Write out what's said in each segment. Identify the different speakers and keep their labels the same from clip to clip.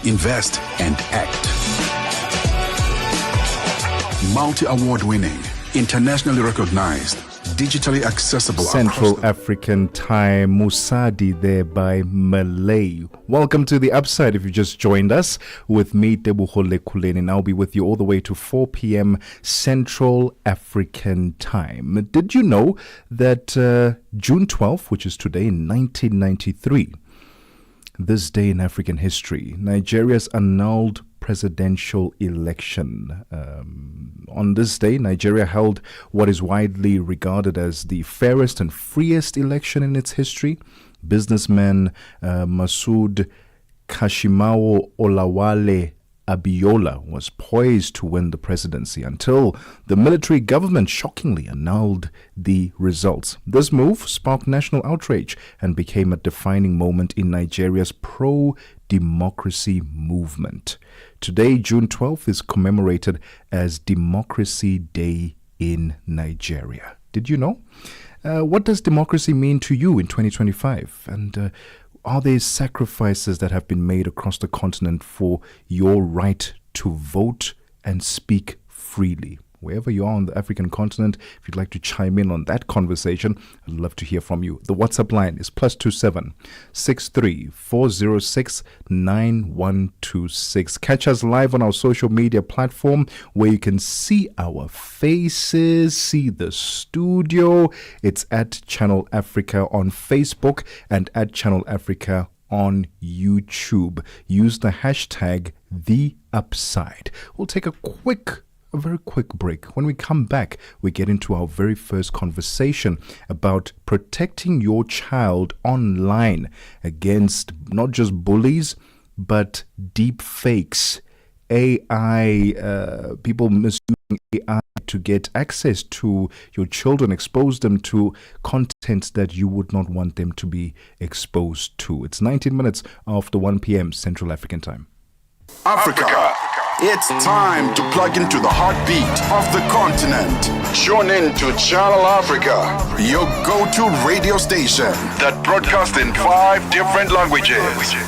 Speaker 1: invest, and act. Multi-award winning, internationally recognized, digitally accessible.
Speaker 2: Central African Time, Musadi there by Malay. Welcome to The Upside if you just joined us with me, Tebogo Lekhuleni, and I'll be with you all the way to 4 p.m. Central African Time. Did you know that June 12th, which is today in 1993, this day in African history, Nigeria's annulled presidential election. On this day, Nigeria held what is widely regarded as the fairest and freest election in its history. Businessman Masood Kashimawo Olawale Abiola was poised to win the presidency until the military government shockingly annulled the results. This move sparked national outrage and became a defining moment in Nigeria's pro-democracy movement. Today, June 12th, is commemorated as Democracy Day in Nigeria. Did you know? What does democracy mean to you in 2025? And are there sacrifices that have been made across the continent for your right to vote and speak freely? Wherever you are on the African continent, if you'd like to chime in on that conversation, I'd love to hear from you. The WhatsApp line is +27 63 406 9126. Catch us live on our social media platform where you can see our faces, see the studio. It's at Channel Africa on Facebook and at Channel Africa on YouTube. Use the hashtag #TheUpside. We'll take a very quick break. When we come back, we get into our very first conversation about protecting your child online against not just bullies, but deep fakes, AI, people misusing AI to get access to your children, expose them to content that you would not want them to be exposed to. It's 19 minutes after 1 p.m. Central African Time.
Speaker 1: Africa. It's time to plug into the heartbeat of the continent. Tune in to Channel Africa, your go-to radio station that broadcasts in 5 different languages.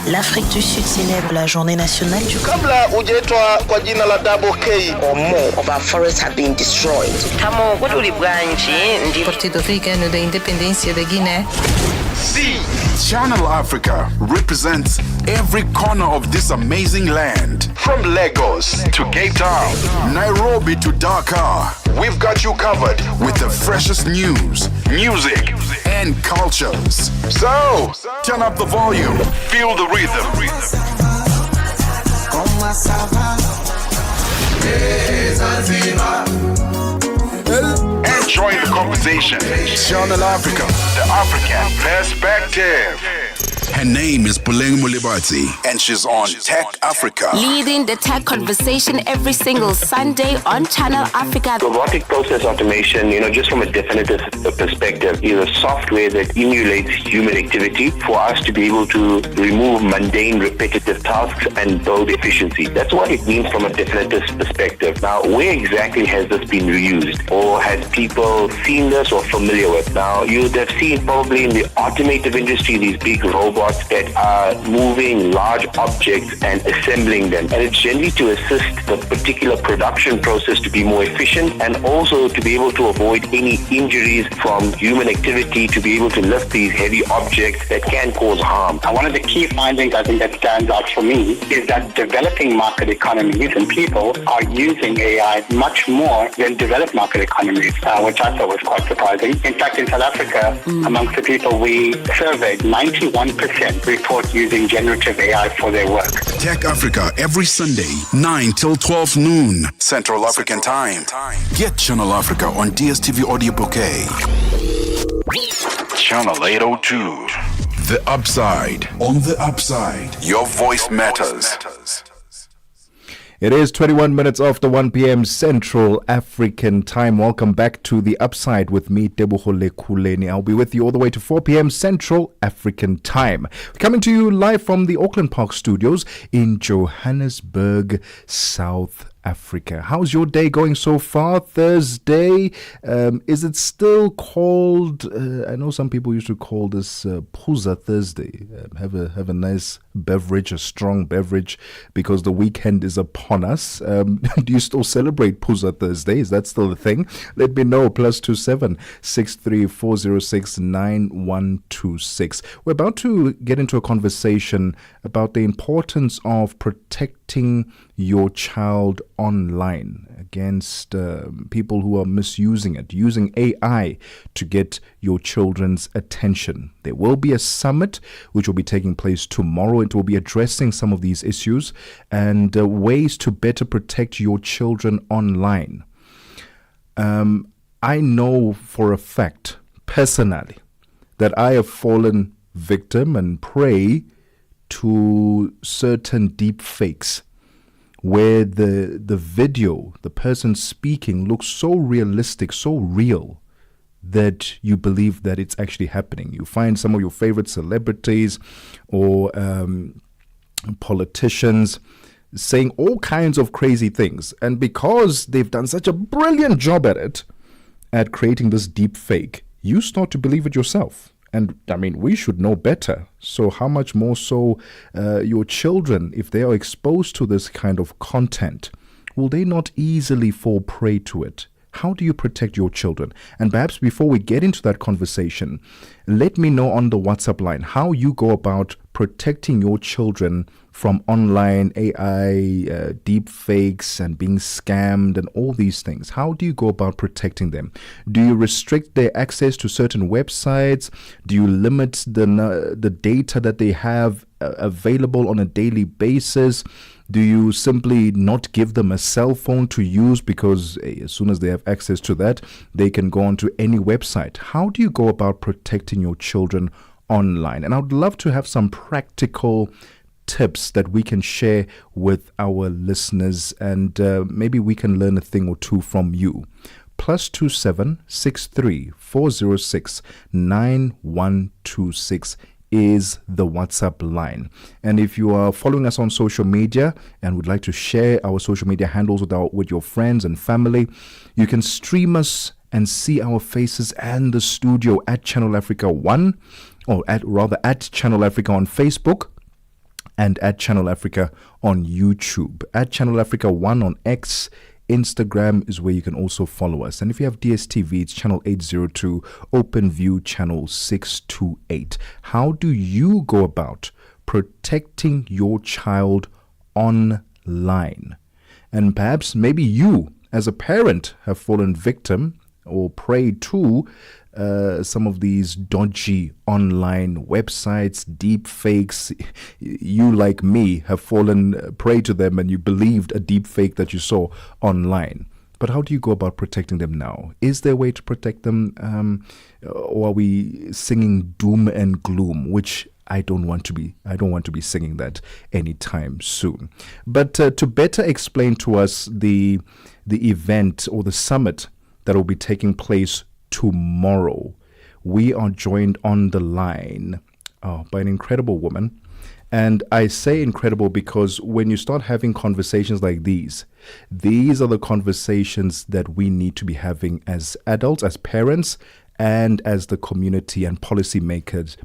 Speaker 3: L'Afrique du Sud célèbre la journée nationale du
Speaker 4: Kabla hujaitwa kwa jina la double K
Speaker 3: or more of our forests have been destroyed.
Speaker 5: Tamo kutuli bwanji ndi
Speaker 6: Partido Africano da Independência da Guiné.
Speaker 1: See, Channel Africa represents every corner of this amazing land. From Lagos to Cape Town, Nairobi to Dakar, we've got you covered with the freshest news, music, and cultures. So, turn up the volume, feel the rhythm. And join the conversation. Channel Africa, the African perspective. Her name is Puleng Mulibati, and she's on Tech Africa.
Speaker 7: Leading the tech conversation every single Sunday on Channel Africa.
Speaker 8: Robotic process automation, just from a definitive perspective, is a software that emulates human activity for us to be able to remove mundane, repetitive tasks and build efficiency. That's what it means from a definitive perspective. Now, where exactly has this been reused? Or has people seen this or familiar with? Now, you'd have seen probably in the automotive industry, these big robots that are moving large objects and assembling them. And it's generally to assist the particular production process to be more efficient and also to be able to avoid any injuries from human activity, to be able to lift these heavy objects that can cause harm.
Speaker 9: And one of the key findings I think that stands out for me is that developing market economies and people are using AI much more than developed market economies, which I thought was quite surprising. In fact, in South Africa, amongst the people we surveyed, 91% report using generative AI for their work.
Speaker 1: Tech Africa every Sunday, 9 till 12 noon, Central African Time. Get Channel Africa on DSTV Audio Bouquet. Channel 802. The Upside. On the Upside, your voice matters.
Speaker 2: It is 21 minutes after 1 p.m. Central African Time. Welcome back to The Upside with me, Tebogo Lekhuleni. I'll be with you all the way to 4 p.m. Central African Time. Coming to you live from the Auckland Park Studios in Johannesburg, South Africa. How's your day going so far? Thursday. Is it still called? I know some people used to call this Phuza Thursday. Have a nice beverage, a strong beverage, because the weekend is upon us. Do you still celebrate Phuza Thursday? Is that still a thing? Let me know. +27 63406 9126. We're about to get into a conversation about the importance of protecting your child online against people who are misusing it, using AI to get your children's attention. There will be a summit which will be taking place tomorrow. It will be addressing some of these issues and ways to better protect your children online. I know for a fact, personally, that I have fallen victim and prey to certain deep fakes where the video, the person speaking, looks so realistic, so real, that you believe that it's actually happening. You find some of your favorite celebrities or politicians saying all kinds of crazy things. And because they've done such a brilliant job at it, at creating this deep fake, you start to believe it yourself. And I mean, we should know better. So how much more so your children, if they are exposed to this kind of content, will they not easily fall prey to it? How do you protect your children? And perhaps before we get into that conversation, let me know on the WhatsApp line how you go about protecting your children from online AI, deep fakes and being scammed and all these things. How do you go about protecting them? Do you restrict their access to certain websites? Do you limit the data that they have available on a daily basis? Do you simply not give them a cell phone to use because as soon as they have access to that, they can go onto any website? How do you go about protecting your children online? And I would love to have some practical tips that we can share with our listeners, and maybe we can learn a thing or two from you. +27 63406 9126 is the WhatsApp line. And if you are following us on social media and would like to share our social media handles with your friends and family, you can stream us and see our faces and the studio at Channel Africa 1, or at Channel Africa on Facebook, and at Channel Africa on YouTube. At Channel Africa 1 on X, Instagram is where you can also follow us. And if you have DSTV, it's channel 802, OpenView channel 628. How do you go about protecting your child online? And perhaps maybe you, as a parent, have fallen victim or prey to some of these dodgy online websites, deep fakes. You, like me, have fallen prey to them and you believed a deep fake that you saw online. But how do you go about protecting them now? Is there a way to protect them? Or are we singing doom and gloom, which I don't want to be singing that anytime soon. But to better explain to us the event or the summit that will be taking place tomorrow, we are joined on the line by an incredible woman. And I say incredible because when you start having conversations like these are the conversations that we need to be having as adults, as parents, and as the community and policy makers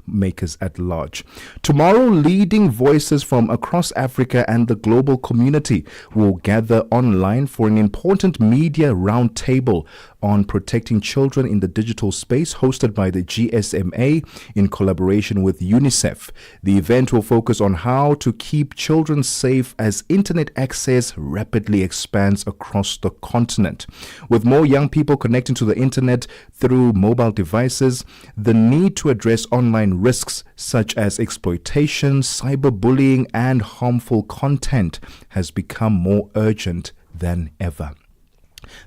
Speaker 2: at large. Tomorrow, leading voices from across Africa and the global community will gather online for an important media roundtable on protecting children in the digital space, hosted by the GSMA in collaboration with UNICEF. The event will focus on how to keep children safe as internet access rapidly expands across the continent. With more young people connecting to the internet through mobile devices, the need to address online risks such as exploitation, cyberbullying, and harmful content has become more urgent than ever.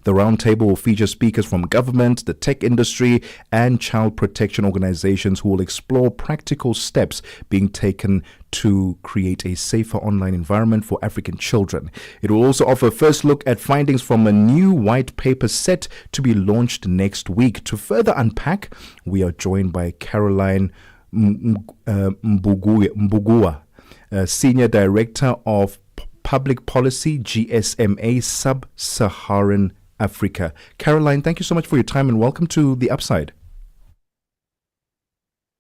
Speaker 2: The roundtable will feature speakers from government, the tech industry, and child protection organizations who will explore practical steps being taken to create a safer online environment for African children. It will also offer a first look at findings from a new white paper set to be launched next week. To further unpack, we are joined by Caroline Mbugua, Senior Director of Public Policy, GSMA, Sub-Saharan Africa. Caroline, thank you so much for your time and welcome to The Upside.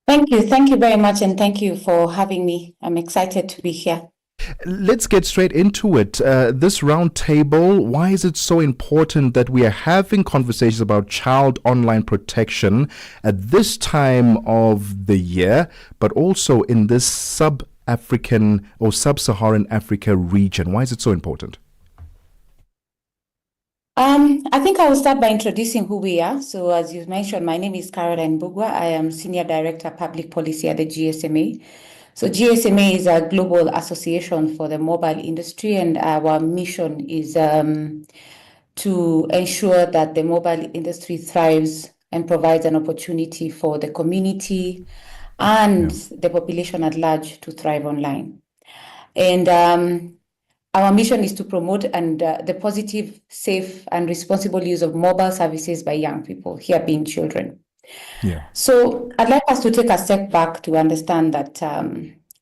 Speaker 10: Thank you. Thank you very much. And thank you for having me. I'm excited to be here.
Speaker 2: Let's get straight into it. This round table, why is it so important that we are having conversations about child online protection at this time of the year, but also in this sub-African or sub-Saharan Africa region? Why is it so important?
Speaker 10: I think I will start by introducing who we are. So as you mentioned, my name is Caroline Mbugua. I am Senior Director Public Policy at the GSMA. So GSMA is a global association for the mobile industry, and our mission is to ensure that the mobile industry thrives and provides an opportunity for the community and the population at large to thrive online. And our mission is to promote the positive, safe, and responsible use of mobile services by young people, here being children.
Speaker 2: Yeah.
Speaker 10: So I'd like us to take a step back to understand that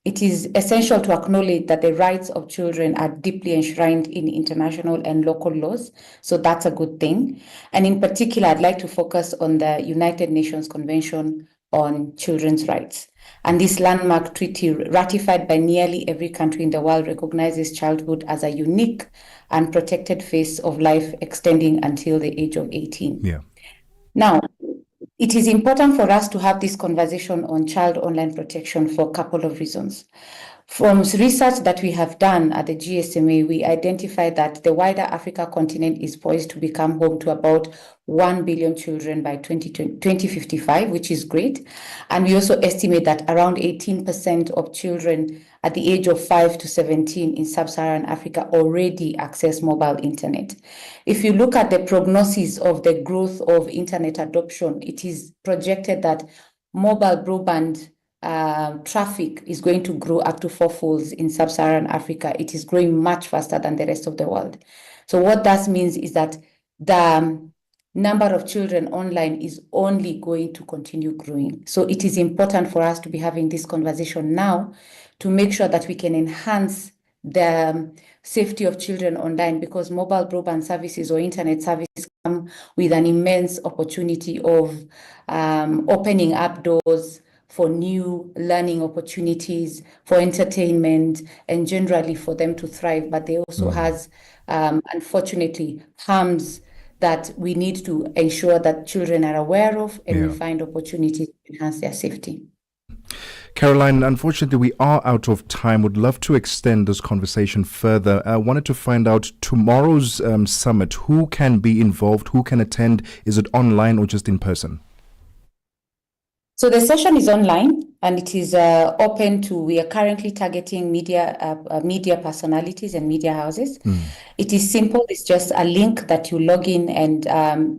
Speaker 10: it is essential to acknowledge that the rights of children are deeply enshrined in international and local laws. So that's a good thing. And in particular, I'd like to focus on the United Nations Convention on Children's Rights. And this landmark treaty, ratified by nearly every country in the world, recognizes childhood as a unique and protected phase of life extending until the age of 18.
Speaker 2: Yeah.
Speaker 10: Now, it is important for us to have this conversation on child online protection for a couple of reasons. From research that we have done at the GSMA, we identified that the wider Africa continent is poised to become home to about 1 billion children by 2055, which is great. And we also estimate that around 18% of children at the age of 5 to 17 in sub-Saharan Africa already access mobile internet. If you look at the prognosis of the growth of internet adoption, it is projected that mobile broadband traffic is going to grow up to fourfolds in sub-Saharan Africa. It is growing much faster than the rest of the world. So what that means is that the number of children online is only going to continue growing. So it is important for us to be having this conversation now to make sure that we can enhance the safety of children online, because mobile broadband services or internet services come with an immense opportunity of opening up doors for new learning opportunities, for entertainment, and generally for them to thrive. But they also has, unfortunately, harms that we need to ensure that children are aware of, and we find opportunities to enhance their safety.
Speaker 2: Caroline, unfortunately, we are out of time. Would love to extend this conversation further. I wanted to find out tomorrow's summit. Who can be involved? Who can attend? Is it online or just in person?
Speaker 10: So the session is online and it is open to, we are currently targeting media personalities and media houses. It is simple. It's just a link that you log in, and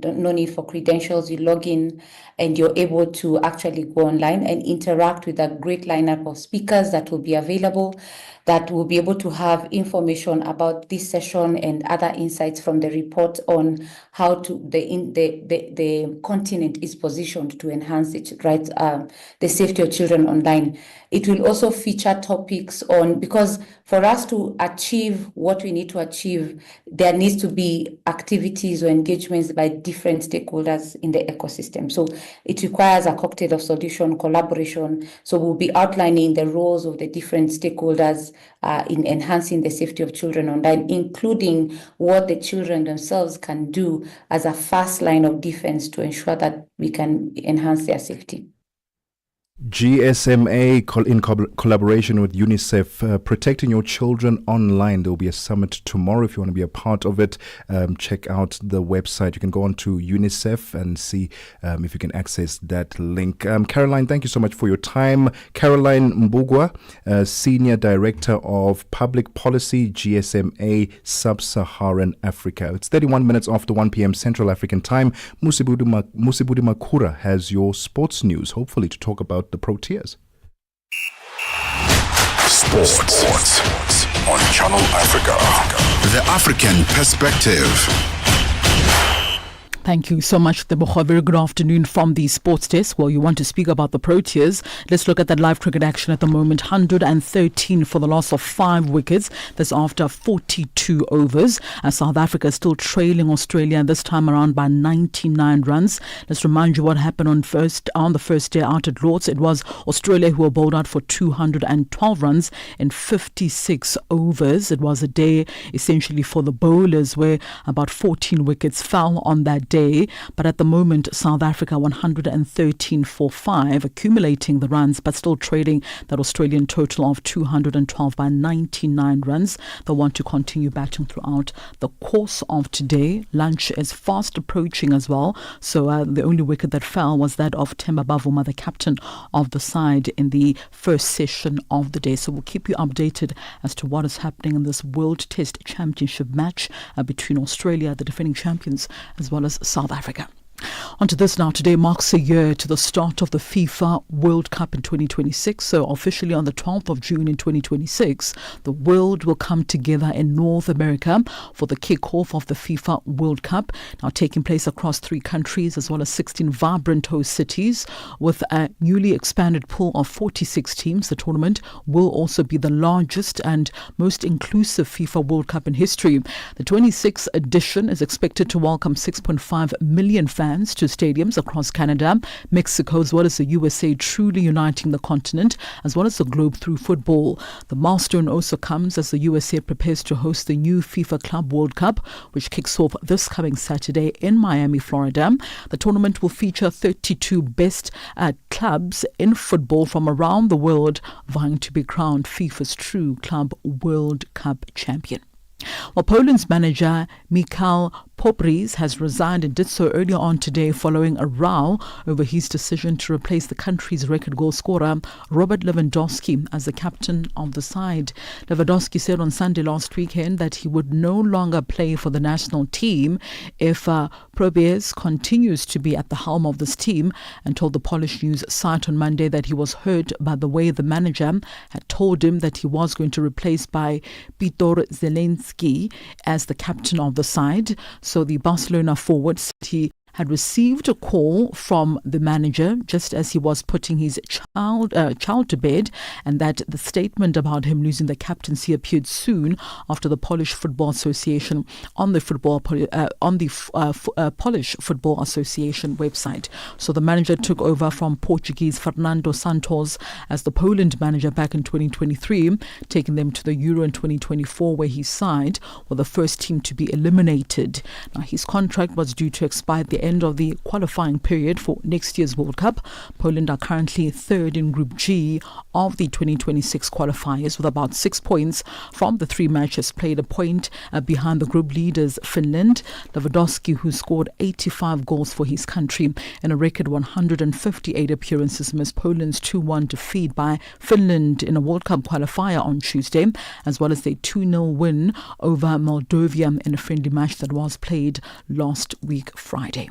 Speaker 10: no need for credentials. You log in and you're able to actually go online and interact with a great lineup of speakers that will be available, that will be able to have information about this session and other insights from the report on how the continent is positioned to enhance its rights, the safety of children online. It will also feature topics on, because for us to achieve what we need to achieve, there needs to be activities or engagements by different stakeholders in the ecosystem. So it requires a cocktail of solution, collaboration. So we'll be outlining the roles of the different stakeholders in enhancing the safety of children online, including what the children themselves can do as a first line of defense to ensure that we can enhance their safety.
Speaker 2: GSMA in collaboration with UNICEF, protecting your children online. There will be a summit tomorrow. If you want to be a part of it, check out the website. You can go on to UNICEF and see if you can access that link. Caroline, thank you so much for your time. Caroline Mbugua, Senior Director of Public Policy, GSMA, Sub-Saharan Africa. It's 31 minutes after 1 p.m. Central African Time. Musibudi Makura has your sports news, hopefully to talk about the Proteas.
Speaker 1: Sports on Channel Africa. The African perspective.
Speaker 11: Thank you so much, Tebogo. Very good afternoon from the sports desk. Well, you want to speak about the Proteas. Let's look at that live cricket action at the moment. 113 for the loss of 5 wickets. That's after 42 overs. South Africa is still trailing Australia this time around by 99 runs. Let's remind you what happened on the first day out at Lord's. It was Australia who were bowled out for 212 runs in 56 overs. It was a day essentially for the bowlers where about 14 wickets fell on that day. But at the moment, South Africa 113 for 5, accumulating the runs, but still trading that Australian total of 212 by 99 runs. They'll want to continue batting throughout the course of today. Lunch is fast approaching as well. So the only wicket that fell was that of Themba Bavuma, the captain of the side, in the first session of the day. So we'll keep you updated as to what is happening in this World Test Championship match between Australia, the defending champions, as well as South Africa. On to this now. Today marks a year to the start of the FIFA World Cup in 2026. So officially on the 12th of June in 2026, the world will come together in North America for the kickoff of the FIFA World Cup, now taking place across 3 countries as well as 16 vibrant host cities. With a newly expanded pool of 46 teams, the tournament will also be the largest and most inclusive FIFA World Cup in history. The 26th edition is expected to welcome 6.5 million fans to stadiums across Canada, Mexico, as well as the USA, truly uniting the continent as well as the globe through football. The milestone also comes as the USA prepares to host the new FIFA Club World Cup, which kicks off this coming Saturday in Miami, Florida. The tournament will feature 32 best clubs in football from around the world vying to be crowned FIFA's true Club World Cup champion. Well, Poland's manager Michał Popris has resigned and did so earlier on today following a row over his decision to replace the country's record goal scorer Robert Lewandowski as the captain of the side. Lewandowski said on Sunday last weekend that he would no longer play for the national team if Popris continues to be at the helm of this team, and told the Polish news site on Monday that he was hurt by the way the manager had told him that he was going to replace by Piotr Zelensky as the captain of the side. So the Barcelona forward said he had received a call from the manager just as he was putting his child to bed, and that the statement about him losing the captaincy appeared soon after the Polish Football Association on the Polish Football Association website. So the manager took over from Portuguese Fernando Santos as the Poland manager back in 2023, taking them to the Euro in 2024, where his side were the first team to be eliminated. Now his contract was due to expire at the end of the qualifying period for next year's World Cup. Poland are currently third in Group G of the 2026 qualifiers with about 6 points from the 3 matches played, a point behind the group leaders Finland. Lewandowski, who scored 85 goals for his country in a record 158 appearances, missed Poland's 2-1 defeat by Finland in a World Cup qualifier on Tuesday, as well as their 2-0 win over Moldova in a friendly match that was played last week Friday.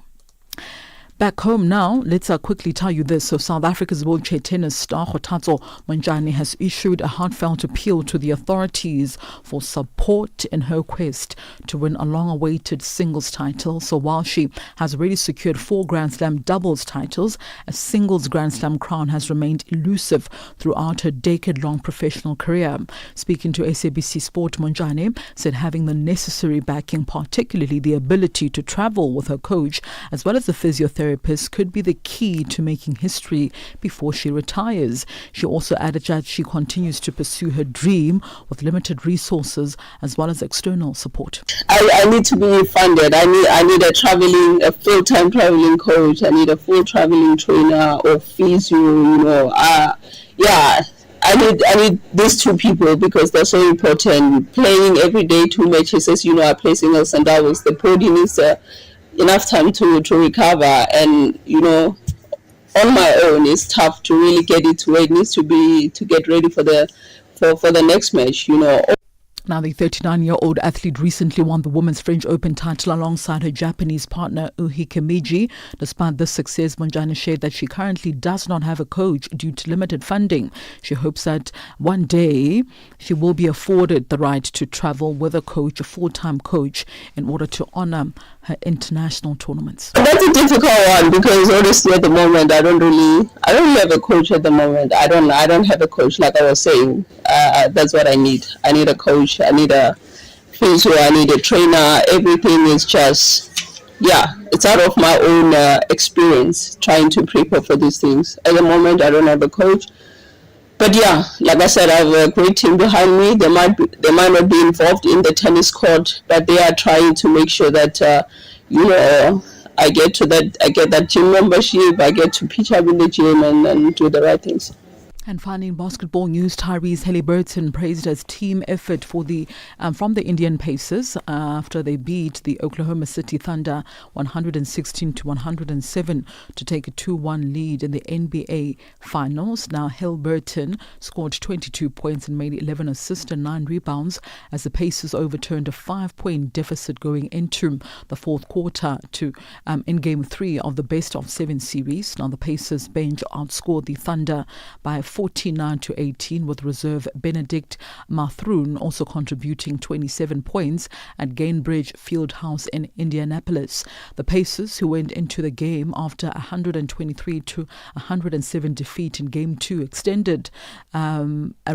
Speaker 11: Back home now, let's quickly tell you this. So South Africa's wheelchair tennis star Kgothatso Manjani has issued a heartfelt appeal to the authorities for support in her quest to win a long-awaited singles title. So while she has already secured 4 Grand Slam doubles titles, a singles Grand Slam crown has remained elusive throughout her decade-long professional career. Speaking to SABC Sport, Manjani said having the necessary backing, particularly the ability to travel with her coach as well as the physiotherapist, could be the key to making history before she retires. She also added that she continues to pursue her dream with limited resources as well as external support.
Speaker 12: I need to be funded. I need a full-time traveling coach. I need a full traveling trainer or physio. I need these 2 people because they're so important. Playing every day 2 matches, as you know, I play singles and doubles. The body needs enough time to recover, and on my own it's tough to really get it to where it needs to be to get ready for the next match.
Speaker 11: Now, the 39-year-old athlete recently won the Women's French Open title alongside her Japanese partner Uhi Kimiji. Despite this success, Monjane shared that she currently does not have a coach due to limited funding. She hopes that one day she will be afforded the right to travel with a coach, a full-time coach, in order to honor her international tournaments.
Speaker 12: That's a difficult one because honestly at the moment I don't really have a coach at the moment. I don't have a coach, like I was saying. That's what I need. I need a coach. I need a physio. I need a trainer. Everything is just, it's out of my own experience trying to prepare for these things. At the moment, I don't have a coach. But like I said, I have a great team behind me. They might not be involved in the tennis court, but they are trying to make sure that I get that gym membership. I get to pitch up in the gym and do the right things.
Speaker 11: And finally, in basketball news, Tyrese Haliburton praised his team effort for from the Indian Pacers after they beat the Oklahoma City Thunder 116-107 to take a 2-1 lead in the NBA Finals. Now, Haliburton scored 22 points and made 11 assists and 9 rebounds as the Pacers overturned a 5-point deficit going into the fourth quarter in Game 3 of the best-of-7 series. Now, the Pacers bench outscored the Thunder by 49-18 with reserve Benedict Mathurin also contributing 27 points at Gainbridge Fieldhouse in Indianapolis. The Pacers, who went into the game after 123-107 defeat in Game 2, extended a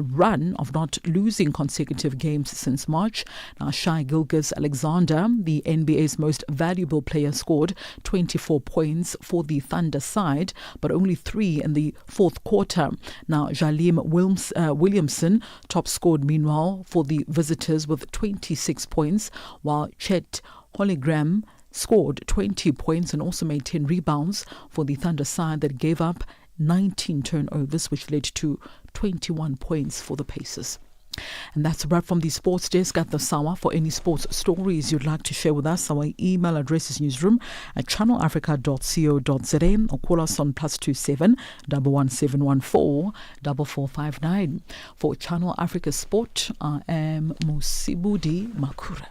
Speaker 11: run of not losing consecutive games since March. Now, Shai Gilgeous-Alexander, the NBA's most valuable player, scored 24 points for the Thunder side, but only 3 in the fourth quarter. Now, Jalim Williamson top scored meanwhile for the visitors with 26 points, while Chet Holmgren scored 20 points and also made 10 rebounds for the Thunder side that gave up 19 turnovers, which led to 21 points for the Pacers. And that's a wrap from the sports desk at the Sawa. For any sports stories you'd like to share with us, our email address is newsroom@channelafrica.co.za or call us on +27 11714 4459. For Channel Africa Sport, I am Musibudi Makura.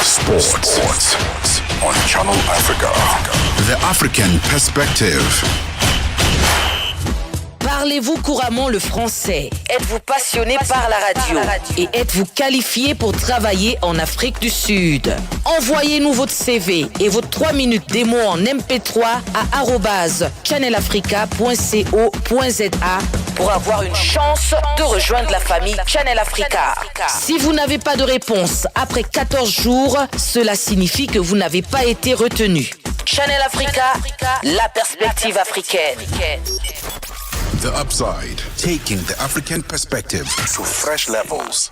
Speaker 1: Sports on Channel Africa. The African Perspective.
Speaker 5: Parlez-vous couramment le français? Êtes-vous passionné par la radio? Et êtes-vous qualifié pour travailler en Afrique du Sud? Envoyez-nous votre CV et vos 3 minutes démo en MP3 à @channelafrica.co.za pour avoir une chance de rejoindre la famille Channel Africa. Si vous n'avez pas de réponse après 14 jours, cela signifie que vous n'avez pas été retenu. Channel Africa, la perspective africaine.
Speaker 1: The Upside, taking the African perspective to fresh levels.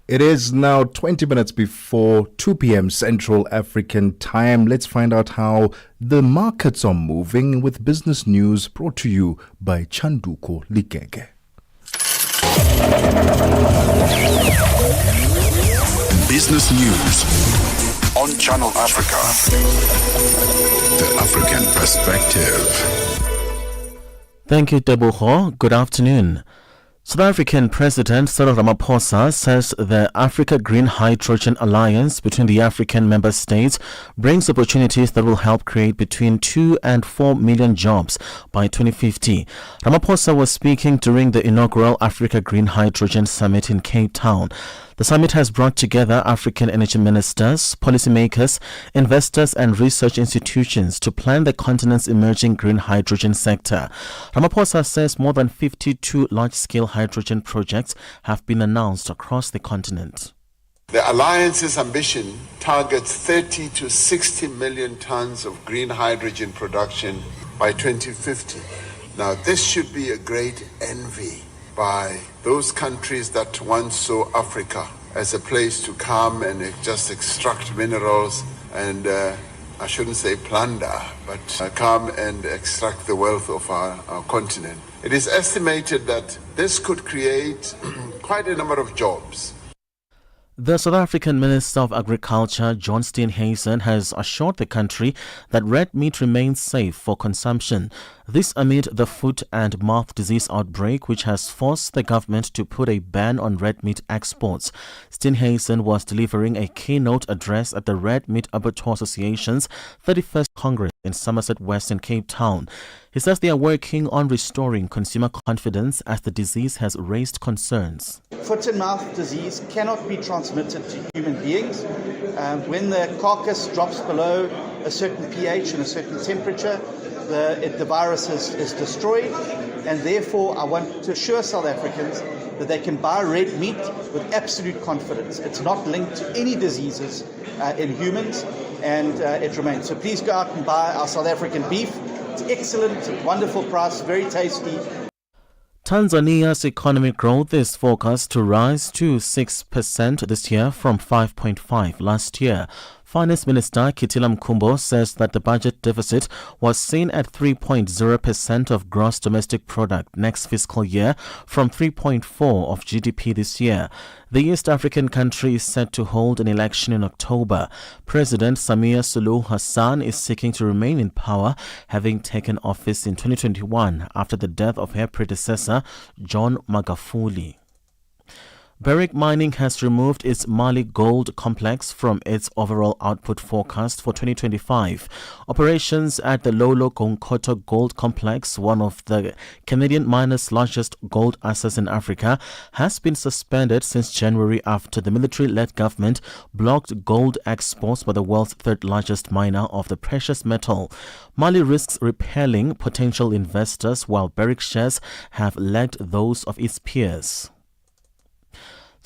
Speaker 2: It is now 20 minutes before 2 p.m. Central African time. Let's find out how the markets are moving with business news brought to you by Tebogo Lekhuleni.
Speaker 1: Business news on Channel Africa. The African Perspective.
Speaker 13: Thank you, Tebogo. Good afternoon. South African President Cyril Ramaphosa says the Africa Green Hydrogen Alliance between the African member states brings opportunities that will help create between 2 and 4 million jobs by 2050. Ramaphosa was speaking during the inaugural Africa Green Hydrogen Summit in Cape Town. The summit has brought together African energy ministers, policymakers, investors and research institutions to plan the continent's emerging green hydrogen sector. Ramaphosa says more than 52 large-scale hydrogen projects have been announced across the continent.
Speaker 14: The Alliance's ambition targets 30 to 60 million tons of green hydrogen production by 2050. Now, this should be a great envy by those countries that once saw Africa as a place to come and just extract minerals and, I shouldn't say plunder, but come and extract the wealth of our continent. It is estimated that this could create quite a number of jobs.
Speaker 13: The South African Minister of Agriculture, John Steenhuisen, has assured the country that red meat remains safe for consumption. This amid the foot and mouth disease outbreak, which has forced the government to put a ban on red meat exports. Steenhuisen was delivering a keynote address at the Red Meat Abattoir Association's 31st Congress in Somerset West in Cape Town. He says they are working on restoring consumer confidence as the disease has raised concerns.
Speaker 15: Foot and mouth disease cannot be transmitted to human beings. When the carcass drops below a certain pH and a certain temperature, the virus is destroyed, and therefore I want to assure South Africans that they can buy red meat with absolute confidence. It's not linked to any diseases in humans, and it remains. So please go out and buy our South African beef. It's excellent, wonderful price, very tasty.
Speaker 13: Tanzania's economic growth is forecast to rise to 6% this year from 5.5% last year. Finance Minister Kitila Mkumbo says that the budget deficit was seen at 3.0% of gross domestic product next fiscal year from 3.4% of GDP this year. The East African country is set to hold an election in October. President Samia Suluhu Hassan is seeking to remain in power, having taken office in 2021 after the death of her predecessor, John Magufuli. Barrick Mining has removed its Mali Gold Complex from its overall output forecast for 2025. Operations at the Lolo Gonkoto Gold Complex, one of the Canadian miners' largest gold assets in Africa, has been suspended since January after the military-led government blocked gold exports by the world's third-largest miner of the precious metal. Mali risks repelling potential investors, while Barrick shares have lagged those of its peers.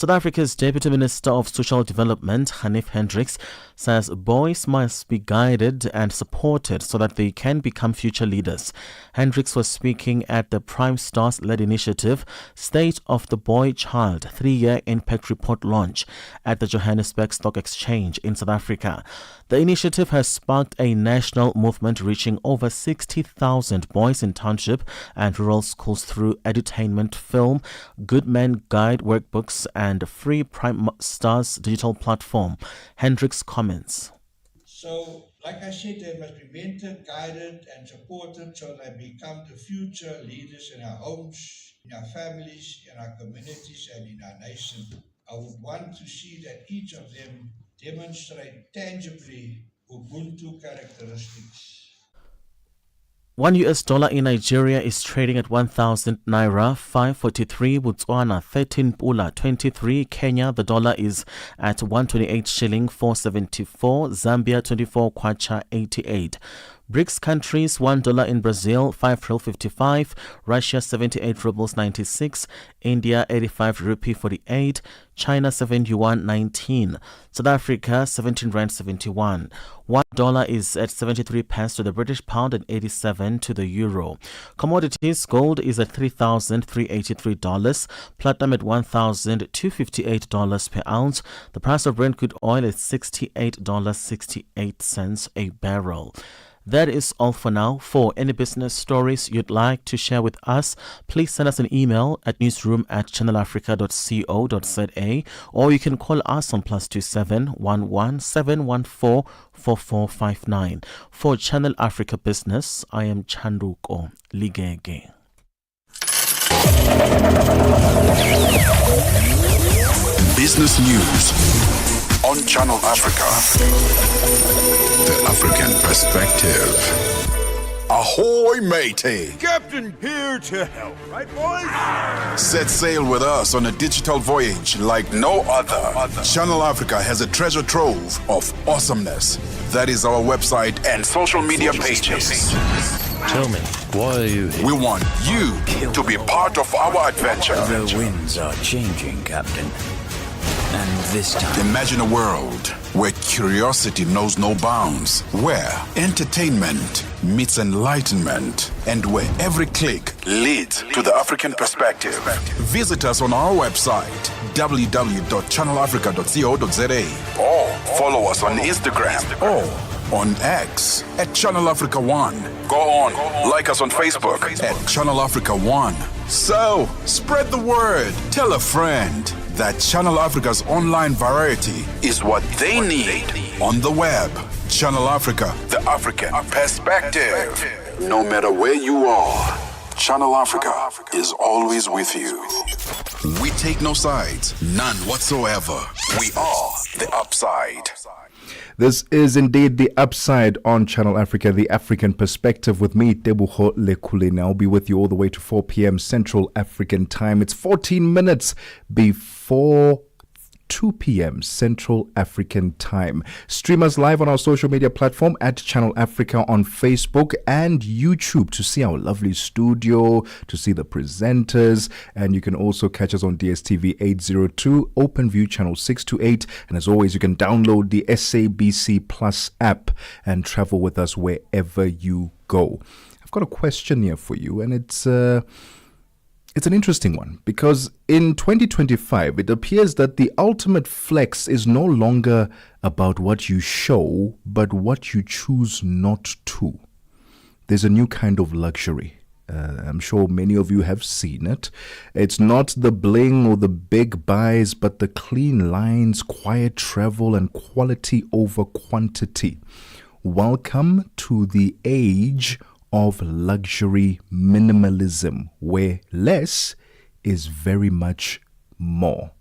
Speaker 13: South Africa's Deputy Minister of Social Development, Hanif Hendricks, says boys must be guided and supported so that they can become future leaders. Hendricks was speaking at the Prime Stars-led initiative State of the Boy Child 3-year Impact Report launch at the Johannesburg Stock Exchange in South Africa. The initiative has sparked a national movement reaching over 60,000 boys in township and rural schools through edutainment, film, Good Men Guide workbooks, and free Prime Stars digital platform. Hendricks comments.
Speaker 16: So, like I said, they must be mentored, guided, and supported so they become the future leaders in our homes, in our families, in our communities, and in our nation. I would want to see that each of them demonstrate tangibly Ubuntu characteristics.
Speaker 13: $1 in Nigeria is trading at 1,000 Naira, 543, Botswana 13 Pula 23, Kenya the dollar is at 128 shilling 474, Zambia 24 Kwacha 88. BRICS countries, $1 in Brazil, 5.55, Russia 78 rubles 96, India 85 rupee 48, China 7 yuan 19, South Africa 17 rand 71. $1 is at 73 pence to the British pound and 87 to the euro. Commodities, gold is at $3,383, platinum at $1,258 per ounce. The price of Brent crude oil is $68.68 a barrel. That is all for now. For any business stories you'd like to share with us, please send us an email at newsroom@channelafrica.co.za, or you can call us on +27 11 714 4459. For Channel Africa Business, I am Chanduko Ligege.
Speaker 1: Business news on Channel Africa. The African perspective. Ahoy, matey!
Speaker 17: Captain here to help, right, boys?
Speaker 1: Set sail with us on a digital voyage like no other. Channel Africa has a treasure trove of awesomeness. That is our website and social media pages.
Speaker 18: Tell me, why are you here?
Speaker 1: We want you to be part of our adventure.
Speaker 19: The winds are changing, Captain. And this time...
Speaker 1: Imagine a world where curiosity knows no bounds, where entertainment meets enlightenment, and where every click leads to the African perspective. Visit us on our website, www.channelafrica.co.za, or follow us on Instagram or on X at Channel Africa 1. Go on, like us on Facebook at Channel Africa 1. So, spread the word, tell a friend. that Channel Africa's online variety is what they need on the web. Channel Africa, the African perspective. No matter where you are, Channel Africa is always with you. We take no sides, none whatsoever. We are the upside.
Speaker 2: This is indeed the upside on Channel Africa, the African perspective with me, Tebogo Lekhuleni. I'll be with you all the way to 4 p.m. Central African time. It's 14 minutes before 2 p.m. Central African time. Stream us live on our social media platform at Channel Africa on Facebook and YouTube to see our lovely studio, to see the presenters, and you can also catch us on DSTV 802, OpenView channel 628, and as always, you can download the SABC Plus app and travel with us wherever you go. I've got a question here for you, and it's an interesting one because in 2025, it appears that the ultimate flex is no longer about what you show, but what you choose not to. There's a new kind of luxury. I'm sure many of you have seen it. It's not the bling or the big buys, but the clean lines, quiet travel, and quality over quantity. Welcome to the age of luxury minimalism, where less is very much more.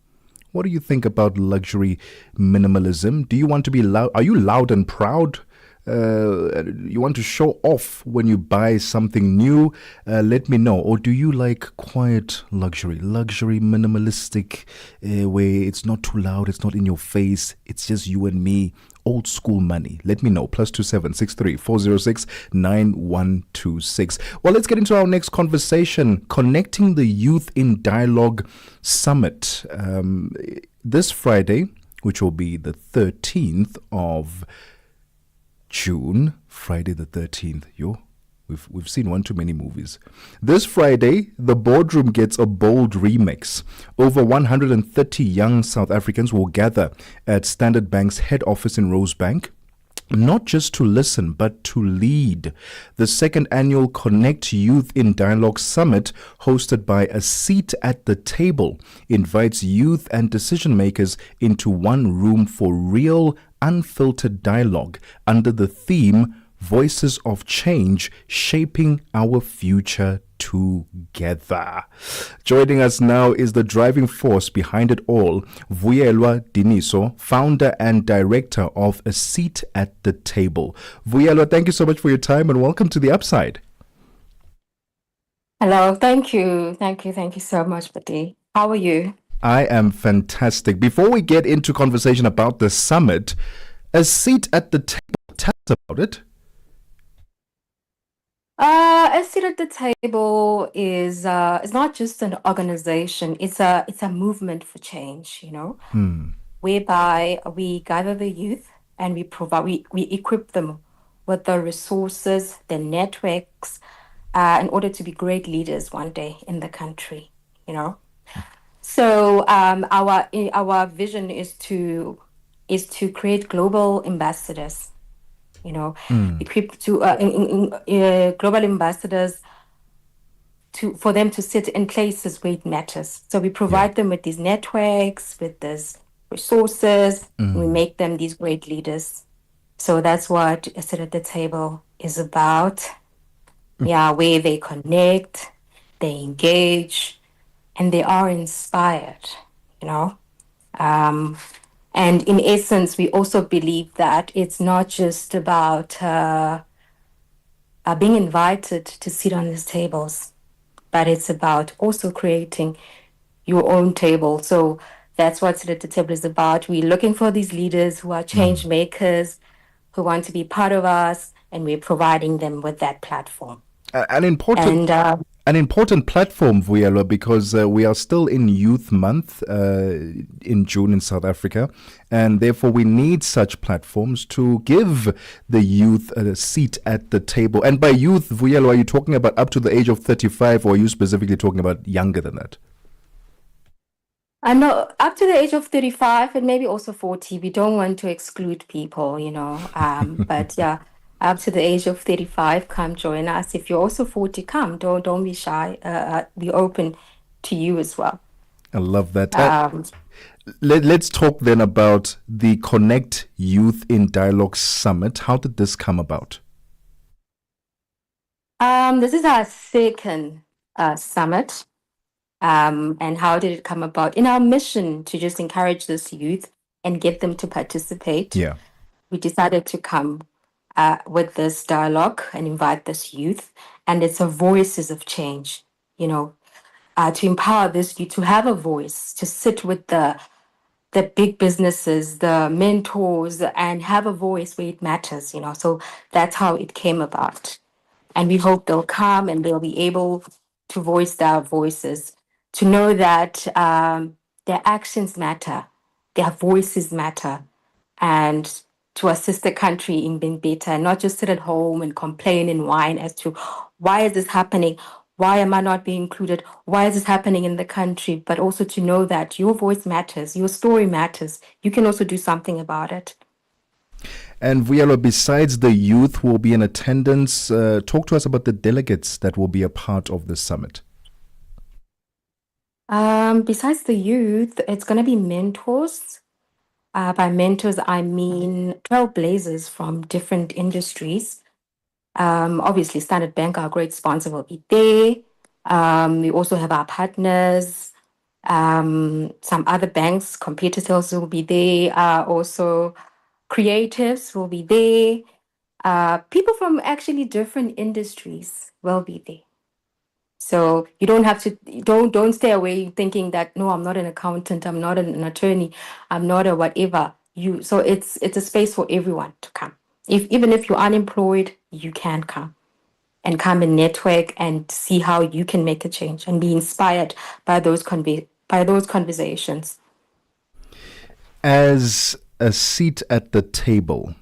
Speaker 2: What do you think about luxury minimalism? Do you want to be loud? Are you loud and proud? You want to show off when you buy something new? Let me know. Or do you like quiet luxury minimalistic, where it's not too loud, it's not in your face, it's just you and me, old school money? Let me know. +27 63 406 9126. Well, let's get into our next conversation. Connecting the Youth in Dialogue Summit. This Friday, which will be the 13th of June, Friday the 13th. We've seen one too many movies. This Friday, the boardroom gets a bold remix. Over 130 young South Africans will gather at Standard Bank's head office in Rosebank, not just to listen, but to lead. The second annual Connect Youth in Dialogue Summit, hosted by A Seat at the Table, invites youth and decision makers into one room for real, unfiltered dialogue under the theme Voices of Change, Shaping Our Future Together. Joining us now is the driving force behind it all, Vuyelwa Diniso, founder and director of A Seat at the Table. Vuyelwa, thank you so much for your time and welcome to The Upside.
Speaker 20: Hello, thank you so much, Pati. How are you?
Speaker 2: I am fantastic. Before we get into conversation about the summit, A Seat at the Table, tell us about it.
Speaker 20: A Seat at the Table is not just an organization. It's a movement for change. Whereby we gather the youth and we equip them with the resources, the networks, in order to be great leaders one day in the country. So our vision is to create global ambassadors. Equipped to global ambassadors for them to sit in places where it matters. So we provide them with these networks, with these resources, and we make them these great leaders. So that's what A Seat at the Table is about. Where they connect, they engage, and they are inspired, And in essence, we also believe that it's not just about being invited to sit on these tables, but it's about also creating your own table. So that's what Seat at the Table is about. We're looking for these leaders who are change makers, who want to be part of us, and we're providing them with that platform.
Speaker 2: An important platform, Vuyelwa, because we are still in Youth Month in June in South Africa, and therefore we need such platforms to give the youth a seat at the table. And by youth, Vuyelwa, are you talking about up to the age of 35, or are you specifically talking about younger than that?
Speaker 20: I know up to the age of 35 and maybe also 40. We don't want to exclude people, but yeah. Up to the age of 35, come join us. If you're also 40, come. Don't be shy. Be open to you as well.
Speaker 2: I love that.
Speaker 20: Um,
Speaker 2: Let's talk then about the Connect Youth in Dialogue Summit. How did this come about?
Speaker 20: this is our second summit. And how did it come about? In our mission to just encourage this youth and get them to participate,
Speaker 2: Yeah.
Speaker 20: we decided to come with this dialogue and invite this youth. And it's a voices of change, to empower this youth to have a voice, to sit with the big businesses, the mentors, and have a voice where it matters, So that's how it came about. And we hope they'll come and they'll be able to voice their voices, to know that their actions matter, their voices matter, and to assist the country in being better, and not just sit at home and complain and whine as to why is this happening? Why am I not being included? Why is this happening in the country? But also to know that your voice matters, your story matters. You can also do something about it.
Speaker 2: And Vuyelwa, besides the youth who will be in attendance, talk to us about the delegates that will be a part of the summit.
Speaker 20: Besides the youth, it's going to be mentors. By mentors, I mean trailblazers from different industries. Obviously, Standard Bank, our great sponsor, will be there. We also have our partners. Some other banks, competitors will be there. Also, creatives will be there. People from actually different industries will be there. So you don't have to don't stay away thinking that no, I'm not an accountant, I'm not an attorney, I'm not a whatever. So it's a space for everyone to come. Even if you're unemployed, you can come and network and see how you can make a change and be inspired by those conversations.
Speaker 2: As a seat at the table,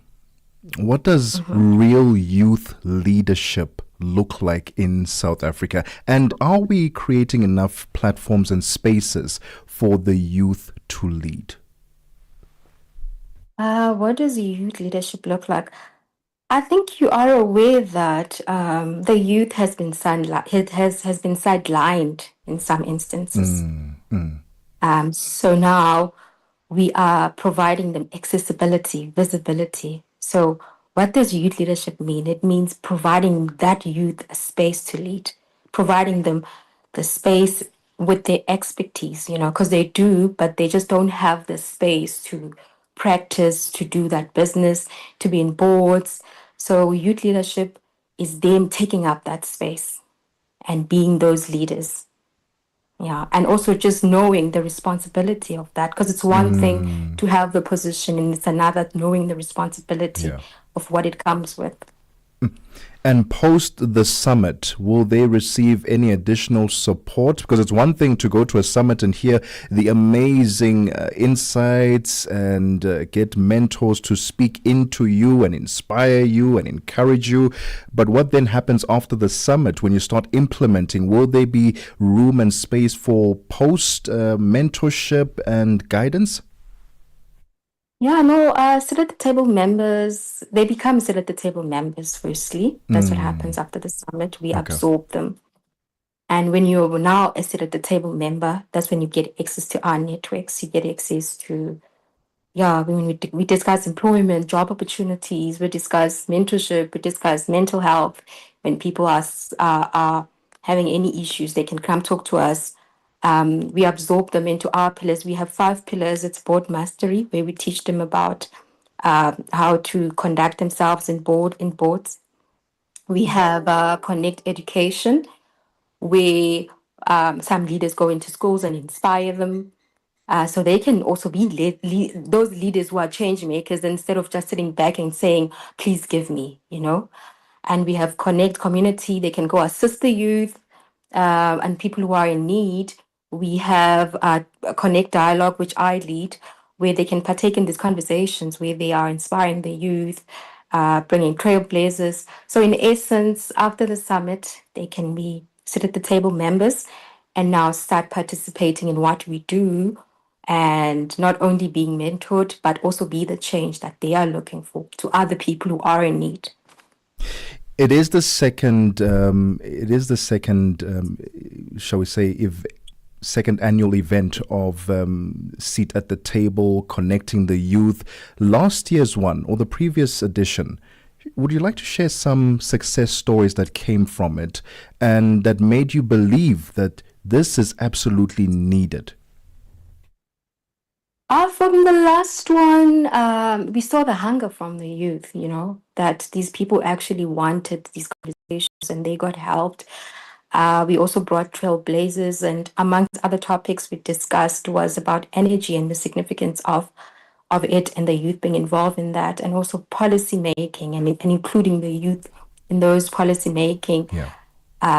Speaker 2: what does real youth leadership look like in South Africa? And are we creating enough platforms and spaces for the youth to lead?
Speaker 20: What does youth leadership look like? I think you are aware that the youth has been has been sidelined in some instances. So now we are providing them accessibility, visibility. So what does youth leadership mean? It means providing that youth a space to lead, providing them the space with their expertise, because they do, but they just don't have the space to practice, to do that business, to be in boards. So youth leadership is them taking up that space and being those leaders. Yeah, and also just knowing the responsibility of that, because it's one thing to have the position and it's another knowing the responsibility of what it comes with.
Speaker 2: And post the summit, will they receive any additional support? Because it's one thing to go to a summit and hear the amazing insights and get mentors to speak into you and inspire you and encourage you. But what then happens after the summit when you start implementing? Will there be room and space for post mentorship and guidance?
Speaker 20: Yeah, no, sit at the table members, they become sit at the table members firstly. That's what happens after the summit. We absorb them. And when you're now a sit at the table member, that's when you get access to our networks. You get access to, when we discuss employment, job opportunities, we discuss mentorship, we discuss mental health. When people are having any issues, they can come talk to us. We absorb them into our pillars. We have 5 pillars. It's board mastery, where we teach them about how to conduct themselves in boards. We have connect education, where some leaders go into schools and inspire them. So they can also be those leaders who are change makers instead of just sitting back and saying, please give me, And we have connect community. They can go assist the youth and people who are in need. We have a Connect Dialogue, which I lead, where they can partake in these conversations, where they are inspiring the youth, bringing trailblazers. So in essence, after the summit, they can sit at the table members and now start participating in what we do and not only being mentored, but also be the change that they are looking for to other people who are in need.
Speaker 2: It is the second, shall we say, second annual event of Seat at the Table, Connecting the Youth. Last year's one, or the previous edition, would you like to share some success stories that came from it and that made you believe that this is absolutely needed?
Speaker 20: From the last one, we saw the hunger from the youth, that these people actually wanted these conversations and they got helped. We also brought trailblazers, and amongst other topics we discussed was about energy and the significance of it and the youth being involved in that, and also policy making and including the youth in those policy making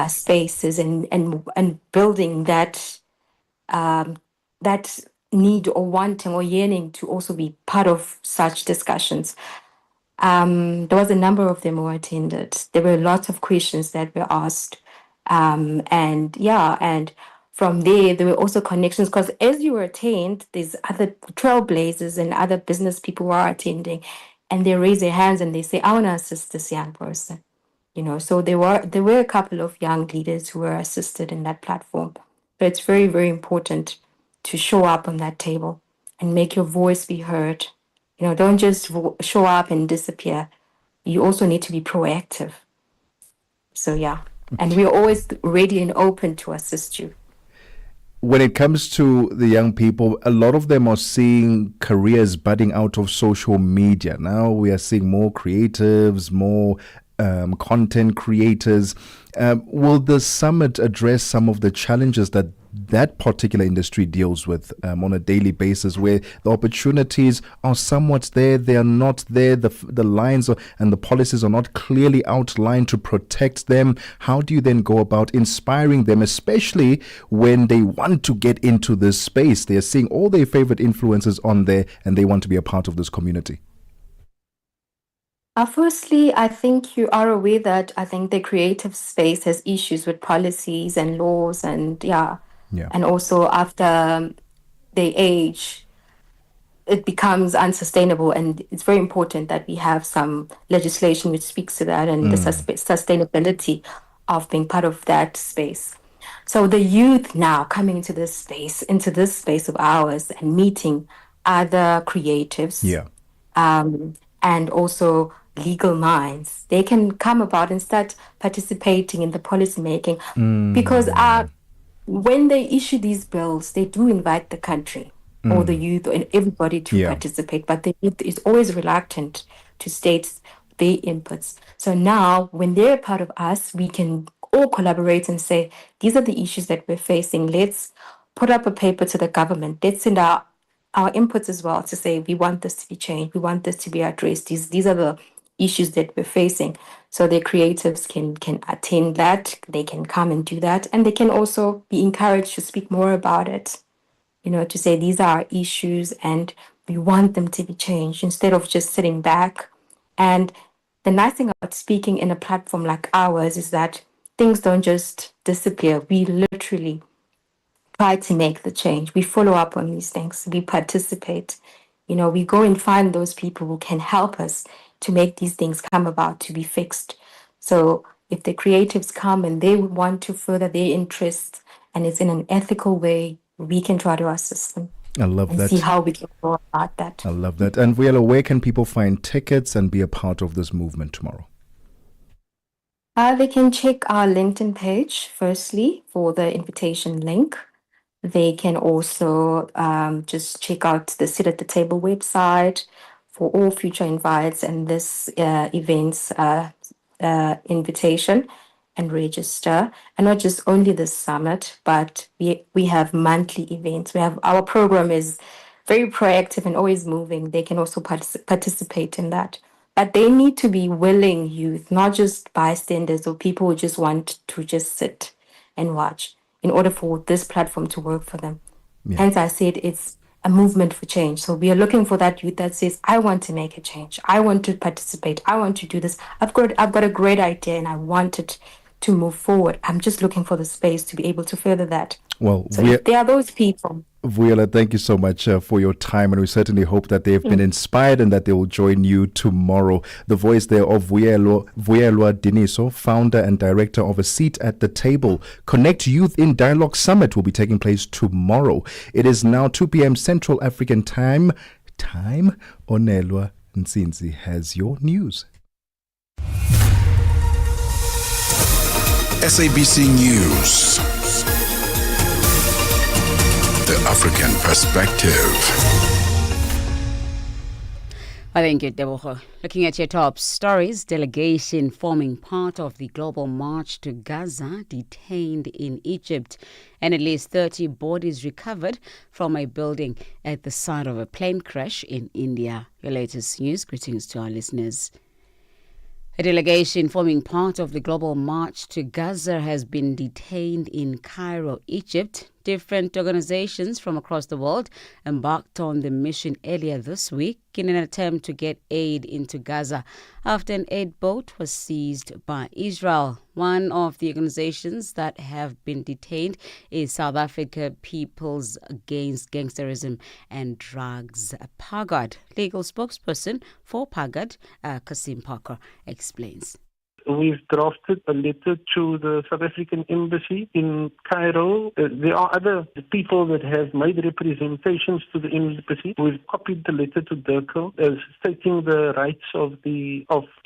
Speaker 20: spaces and building that that need or wanting or yearning to also be part of such discussions. There was a number of them who attended. There were lots of questions that were asked. And from there were also connections, because as you attend, there's other trailblazers and other business people who are attending, and they raise their hands and they say, I want to assist this young person. So there were a couple of young leaders who were assisted in that platform. But it's very, very important to show up on that table and make your voice be heard. Don't just show up and disappear. You also need to be proactive. So, yeah. And we're always ready and open to assist you.
Speaker 2: When it comes to the young people, a lot of them are seeing careers budding out of social media. Now we are seeing more creatives, more content creators. Will the summit address some of the challenges that particular industry deals with on a daily basis, where the opportunities are somewhat there, they are not there, the lines and the policies are not clearly outlined to protect them? How do you then go about inspiring them, especially when they want to get into this space? They are seeing all their favorite influencers on there and they want to be a part of this community.
Speaker 20: Firstly, I think you are aware that I think the creative space has issues with policies and laws, and and also after they age, it becomes unsustainable, and it's very important that we have some legislation which speaks to that and the sustainability of being part of that space. So the youth now coming into this space of ours and meeting other creatives, and also legal minds, they can come about and start participating in the policy making, because when they issue these bills, they do invite the country or the youth and everybody to participate, but the youth is always reluctant to state their inputs. So now when they're part of us, we can all collaborate and say, these are the issues that we're facing. Let's put up a paper to the government. Let's send our inputs as well to say, we want this to be changed. We want this to be addressed. These are the issues that we're facing. So the creatives can attend that. They can come and do that. And they can also be encouraged to speak more about it, to say these are our issues and we want them to be changed, instead of just sitting back. And the nice thing about speaking in a platform like ours is that things don't just disappear. We literally try to make the change. We follow up on these things. We participate. We go and find those people who can help us to make these things come about, to be fixed. So if the creatives come and they want to further their interests and it's in an ethical way, we can try to assist them.
Speaker 2: I love that.
Speaker 20: See how we can go about that.
Speaker 2: I love that. And Vuyelo, where can people find tickets and be a part of this movement tomorrow?
Speaker 20: They can check our LinkedIn page, firstly, for the invitation link. They can also just check out the Sit at the Table website for all future invites and this event's invitation, and register. And not just only the summit, but we have monthly events. Our program is very proactive and always moving. They can also participate in that. But they need to be willing youth, not just bystanders or people who just want to just sit and watch, in order for this platform to work for them. Hence, I said it's a movement for change. So we are looking for that youth that says, I want to make a change. I want to participate. I want to do this. I've got a great idea and I want it to move forward. I'm just looking for the space to be able to further that.
Speaker 2: Well,
Speaker 20: so if there are those people.
Speaker 2: Vuyelwa, thank you so much for your time, and we certainly hope that they've been inspired and that they will join you tomorrow. The voice there of Vuyelwa Diniso, founder and director of A Seat at the Table. Connect Youth in Dialogue Summit will be taking place tomorrow. It is now 2 p.m. Central African Time. Onelwa Nsinzi has your news.
Speaker 1: SABC News. The African Perspective.
Speaker 21: Thank you, Tebogo. Looking at your top stories, delegation forming part of the global march to Gaza detained in Egypt, and at least 30 bodies recovered from a building at the site of a plane crash in India. Your latest news. Greetings to our listeners. A delegation forming part of the global march to Gaza has been detained in Cairo, Egypt. Different organizations from across the world embarked on the mission earlier this week in an attempt to get aid into Gaza after an aid boat was seized by Israel. One of the organizations that have been detained is South Africa Peoples Against Gangsterism and Drugs, PAGAD. Legal spokesperson for PAGAD, Kasim Parker, explains.
Speaker 22: We've drafted a letter to the South African Embassy in Cairo. There are other people that have made representations to the embassy. We've copied the letter to DIRCO stating the rights of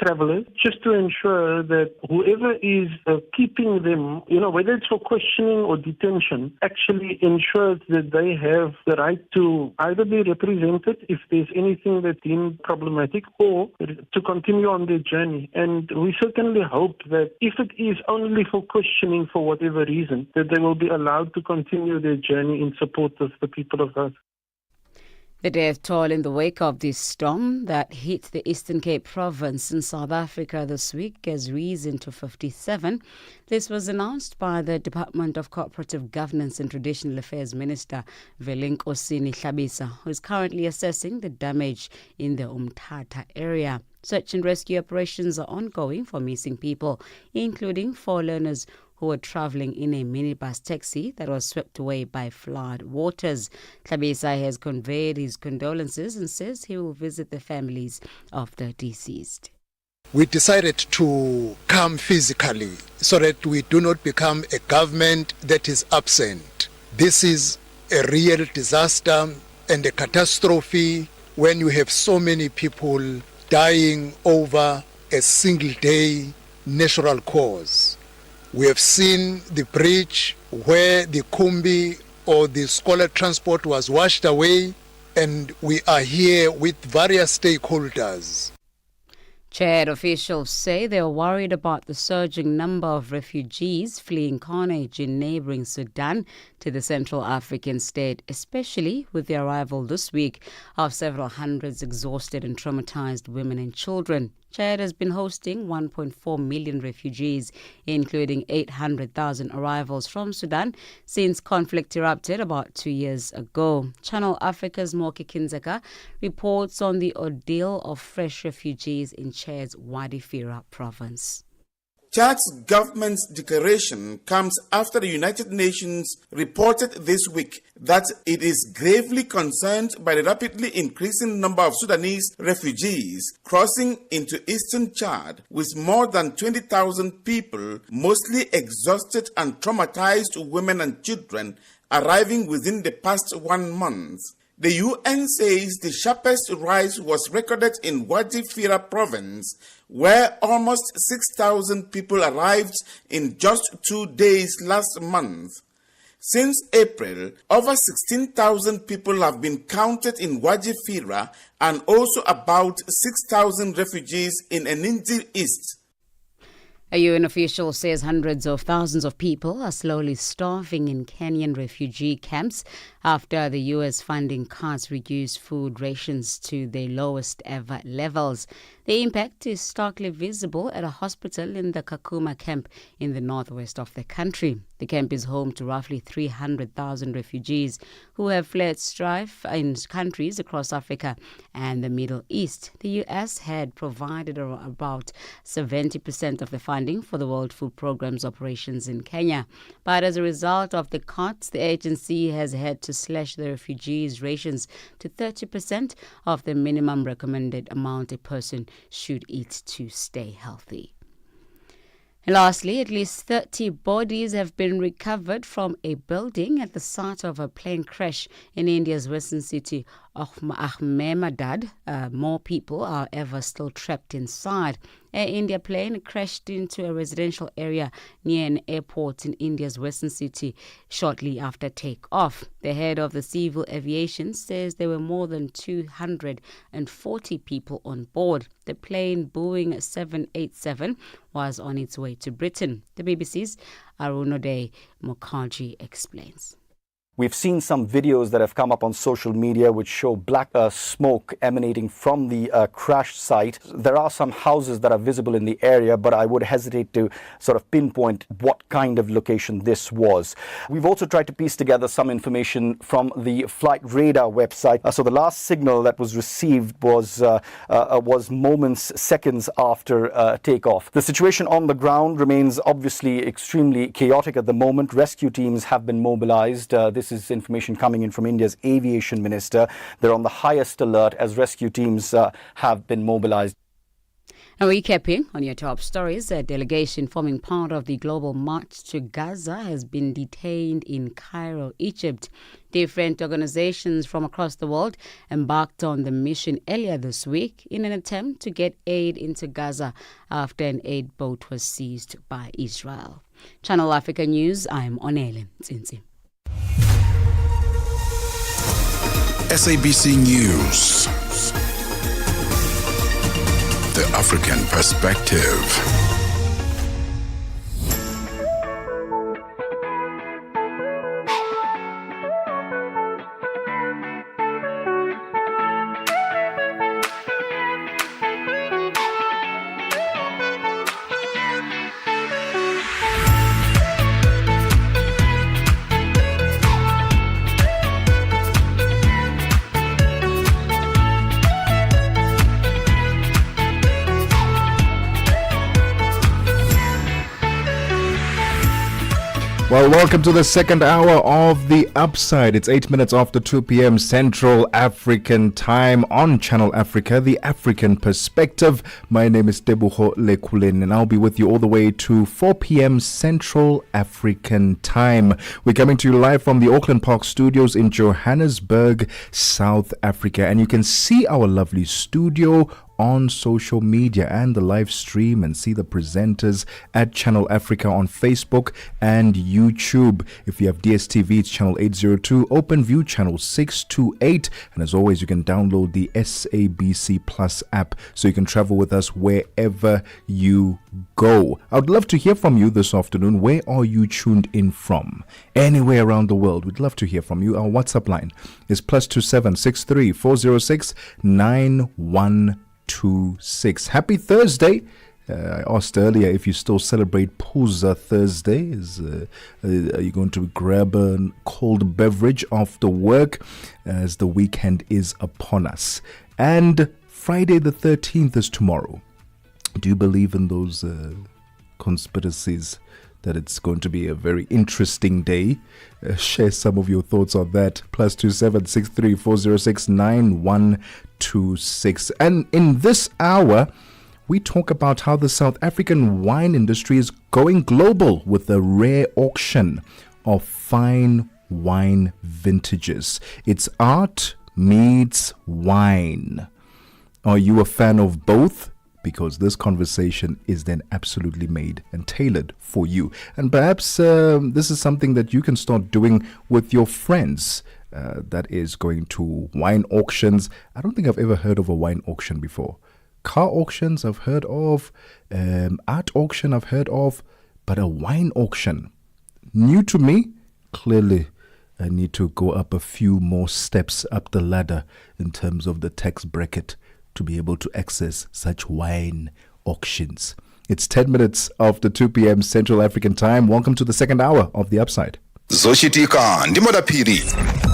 Speaker 22: travelers, just to ensure that whoever is keeping them, whether it's for questioning or detention, actually ensures that they have the right to either be represented if there's anything that's deemed problematic, or to continue on their journey. And we certainly hope that if it is only for questioning for whatever reason, that they will be allowed to continue their journey in support of the people of Gaza.
Speaker 21: The death toll in the wake of this storm that hit the Eastern Cape province in South Africa this week has risen to 57. This was announced by the Department of Cooperative Governance and Traditional Affairs Minister Velenkosini Hlabisa, who is currently assessing the damage in the Umtata area. Search and rescue operations are ongoing for missing people, including 4 learners who were traveling in a minibus taxi that was swept away by flood waters. Hlabisa has conveyed his condolences and says he will visit the families of the deceased.
Speaker 23: We decided to come physically so that we do not become a government that is absent. This is a real disaster and a catastrophe when you have so many people dying over a single day natural cause. We have seen the bridge where the Kumbi or the scholar transport was washed away, and we are here with various stakeholders.
Speaker 21: Chad officials say they are worried about the surging number of refugees fleeing carnage in neighboring Sudan to the Central African state, especially with the arrival this week of several hundreds exhausted and traumatized women and children. Chad has been hosting 1.4 million refugees, including 800,000 arrivals from Sudan since conflict erupted about 2 years ago. Channel Africa's Moki Kinzeka reports on the ordeal of fresh refugees in Chad's Wadi Fira province.
Speaker 24: Chad's government's declaration comes after the United Nations reported this week that it is gravely concerned by the rapidly increasing number of Sudanese refugees crossing into eastern Chad, with more than 20,000 people, mostly exhausted and traumatized women and children, arriving within the past 1 month. The UN says the sharpest rise was recorded in Wadi Fira province, where almost 6,000 people arrived in just 2 days last month. Since April, over 16,000 people have been counted in Wadi Fira and also about 6,000 refugees in Eninzi East.
Speaker 21: A UN official says hundreds of thousands of people are slowly starving in Kenyan refugee camps after the U.S. funding cuts reduced food rations to their lowest ever levels. The impact is starkly visible at a hospital in the Kakuma camp in the northwest of the country. The camp is home to roughly 300,000 refugees who have fled strife in countries across Africa and the Middle East. The U.S. had provided about 70% of the funding for the World Food Programme's operations in Kenya. But as a result of the cuts, the agency has had to slash the refugees' rations to 30% of the minimum recommended amount a person should eat to stay healthy. And lastly, at least 30 bodies have been recovered from a building at the site of a plane crash in India's western city of Ahmedabad. More people are ever still trapped inside. Air India plane crashed into a residential area near an airport in India's western city shortly after takeoff. The head of the civil aviation says there were more than 240 people on board. The plane, Boeing 787, was on its way to Britain. The BBC's Arunodai Mukherjee explains.
Speaker 3: We've seen some videos that have come up on social media which show black smoke emanating from the crash site. There are some houses that are visible in the area, but I would hesitate to sort of pinpoint what kind of location this was. We've also tried to piece together some information from the flight radar website. So the last signal that was received was seconds after takeoff. The situation on the ground remains obviously extremely chaotic at the moment. Rescue teams have been mobilized. This is information coming in from India's aviation minister. They're on the highest alert as rescue teams have been mobilized.
Speaker 21: Now, recapping on your top stories, a delegation forming part of the global march to Gaza has been detained in Cairo, Egypt. Different organizations from across the world embarked on the mission earlier this week in an attempt to get aid into Gaza after an aid boat was seized by Israel. Channel Africa News, I'm Onele Tsinzi.
Speaker 1: SABC News. The African Perspective.
Speaker 2: Well, welcome to the second hour of The Upside. It's 8 minutes after 2 p.m. Central African Time on Channel Africa, The African Perspective. My name is Tebogo Lekhuleni, and I'll be with you all the way to 4 p.m. Central African Time. We're coming to you live from the Auckland Park Studios in Johannesburg, South Africa. And you can see our lovely studio on social media and the live stream, and see the presenters at Channel Africa on Facebook and YouTube. If you have DSTV, it's channel 802, OpenView channel 628, and as always, you can download the SABC Plus app so you can travel with us wherever you go. I would love to hear from you this afternoon. Where are you tuned in from? Anywhere around the world, we'd love to hear from you. Our WhatsApp line is +27 63 406 9126. Happy Thursday. I asked earlier if you still celebrate Pooza Thursday. Are you going to grab a cold beverage after work as the weekend is upon us? And Friday the 13th is tomorrow. Do you believe in those conspiracies that it's going to be a very interesting day? Share some of your thoughts on that. +27 63 406 9126. And in this hour, we talk about how the South African wine industry is going global with a rare auction of fine wine vintages. It's art meets wine. Are you a fan of both? Because this conversation is then absolutely made and tailored for you. And perhaps this is something that you can start doing with your friends. That is going to wine auctions. I don't think I've ever heard of a wine auction before. Car auctions I've heard of. Art auction I've heard of. But a wine auction, new to me. Clearly, I need to go up a few more steps up the ladder in terms of the tax bracket to be able to access such wine auctions. It's 10 minutes after 2 p.m. Central African Time. Welcome to the second hour of The Upside.
Speaker 4: Zochitika ndimo dapiri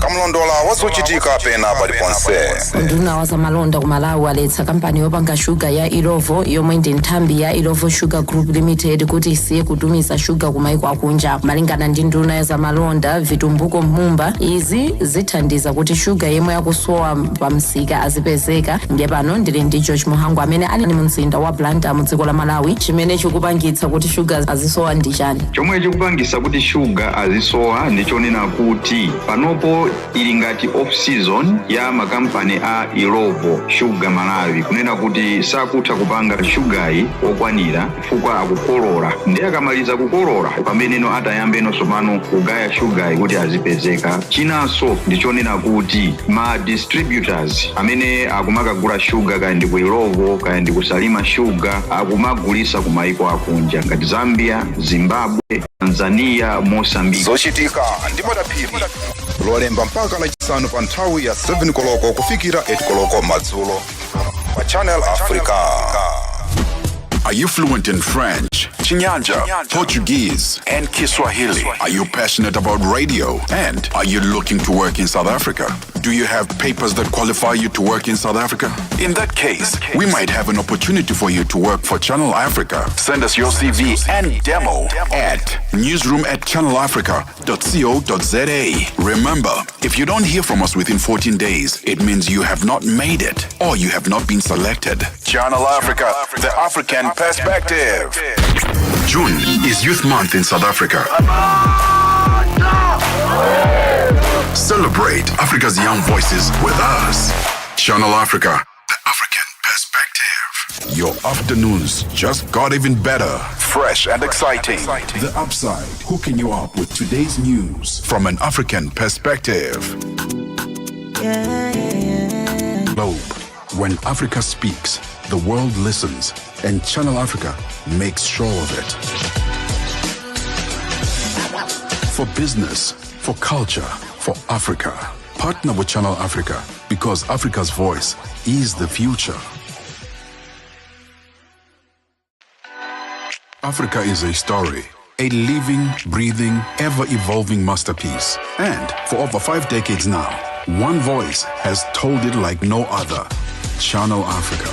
Speaker 4: kamlondola wazochitika pena paliponse
Speaker 5: nduna wazamalonda kumalawi waletsa kampani yopanga shuga ya Irovo yomwe ndi nthambi ya Irovo Sugar Group Limited kuti isiye kutumiza shuga kumaiko akunja. Malingana ndi nduna ya zamalonda Vitumbuko Mumba, izi zithandiza kuti shuga yemwe yakusowa pamsika azipezeka. Ndiye pano ndili ndi George Muhangu amene ali mu mzinda wa Blantyre mu dziko la Malawi. Chimene chikupangitsa kuti shuga azisowa ndi chani?
Speaker 6: Chomwe chikupangitsa kuti shuga azisowa ndichonena kuti panopo ili ngati off season ya makampani a Irovo Sugar Malawi, kunena kuti sakutha kupanga shugayi okwanira chifukwa akukolola. Ndiye akamaliza kukolola pameneno atayambeno sopano kugaya shugayi kuti azipezeka. Chinanso ndichonena kuti ma distributors amene akumakagula shuga kaya ndi ku Irovo kaya ndi kusalima shuga akumagulisa kumaiko akunja ngati Zambia, Zimbabwe, Tanzania, Mozambique.
Speaker 4: Zochitika ndimo dapiri lolemba mpaka lachisanu pa nthawi ya 7 koloko kufikira 8 koloko madzulo pa Channel Africa.
Speaker 1: Are you fluent in French, Chinyanja, Portuguese, and Kiswahili? Are you passionate about radio? And are you looking to work in South Africa? Do you have papers that qualify you to work in South Africa? In that case, we might have an opportunity for you to work for Channel Africa. Send us your CV and demo at newsroom@channelafrica.co.za. Remember, if you don't hear from us within 14 days, it means you have not made it or you have not been selected. Channel Africa, the African perspective. June is Youth Month in South Africa. Celebrate Africa's young voices with us. Channel Africa, the African perspective. Your afternoons just got even better, fresh and exciting. The Upside, hooking you up with today's news from an African perspective. Globe, when Africa speaks, the world listens, and Channel Africa makes sure of it. For business, for culture, for Africa. Partner with Channel Africa because Africa's voice is the future. Africa is a story, a living, breathing, ever-evolving masterpiece. And for over 5 decades now, one voice has told it like no other. Channel Africa.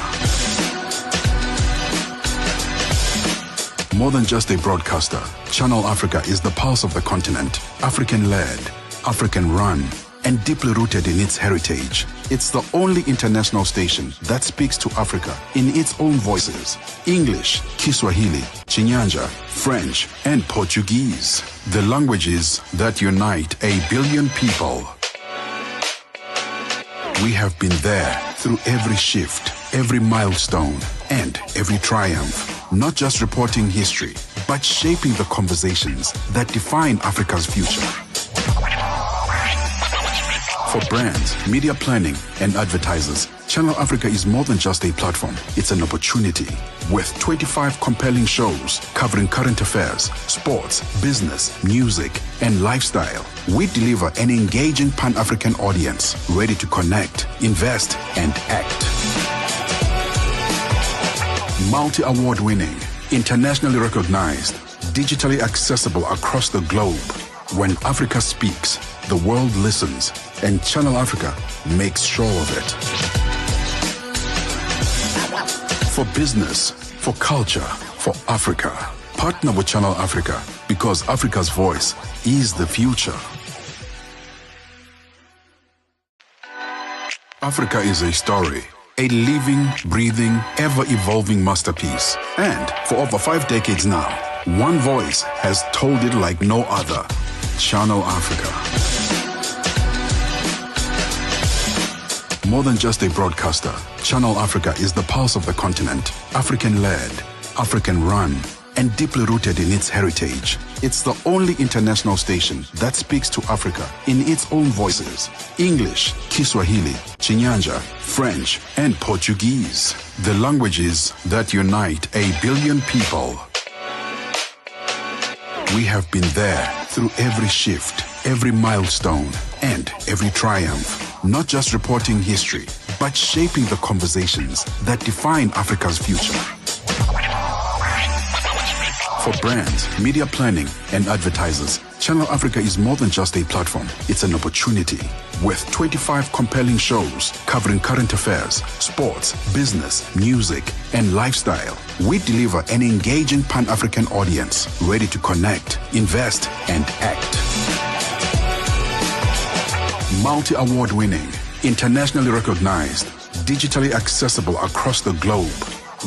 Speaker 1: More than just a broadcaster, Channel Africa is the pulse of the continent. African-led, African-run, and deeply rooted in its heritage. It's the only international station that speaks to Africa in its own voices. English, Kiswahili, Chinyanja, French, and Portuguese. The languages that unite 1 billion people. We have been there through every shift, every milestone, and every triumph. Not just reporting history, but shaping the conversations that define Africa's future. For brands, media planning, and advertisers, Channel Africa is more than just a platform. It's an opportunity. With 25 compelling shows covering current affairs, sports, business, music, and lifestyle, we deliver an engaging Pan-African audience ready to connect, invest, and act. Multi-award winning, internationally recognized, digitally accessible across the globe. When Africa speaks, the world listens, and Channel Africa makes sure of it. For business, for culture, for Africa. Partner with Channel Africa because Africa's voice is the future. Africa is a story, a living, breathing, ever-evolving masterpiece. And for over 5 decades now, one voice has told it like no other. Channel Africa. More than just a broadcaster, Channel Africa is the pulse of the continent. African-led, African-run, and deeply rooted in its heritage. It's the only international station that speaks to Africa in its own voices. English, Kiswahili, Chinyanja, French, and Portuguese. The languages that unite 1 billion people. We have been there through every shift, every milestone, and every triumph. Not just reporting history, but shaping the conversations that define Africa's future. For brands, media planning, and advertisers, Channel Africa is more than just a platform. It's an opportunity. With 25 compelling shows covering current affairs, sports, business, music, and lifestyle, we deliver an engaging Pan-African audience ready to connect, invest, and act. Multi-award winning, internationally recognized, digitally accessible across the globe.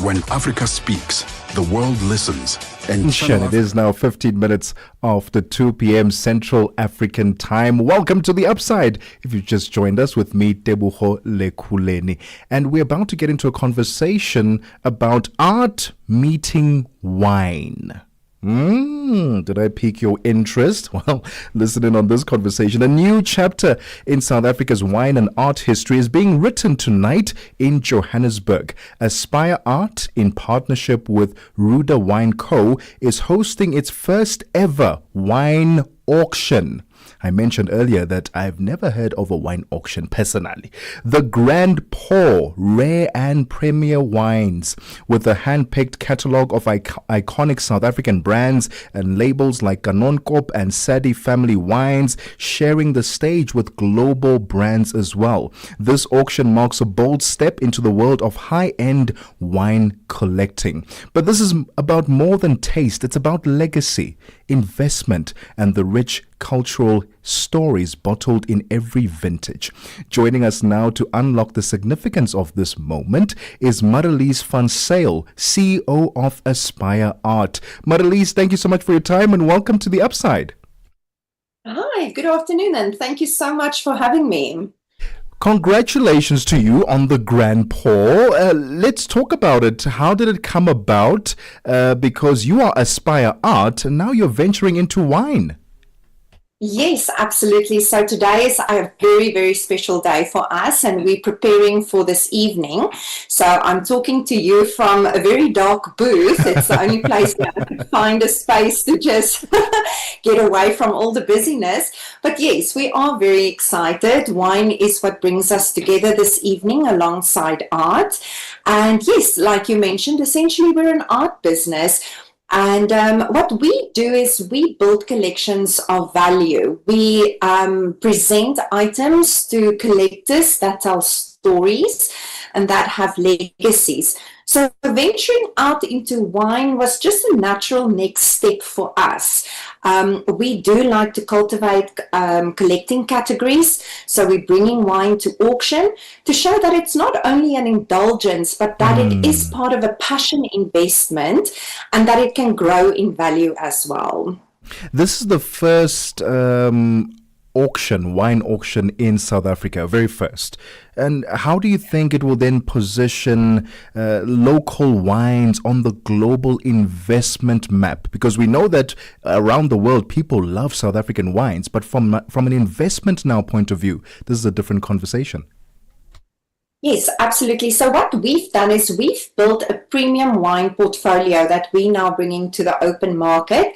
Speaker 1: When Africa speaks, the world listens. And
Speaker 2: It is now 15 minutes after 2 p.m. Central African time. Welcome to The Upside. If you just joined us with me, Tebogo Lekhuleni. And we're about to get into a conversation about art meeting wine. Did I pique your interest? Well, listen in on this conversation. A new chapter in South Africa's wine and art history is being written tonight in Johannesburg. Aspire Art, in partnership with Ruda Wine Co., is hosting its first ever wine auction. I mentioned earlier that I've never heard of a wine auction personally. The Grand Pour, rare and premier wines, with a hand-picked catalogue of iconic South African brands and labels like Kanonkop and Sadi family wines, sharing the stage with global brands as well. This auction marks a bold step into the world of high-end wine collecting. But this is about more than taste. It's about legacy, investment, and the rich cultural stories bottled in every vintage. Joining us now to unlock the significance of this moment is Marelise van Sail, CEO of Aspire Art. Marelise, thank you so much for your time and welcome to The Upside.
Speaker 7: Hi, good afternoon, and thank you so much for having me.
Speaker 2: Congratulations to you on the Grand Pour. Let's talk about it. How did it come about? Because you are Aspire Art and now you're venturing into wine.
Speaker 7: Yes, absolutely. So today is a very, very special day for us, and we're preparing for this evening. So I'm talking to you from a very dark booth. It's the only place where I could find a space to just get away from all the busyness. But yes, we are very excited. Wine is what brings us together this evening alongside art. And yes, like you mentioned, essentially we're an art business. And what we do is we build collections of value. We present items to collectors that tell stories and that have legacies. So venturing out into wine was just a natural next step for us. We do like to cultivate collecting categories. So we're bringing wine to auction to show that it's not only an indulgence, but that it is part of a passion investment and that it can grow in value as well.
Speaker 2: This is the first wine auction in South Africa, very first. And how do you think it will then position local wines on the global investment map? Because we know that around the world, people love South African wines, but from an investment now point of view, this is a different conversation.
Speaker 7: Yes, absolutely. So what we've done is we've built a premium wine portfolio that we're now bringing to the open market.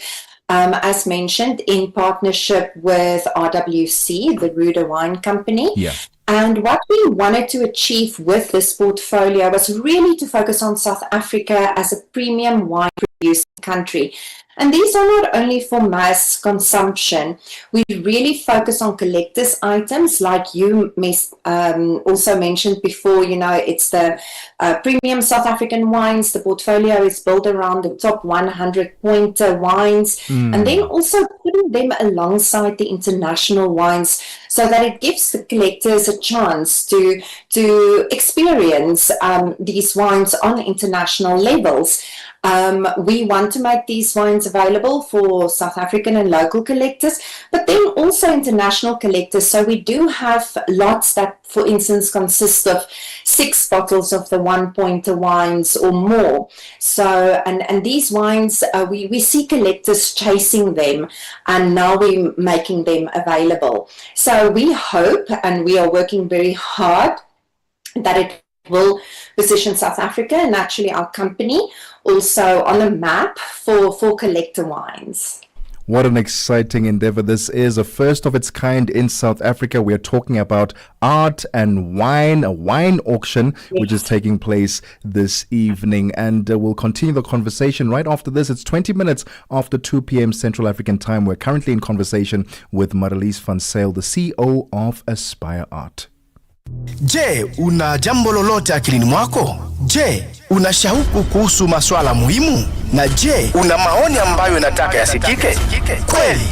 Speaker 7: As mentioned, in partnership with RWC, the Ruda Wine Company.
Speaker 2: Yeah.
Speaker 7: And what we wanted to achieve with this portfolio was really to focus on South Africa as a premium wine producing country. And these are not only for mass consumption. We really focus on collector's items, like you also mentioned before. You know, it's the premium South African wines. The portfolio is built around the top 100 pointer wines, and then also putting them alongside the international wines, so that it gives the collectors a chance to experience these wines on international levels. We want to make these wines available for South African and local collectors, but then also international collectors. So we do have lots that, for instance, consist of 6 bottles of the 1 pointer wines or more. So, and these wines, we see collectors chasing them, and now we're making them available. So we hope, and we are working very hard, that it will position South Africa and actually our company also on the map for collector wines.
Speaker 2: What an exciting endeavor this is, a first of its kind in South Africa. We are talking about art and wine, a wine auction, which is taking place this evening. And we'll continue the conversation right after this. It's 20 minutes after 2 p.m. Central African time. We're currently in conversation with Marlies van Zyl, the CEO of Aspire Art.
Speaker 8: Je, una jambo lolote akilini mwako? Je, una shauku kuhusu masuala muhimu? Na je, una maoni ambayo unataka yasikike? Kweli,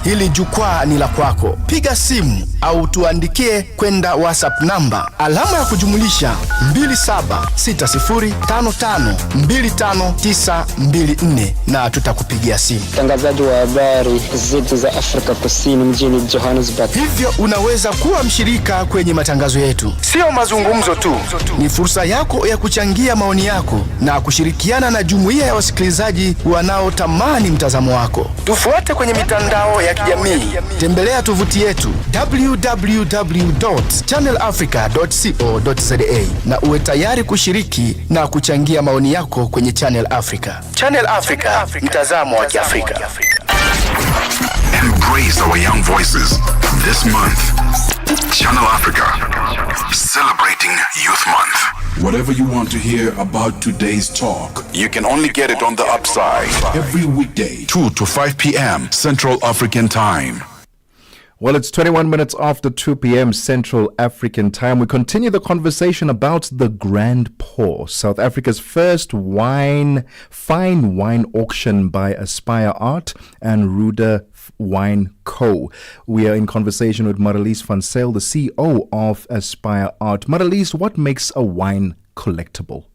Speaker 8: hili jukwaa ni la kwako. Piga simu au tuandikie kwenda WhatsApp namba alama ya kujumulisha 2760552594 na tutakupigia simu.
Speaker 9: Mtangazaji wa habari zetu za Afrika Kusini mjini Johannesburg.
Speaker 8: Hivyo unaweza kuwa mshirika kwenye matangazo yetu. Sio mazungumzo tu, ni fursa yako ya kuchangia maoni yako na kushirikiana na jumuiya ya wasikilizaji wanaotamani mtazamo wako. Tufuate kwenye mitandao ya kijamii. Tembelea tovuti yetu www.channelafrica.co.za na uwe tayari kushiriki na kuchangia maoni yako kwenye Channel Africa. Channel Africa, mtazamo wa Kiafrika.
Speaker 1: Embrace our young voices this month. Channel Africa, celebrating Youth Month. Whatever you want to hear about today's talk, you can only get it on the Upside. Every weekday, 2 to 5 p.m. Central African Time.
Speaker 2: Well, it's 21 minutes after 2 p.m. Central African Time. We continue the conversation about the Grand Pour, South Africa's first fine wine auction by Aspire Art and Ruda Wine Co. We are in conversation with Marlies van Zyl, the CEO of Aspire Art. Marlies, what makes a wine collectible?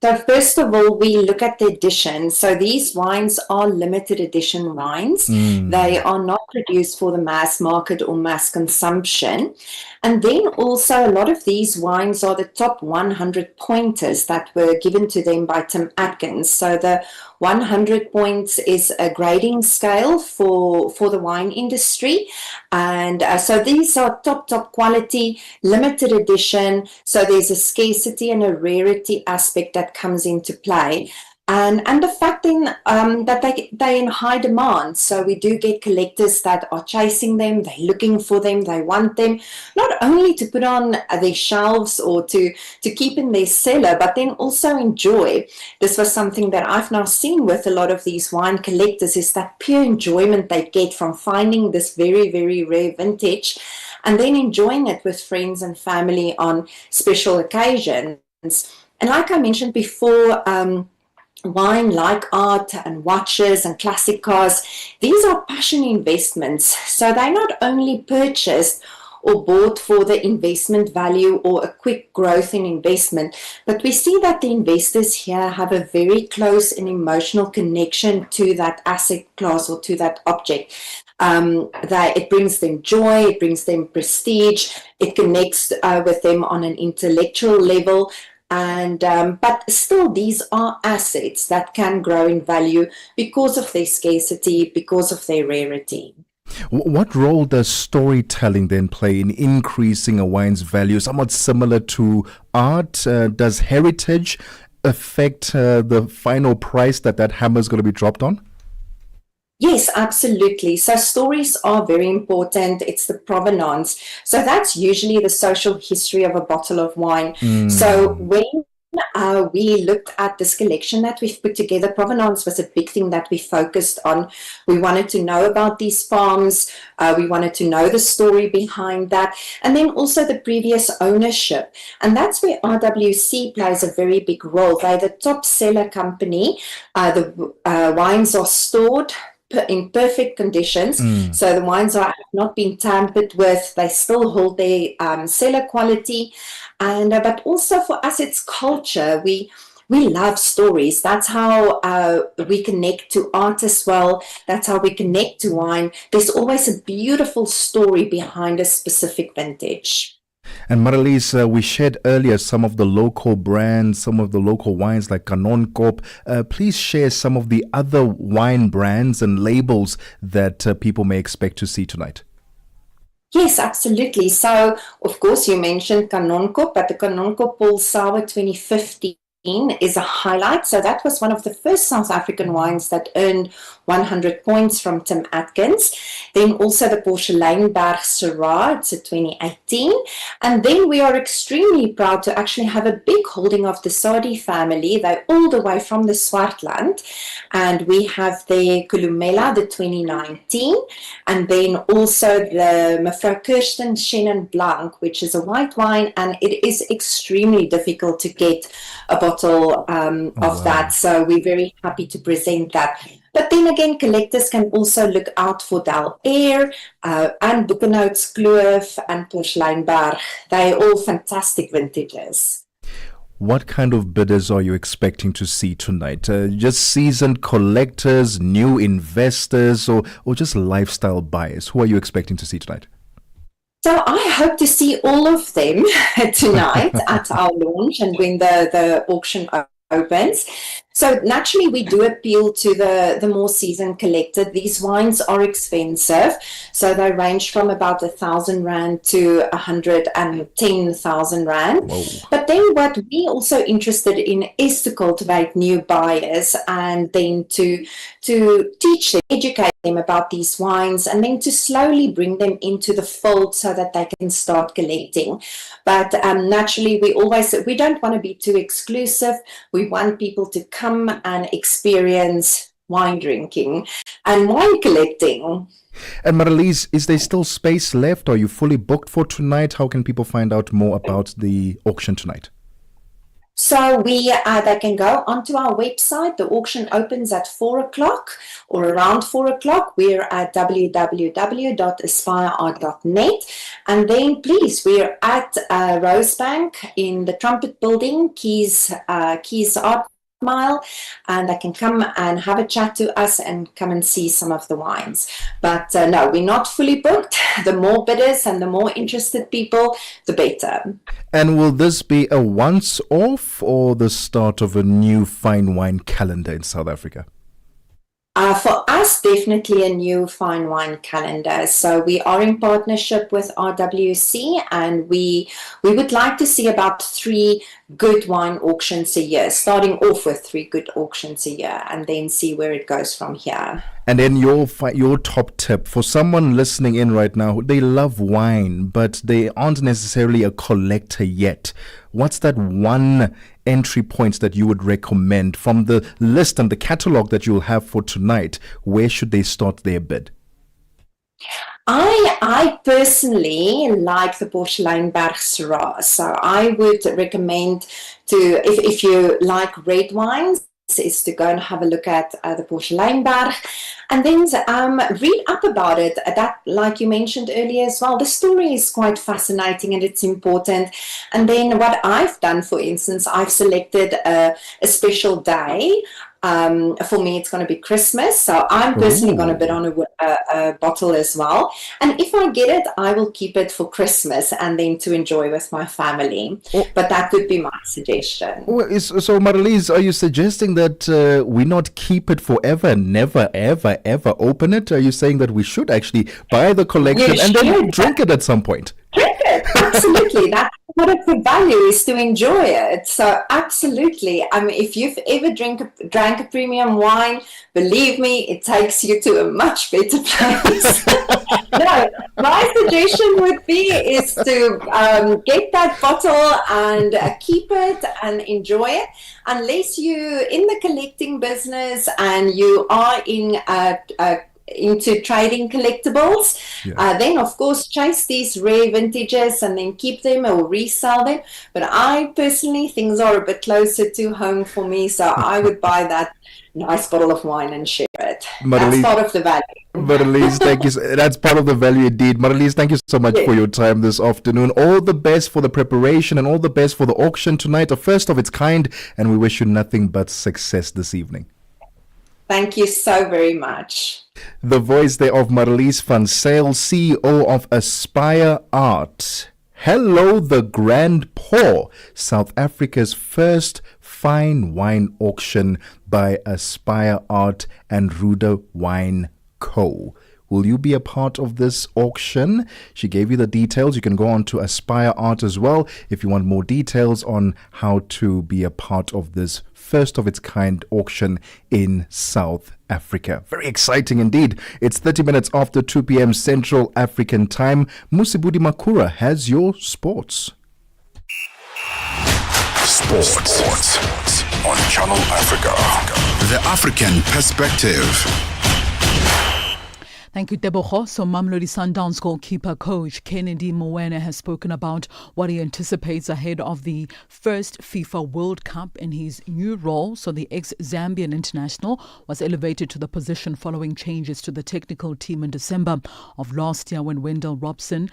Speaker 7: So first of all, we look at the edition. So these wines are limited edition wines. They are not produced for the mass market or mass consumption. And then also a lot of these wines are the top 100 pointers that were given to them by Tim Atkins. So the 100 points is a grading scale for the wine industry. And so these are top quality, limited edition. So there's a scarcity and a rarity aspect that comes into play. And the fact then that they're in high demand. So we do get collectors that are chasing them, they're looking for them, they want them, not only to put on their shelves or to keep in their cellar, but then also enjoy. This was something that I've now seen with a lot of these wine collectors, is that pure enjoyment they get from finding this very, very rare vintage and then enjoying it with friends and family on special occasions. And like I mentioned before, wine, like art and watches and classic cars, these are passion investments. So they're not only purchased or bought for the investment value or a quick growth in investment, but we see that the investors here have a very close and emotional connection to that asset class or to that object. That it brings them joy, it brings them prestige, it connects with them on an intellectual level. And but still, these are assets that can grow in value because of their scarcity, because of their rarity.
Speaker 2: What role does storytelling then play in increasing a wine's value? Somewhat similar to art, does heritage affect the final price that hammer is going to be dropped on?
Speaker 7: Yes, absolutely. So stories are very important. It's the provenance. So that's usually the social history of a bottle of wine. So when we looked at this collection that we've put together, provenance was a big thing that we focused on. We wanted to know about these farms. We wanted to know the story behind that. And then also the previous ownership. And that's where RWC plays a very big role. They're the top seller company. The wines are stored in perfect conditions. So the wines are not being tampered with. They still hold their cellar quality. And but also for us, it's culture. We love stories. That's how we connect to art as well. That's how we connect to wine. There's always a beautiful story behind a specific vintage.
Speaker 2: And Marlies, we shared earlier some of the local brands, some of the local wines like Kanonkop. Please share some of the other wine brands and labels that people may expect to see tonight.
Speaker 7: Yes, absolutely. So, of course, you mentioned Kanonkop, but the Kanonkop Paul Sour 2015 is a highlight. So that was one of the first South African wines that earned 100 points from Tim Atkins. Then also the Porseleinberg Syrah, it's a 2018. And then we are extremely proud to actually have a big holding of the Sadi family. They're all the way from the Swartland. And we have the Kulumela, the 2019. And then also the Mevrou Kirsten Chenin Blanc, which is a white wine. And it is extremely difficult to get a bottle of that. So we're very happy to present that. But then again, collectors can also look out for Del Air and Boekenhout's Kloof and Porseleinberg. They're all fantastic vintages.
Speaker 2: What kind of bidders are you expecting to see tonight? Just seasoned collectors, new investors, or just lifestyle buyers? Who are you expecting to see tonight?
Speaker 7: So I hope to see all of them tonight at our launch and when the auction opens. So naturally, we do appeal to the more seasoned collector. These wines are expensive, so they range from about 1,000 rand to 110,000 rand.
Speaker 2: Whoa.
Speaker 7: But then what we also interested in is to cultivate new buyers and then to teach them, educate them about these wines, and then to slowly bring them into the fold so that they can start collecting. But naturally, we don't want to be too exclusive. We want people to come and experience wine drinking and wine collecting.
Speaker 2: And Marlies, is there still space left? Are you fully booked for tonight? How can people find out more about the auction tonight?
Speaker 7: So they can go onto our website. The auction opens at 4 o'clock or around 4 o'clock. We're at www.aspireart.net. And then please, we're at Rosebank in the Trumpet Building, Keys Art Mile, and they can come and have a chat to us and come and see some of the wines. But no, we're not fully booked. The more bidders and the more interested people, the better.
Speaker 2: And will this be a once-off or the start of a new fine wine calendar in South Africa?
Speaker 7: For us, definitely a new fine wine calendar. So we are in partnership with RWC, and we would like to see about 3 good wine auctions a year, starting off with 3 good auctions a year, and then see where it goes from here.
Speaker 2: And then your top tip for someone listening in right now, they love wine, but they aren't necessarily a collector yet. What's that one entry point that you would recommend from the list and the catalog that you'll have for tonight? Where should they start their bid?
Speaker 7: I personally like the Porseleinberg Syrah. So I would recommend to, if you like red wines, is to go and have a look at the Porseleinberg and then read up about it. That, like you mentioned earlier as well, the story is quite fascinating and it's important. And then what I've done, for instance, I've selected a special day. For me, it's going to be Christmas, so I'm personally going to bid on a bottle as well. And if I get it, I will keep it for Christmas and then to enjoy with my family. But that would be my suggestion.
Speaker 2: So, Marlies, are you suggesting that we not keep it forever, never, ever, ever open it? Are you saying that we should actually buy the collection and then drink it at some point?
Speaker 7: Drink it, absolutely. That's part of the value, is to enjoy it. So absolutely. I mean, if you've ever drank a premium wine, believe me, it takes you to a much better place. No, my suggestion would be is to get that bottle and keep it and enjoy it. Unless you're in the collecting business and you are into trading collectibles, then of course chase these rare vintages and then keep them or resell them. But I personally, things are a bit closer to home for me, so I would buy that nice bottle of wine and share it. That's part of the value.
Speaker 2: Marlies, thank you. That's part of the value indeed. Marlies, thank you so much for your time this afternoon. All the best for the preparation and all the best for the auction tonight, a first of its kind, and we wish you nothing but success this evening.
Speaker 7: Thank you so very much.
Speaker 2: The voice there of Marlies van Zyl, CEO of Aspire Art. Hello, the Grand Pour, South Africa's first fine wine auction by Aspire Art and Ruder Wine Co. Will you be a part of this auction? She gave you the details. You can go on to Aspire Art as well if you want more details on how to be a part of this first of its kind auction in South Africa. Very exciting indeed. It's 30 minutes after 2 p.m. Central African time. Musibudi Makura has your sports.
Speaker 1: Sports on Channel Africa. The African perspective.
Speaker 10: Thank you, Tebogo. So Mamelodi Sundowns goalkeeper coach Kennedy Mwene has spoken about what he anticipates ahead of the first FIFA World Cup in his new role. So the ex-Zambian international was elevated to the position following changes to the technical team in December of last year when Wendell Robson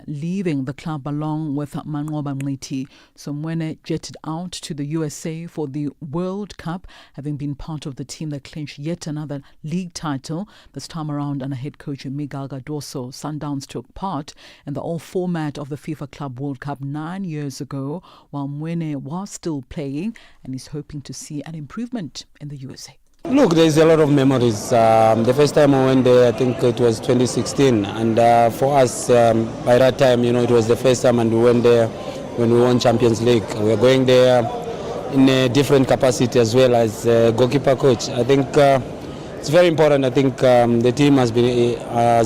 Speaker 10: leaving the club along with Manqoba Mngqithi. So Mwene jetted out to the USA for the World Cup, having been part of the team that clinched yet another league title, this time around under head coach Miguel Cardoso. Sundowns took part in the all format of the FIFA Club World Cup 9 years ago, while Mwene was still playing and is hoping to see an improvement in the USA.
Speaker 11: Look, there's a lot of memories. The first time I went there, I think it was 2016, and for us, by that time, it was the first time, and we went there when we won Champions League. We were going there in a different capacity as well as goalkeeper coach. I think it's very important. I think the team has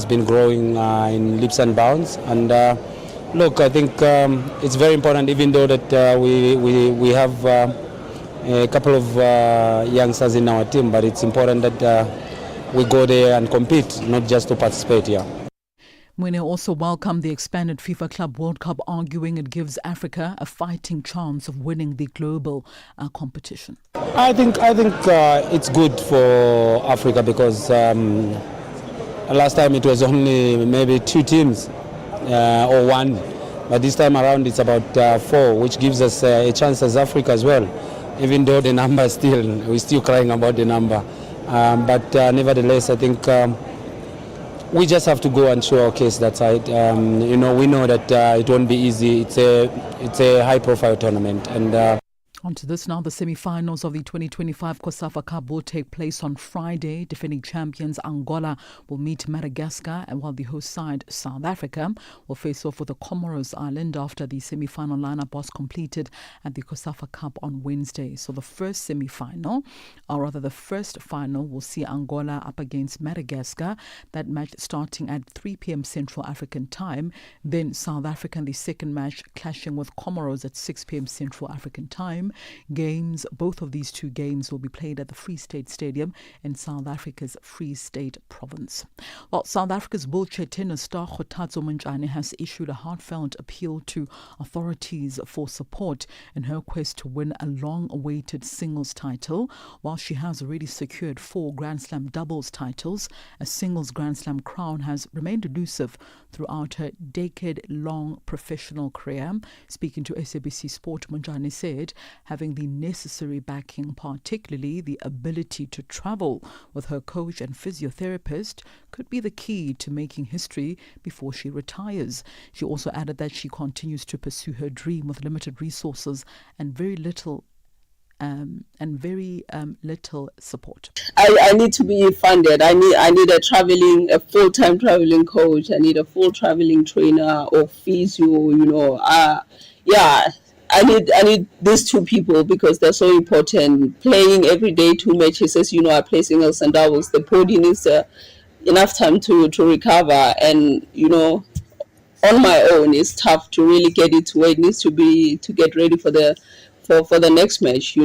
Speaker 11: been growing in leaps and bounds, and look, I think it's very important. Even though that we have a couple of youngsters in our team, but it's important that we go there and compete, not just to participate here.
Speaker 10: Mwene also welcomed the expanded FIFA Club World Cup, arguing it gives Africa a fighting chance of winning the global competition.
Speaker 11: I think it's good for Africa because last time it was only maybe 2 teams or 1, but this time around it's about 4, which gives us a chance as Africa as well. Even though the number we're still crying about the number, but nevertheless, I think. We just have to go and show our case that side. We know that it won't be easy. It's a high-profile tournament, and.
Speaker 10: On to this now. The semi-finals of the 2025 COSAFA Cup will take place on Friday. Defending champions Angola will meet Madagascar, and while the host side, South Africa, will face off with the Comoros Island after the semi-final lineup was completed at the COSAFA Cup on Wednesday. So the first semi-final, or rather the first final, will see Angola up against Madagascar. That match starting at 3 p.m. Central African time. Then South Africa in the second match clashing with Comoros at 6 p.m. Central African time. Both of these 2 games will be played at the Free State Stadium in South Africa's Free State province. Well, South Africa's wheelchair tennis star Kgothatso Montjane has issued a heartfelt appeal to authorities for support in her quest to win a long-awaited singles title. While she has already secured 4 Grand Slam doubles titles, a singles Grand Slam crown has remained elusive throughout her decade-long professional career. Speaking to SABC Sport, Montjane said having the necessary backing, particularly the ability to travel with her coach and physiotherapist, could be the key to making history before she retires. She also added that she continues to pursue her dream with limited resources and very little support.
Speaker 12: I need to be funded. I need a full-time traveling coach. I need a full traveling trainer or physio. I need these 2 people because they're so important. Playing every day 2 matches, as I play singles and doubles. The body needs enough time to recover, and on my own it's tough to really get it to where it needs to be to get ready for the next match.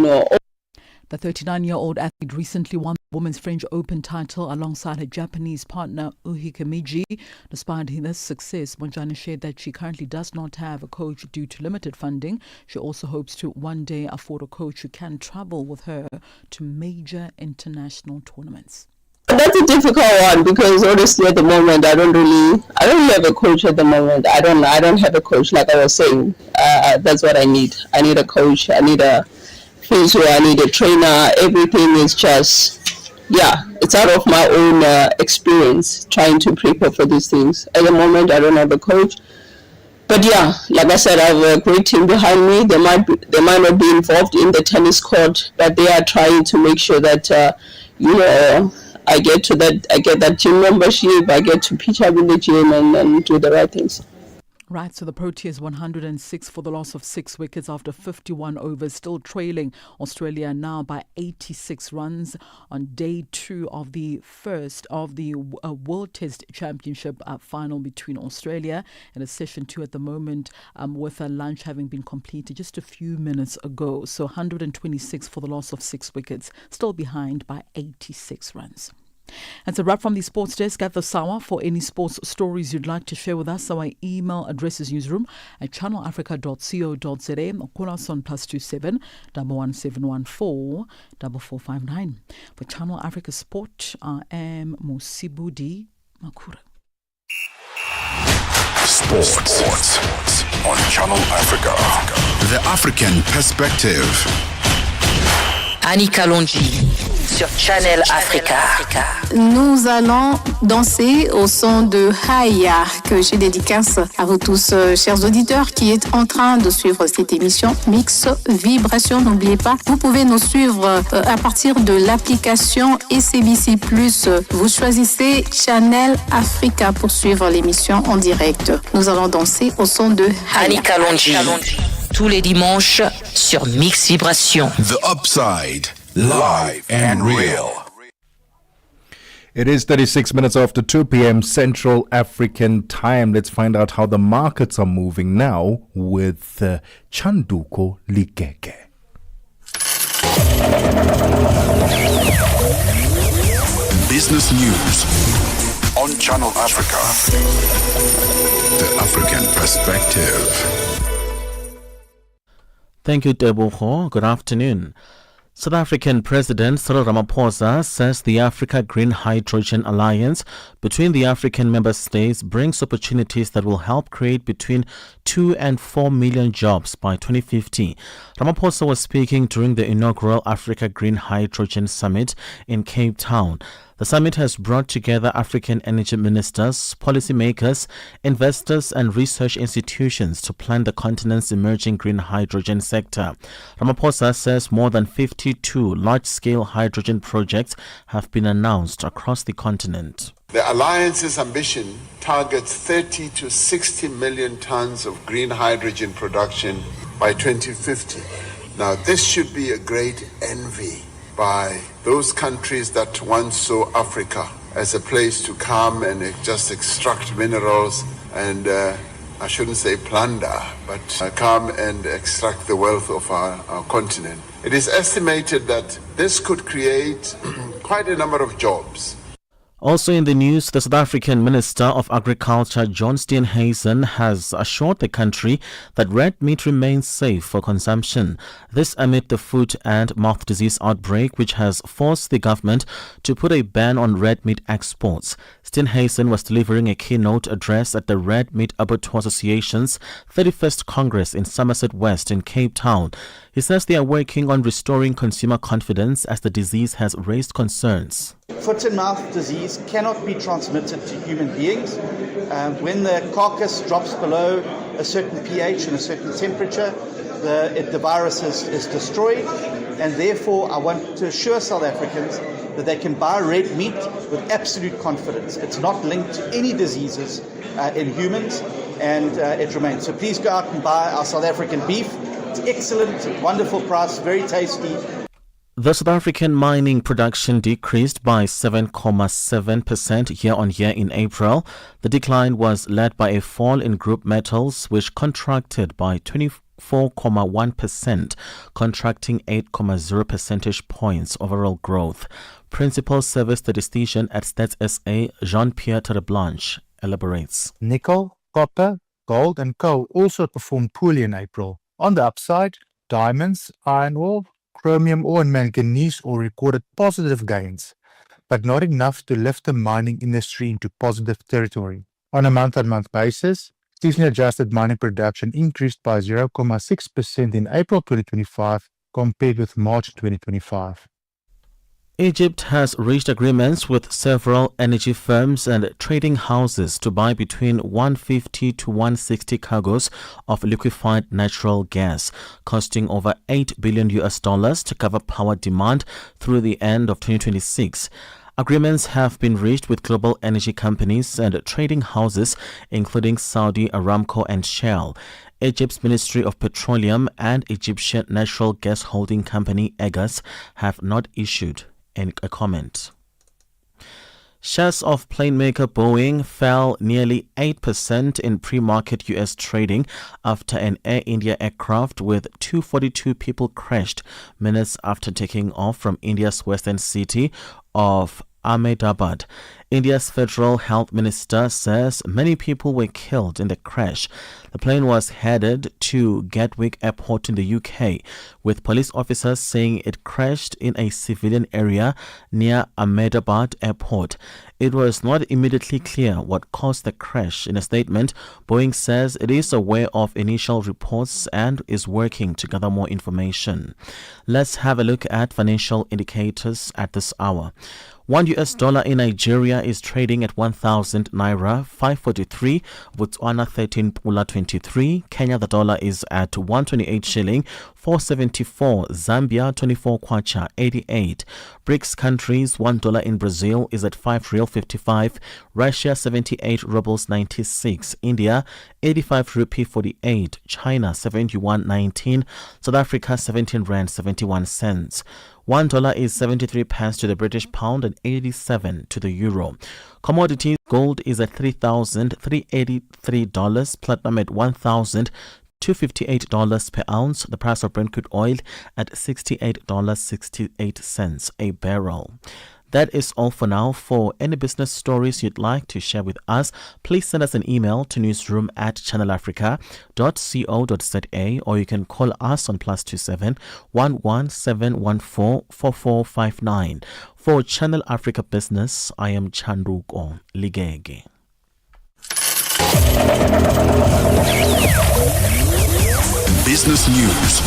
Speaker 10: The 39-year-old athlete recently won the Women's French Open title alongside her Japanese partner Uhi Kamiji. Despite this success, Montjane shared that she currently does not have a coach due to limited funding. She also hopes to one day afford a coach who can travel with her to major international tournaments.
Speaker 12: That's a difficult one because honestly at the moment I don't really have a coach at the moment. I don't have a coach, like I was saying. That's what I need. I need a coach. I need a physio. I need a trainer. Everything is just, it's out of my own experience trying to prepare for these things. At the moment I don't have a coach. But like I said, I have a great team behind me. They might not be involved in the tennis court, but they are trying to make sure that I get that gym membership, I get to pitch up in the gym and do the right things.
Speaker 10: Right, so the Proteas 106 for the loss of 6 wickets after 51 overs, still trailing Australia now by 86 runs on day 2 of the first of the World Test Championship final between Australia and a session 2 at the moment, with a lunch having been completed just a few minutes ago. So 126 for the loss of 6 wickets, still behind by 86 runs. That's a wrap from the sports desk at the Sawa. For any sports stories you'd like to share with us, our email address is newsroom@channelafrica.co.za, or call us on +27 11714 4459. For Channel Africa Sport, I am Musibudi Makura.
Speaker 1: Sports on Channel Africa. The African Perspective.
Speaker 5: Annie Kalonji sur Channel Africa.
Speaker 13: Nous allons danser au son de Haya, que je dédicace à vous tous, chers auditeurs, qui êtes en train de suivre cette émission Mix Vibration. N'oubliez pas, vous pouvez nous suivre à partir de l'application SABC+. Vous choisissez Channel Africa pour suivre l'émission en direct. Nous allons danser au son de Haya.
Speaker 5: Annie Kalonji. Tous les dimanches sur Mix Vibration.
Speaker 1: The Upside, live and real.
Speaker 2: It is 36 minutes after 2 p.m. Central African time. Let's find out how the markets are moving now with Tebogo Lekhuleni.
Speaker 1: Business news on Channel Africa. The African Perspective.
Speaker 14: Thank you, Tebogo. Good afternoon. South African President Cyril Ramaphosa says the Africa Green Hydrogen Alliance between the African member states brings opportunities that will help create between 2 and 4 million jobs by 2050. Ramaphosa was speaking during the inaugural Africa Green Hydrogen Summit in Cape Town. The summit has brought together African energy ministers, policymakers, investors and research institutions to plan the continent's emerging green hydrogen sector. Ramaphosa says more than 52 large-scale hydrogen projects have been announced across the continent.
Speaker 15: The Alliance's ambition targets 30 to 60 million tons of green hydrogen production by 2050. Now, this should be a great envy by those countries that once saw Africa as a place to come and just extract minerals and, I shouldn't say plunder, but come and extract the wealth of our continent. It is estimated that this could create quite a number of jobs.
Speaker 14: Also in the news, the South African Minister of Agriculture, John Steenhuisen, has assured the country that red meat remains safe for consumption. This amid the foot and mouth disease outbreak, which has forced the government to put a ban on red meat exports. Steenhuisen was delivering a keynote address at the Red Meat Abattoir Association's 31st Congress in Somerset West in Cape Town. He says they are working on restoring consumer confidence as the disease has raised concerns.
Speaker 16: Foot and mouth disease cannot be transmitted to human beings. When the carcass drops below a certain pH and a certain temperature, the virus is destroyed, and therefore I want to assure South Africans that they can buy red meat with absolute confidence. It's not linked to any diseases in humans, and it remains. So please go out and buy our South African beef. It's excellent, wonderful price, very tasty.
Speaker 14: The South African mining production decreased by 7.7% year-on-year in April. The decline was led by a fall in group metals, which contracted by 24.1%, contracting 8.0 percentage points overall growth. Principal Service Statistician at Stats SA, Jean-Pierre Tereblanche, elaborates.
Speaker 25: Nickel, copper, gold and coal also performed poorly in April. On the upside, diamonds, iron ore, chromium ore and manganese ore recorded positive gains, but not enough to lift the mining industry into positive territory. On a month-on-month basis, seasonally adjusted mining production increased by 0.6% in April 2025 compared with March 2025.
Speaker 14: Egypt has reached agreements with several energy firms and trading houses to buy between 150 to 160 cargoes of liquefied natural gas, costing over $8 billion to cover power demand through the end of 2026. Agreements have been reached with global energy companies and trading houses, including Saudi Aramco and Shell. Egypt's Ministry of Petroleum and Egyptian Natural Gas Holding Company, EGAS, have not issued a comment. Shares of plane maker Boeing fell nearly 8% in pre-market U.S. trading after an Air India aircraft with 242 people crashed minutes after taking off from India's western city of Ahmedabad. India's federal health minister says many people were killed in the crash. The plane was headed to Gatwick Airport in the UK, with police officers saying it crashed in a civilian area near Ahmedabad Airport. It was not immediately clear what caused the crash. In a statement, Boeing says it is aware of initial reports and is working to gather more information. Let's have a look at financial indicators at this hour. $1 in Nigeria is trading at 1,000 naira 543, Botswana 13 pula 23, Kenya the dollar is at 128 shilling 474, Zambia 24 kwacha 88, BRICS countries $1 in Brazil is at 5 real 55, Russia 78 rubles 96, India 85 rupee 48, China 71.19, South Africa 17 rand 71 cents. $1 is 73 pence to the British pound and 87 to the euro. Commodities: gold is at $3,383, platinum at $1,258 per ounce. The price of Brent crude oil at $68.68 a barrel. That is all for now. For any business stories you'd like to share with us, please send us an email to newsroom@channelafrica.co.za, or you can call us on +27 11714 4459. For Channel Africa Business, I am Chanduko Ligege.
Speaker 1: Business news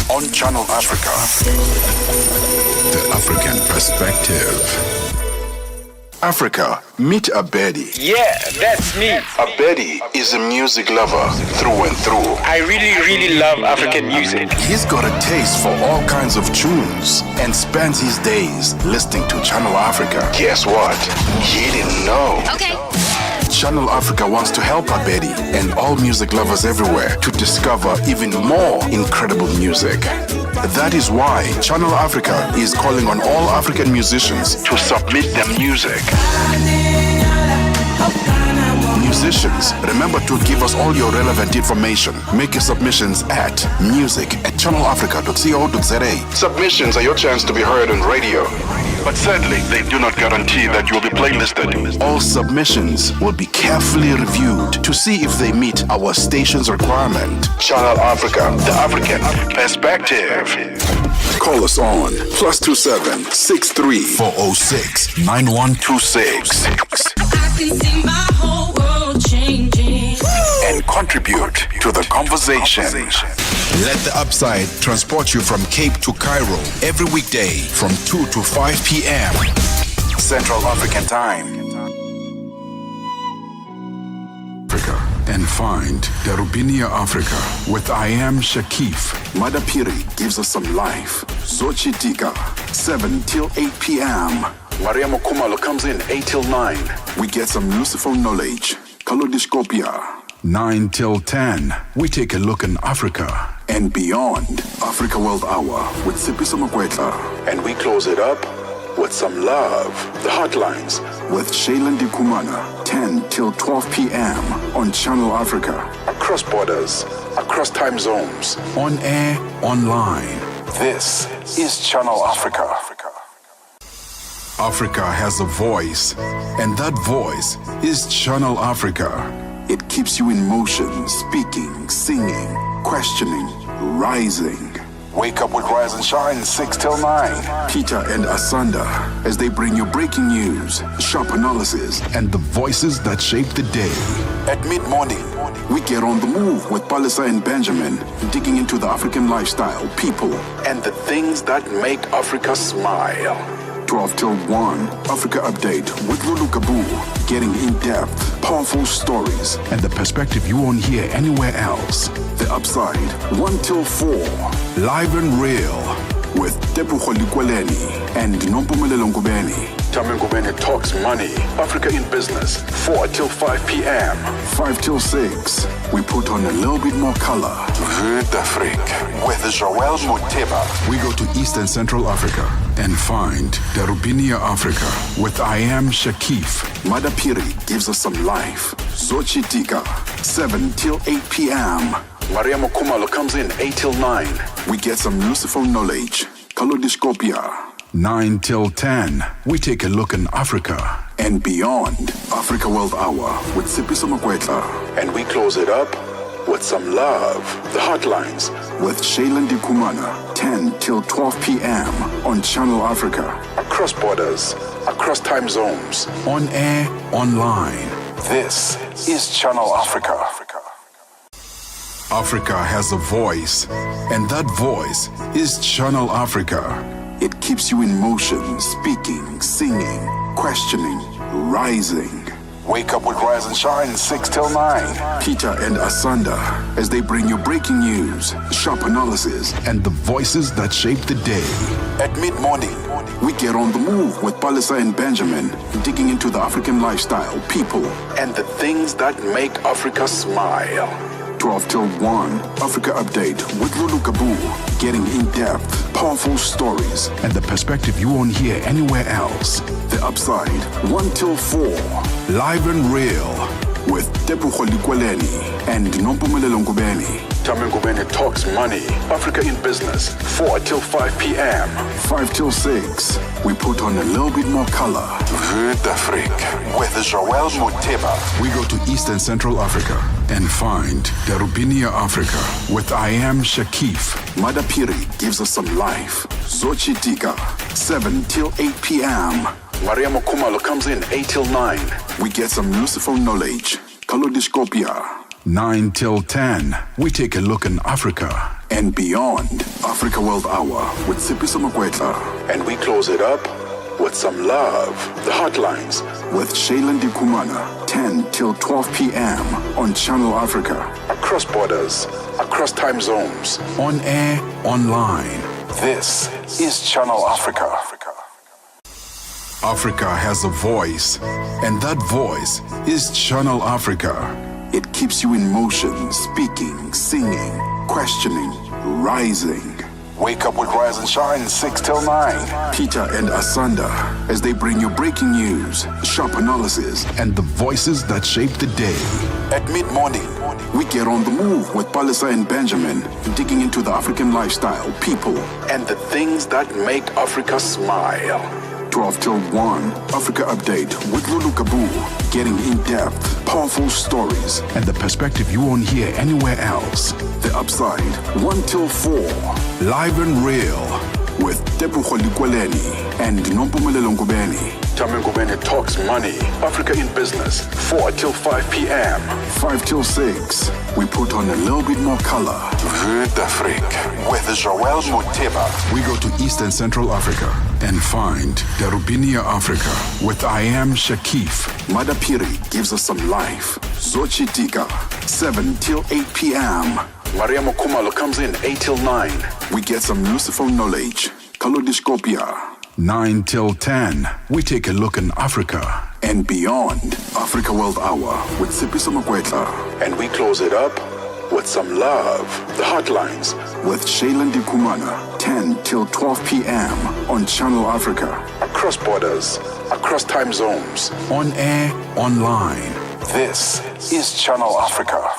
Speaker 1: on Channel Africa. The African perspective. Africa, meet Abedi.
Speaker 17: Yeah, that's me.
Speaker 1: Abedi is a music lover through and through.
Speaker 17: I really love African music.
Speaker 1: He's got a taste for all kinds of tunes and spends his days listening to Channel Africa. Guess what? He didn't know.
Speaker 17: Okay.
Speaker 1: Channel Africa wants to help Abedi and all music lovers everywhere to discover even more incredible music. That is why Channel Africa is calling on all African musicians to submit their music. Musicians, remember to give us all your relevant information. Make your submissions at music@channelafrica.co.za. Submissions are your chance to be heard on radio. But sadly, they do not guarantee that you will be playlisted. All submissions will be carefully reviewed to see if they meet our station's requirement. Channel Africa, the African perspective. Call us on +27 63 406 9126.
Speaker 18: I can see my whole world changing.
Speaker 1: And contribute to the conversation. Let the Upside transport you from Cape to Cairo every weekday from 2 to 5 p.m. Central African Time. Africa and find Darubinia Africa with I Am Shakif. Madapiri gives us some life. Zochi Tika, 7 till 8 p.m. Mariamo Kumalo comes in 8 till 9. We get some useful knowledge. Kalodiscopia, 9 till 10. We take a look in Africa and beyond. Africa World Hour with Sipiso Makwetla. And we close it up with some love. The Hotlines with Shailen Dikumana, 10 till 12 p.m. on Channel Africa. Across borders, across time zones, on air, online. This is Channel Africa. Africa has a voice, and that voice is Channel Africa. It keeps you in motion, speaking, singing, questioning, rising. Wake up with Rise and Shine 6 till 9. Peter and Asanda as they bring you breaking news, sharp analysis, and the voices that shape the day. At mid-morning, we get on the move with Palisa and Benjamin, digging into the African lifestyle, people, and the things that make Africa smile. 12 till 1, Africa Update with Lulu Kabu, getting in-depth, powerful stories, and the perspective you won't hear anywhere else. The Upside, 1 till 4, live and real. with Tebogo Lekhuleni and Nompumelelo Ngubeni. Tame Ngubeni talks money, Africa in business, 4 till 5 p.m. 5 till 6, we put on a little bit more color. Vue d'Afrique with Joel Moteba. We go to Eastern Central Africa and find Darubinia Africa with I Am Shakif. Madapiri gives us some life. Zochitika, 7 till 8 p.m. Mariamo Kumalo comes in 8 till 9. We get some useful knowledge. Kalodiscopia. 9 till 10, we take a look in Africa and beyond. Africa World Hour with Sipiso Makwetla. And we close it up with some love. The Hotlines with Shailen Dikumana, 10 till 12 p.m. on Channel Africa. Across borders, across time zones, on air, online. This is Channel Africa. Africa has a voice, and that voice is Channel Africa. It keeps you in motion, speaking, singing, questioning, rising. Wake up with Rise and Shine 6 till 9. Peter and Asanda as they bring you breaking news, sharp analysis, and the voices that shape the day. At mid-morning, we get on the move with Palisa and Benjamin, digging into the African lifestyle, people, and the things that make Africa smile. 12 till 1, Africa Update with Lulu Kabu, getting in-depth, powerful stories, and the perspective you won't hear anywhere else. The Upside, 1 till 4, live and real, with Tebogo Lekhuleni and Nompumelelo Ngubeni. Tame Ngubeni talks money, Africa in business, 4 till 5 p.m. 5 till 6, we put on a little bit more color. Vue d'Afrique with Joel Moteba. We go to Eastern Central Africa and find Darubinia Africa with I Am Shakif. Madapiri gives us some life. Zochitika, 7 till 8 p.m. Mariamo Kumalo comes in 8 till 9. We get some useful knowledge. Kalodiscopia. 9 till 10, we take a look in Africa and beyond. Africa World Hour with Sipiso Makwetla. And we close it up with some love. The Hotlines with Shailen Dikumana, 10 till 12 p.m. on Channel Africa. Across borders, across time zones, on air, online. This is Channel Africa. Africa has a voice, and that voice is Channel Africa. It keeps you in motion, speaking, singing, questioning, rising. Wake up with Rise and Shine 6 till 9. Peter and Asanda as they bring you breaking news, sharp analysis, and the voices that shape the day. At mid-morning, we get on the move with Palisa and Benjamin, digging into the African lifestyle, people, and the things that make Africa smile. 12 till 1, Africa Update with Lulu Kabu, getting in-depth, powerful stories, and the perspective you won't hear anywhere else. The Upside, 1 till 4, live and real, with Tebogo Lekhuleni and Nompumelelo Ngubeni. Tame Ngubeni talks money, Africa in business, 4 till 5 p.m. 5 till 6, we put on a little bit more color. Vue d'Afrique with Joel Moteba. We go to Eastern Central Africa and find Darubinia Africa with I Am Shakif. Madapiri gives us some life. Zochitika, 7 till 8 p.m. Mariamo Kumalo comes in 8 till 9. We get some useful knowledge. Kalodiscopia. 9 till 10, we take a look in Africa and beyond. Africa World Hour with Sipiso Makwetla. And we close it up with some love. The Hotlines with Shailen Dikumana, 10 till 12 p.m. on Channel Africa. Across borders, across time zones, on air, online. This is Channel Africa.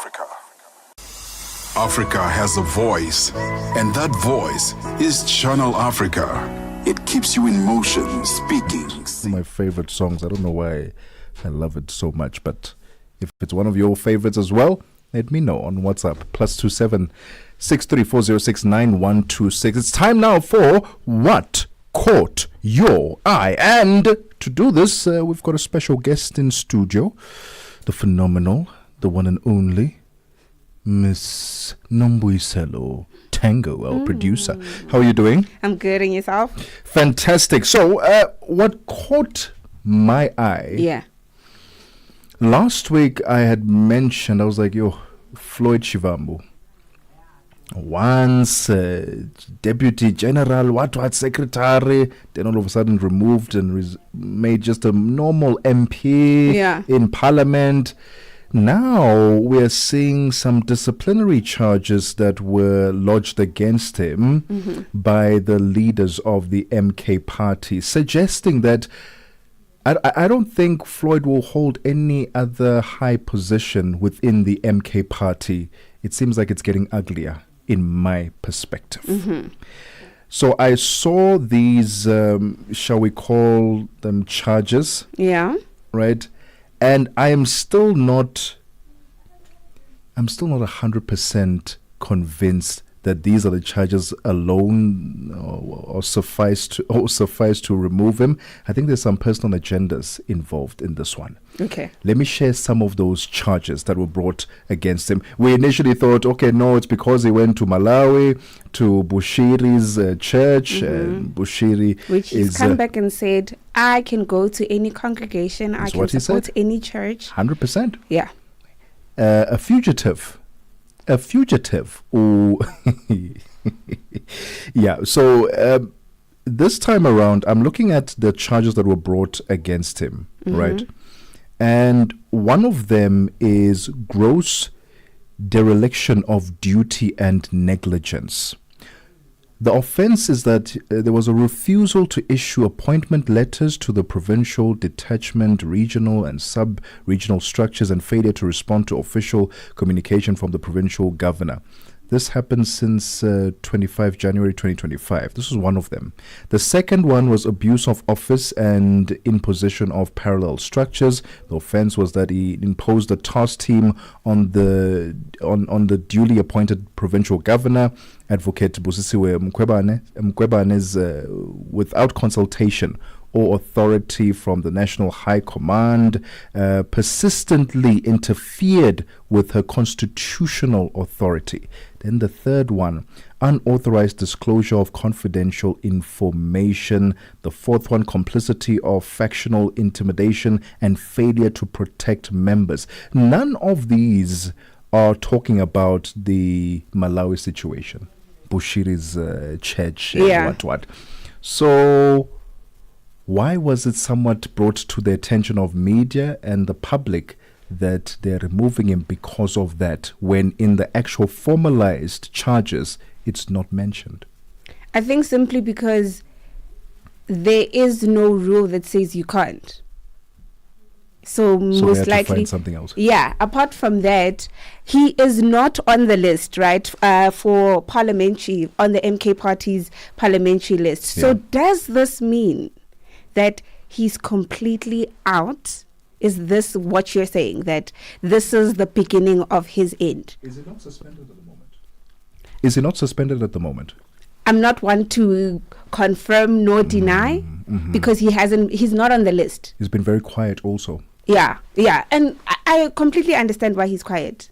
Speaker 1: Africa has a voice, and that voice is Channel Africa. It keeps you in motion, speaking.
Speaker 2: One of my favorite songs. I don't know why I love it so much, but if it's one of your favorites as well, let me know on WhatsApp. +27 63406 9126. It's time now for What Caught Your Eye. And to do this, we've got a special guest in studio, the phenomenal, the one and only Miss Nombuyiselo Tango, our producer. How are you doing?
Speaker 19: I'm good, and yourself?
Speaker 2: Fantastic. So, what caught my eye?
Speaker 19: Yeah.
Speaker 2: Last week I had mentioned, I was like, Floyd Shivambu. once deputy general, what secretary, then all of a sudden removed and made just a normal MP in parliament. Now we're seeing some disciplinary charges that were lodged against him by the leaders of the MK party, suggesting that I don't think Floyd will hold any other high position within the MK party. It seems like it's getting uglier in my perspective. So I saw these, shall we call them charges?
Speaker 19: Yeah.
Speaker 2: Right? And I'm still not 100% convinced that these are the charges alone or suffice to remove him. I think there's some personal agendas involved in this one.
Speaker 19: Okay.
Speaker 2: Let me share some of those charges that were brought against him. We initially thought, okay, no, it's because he went to Malawi, to Bushiri's church, and Bushiri
Speaker 19: which he's come back and said, I can go to any congregation, I can support any church.
Speaker 2: 100%.
Speaker 19: Yeah.
Speaker 2: A fugitive. Ooh. Yeah, so this time around, I'm looking at the charges that were brought against him, right? And one of them is gross dereliction of duty and negligence. The offense is that there was a refusal to issue appointment letters to the provincial, detachment, regional and sub-regional structures and failure to respond to official communication from the provincial governor. This happened since 25 January 2025. This was one of them. The second one was abuse of office and imposition of parallel structures. The offense was that he imposed a task team on the duly appointed provincial governor, Advocate Busisiwe Mkwebane's without consultation or authority from the National High Command, persistently interfered with her constitutional authority. Then the third one, unauthorized disclosure of confidential information. The fourth one, complicity of factional intimidation and failure to protect members. None of these are talking about the Malawi situation, Bushiri's church, what. So why was it somewhat brought to the attention of media and the public that they're removing him because of that, when in the actual formalized charges, it's not mentioned?
Speaker 19: I think simply because there is no rule that says you can't. So most likely,
Speaker 2: to find something else.
Speaker 19: Yeah. Apart from that, he is not on the list, right? For parliamentary, on the MK party's parliamentary list. So does this mean that he's completely out? Is this what you're saying, that this is the beginning of his end?
Speaker 2: Is he not suspended at the moment?
Speaker 19: I'm not one to confirm nor deny because he's not on the list.
Speaker 2: He's been very quiet also.
Speaker 19: Yeah. And I completely understand why he's quiet.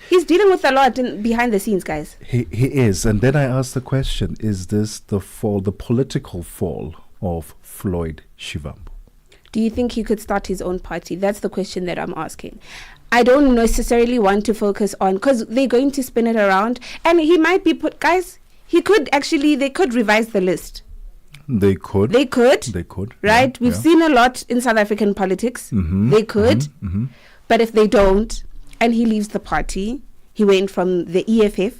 Speaker 19: He's dealing with a lot behind the scenes, guys.
Speaker 2: He is. And then I asked the question, is this the political fall of Floyd Shivambu?
Speaker 19: Do you think he could start his own party? That's the question that I'm asking. I don't necessarily want to focus on, because they're going to spin it around, and he might be they could revise the list.
Speaker 2: They could.
Speaker 19: Right? We've seen a lot in South African politics. They could. But if they don't, and he leaves the party, he went from the EFF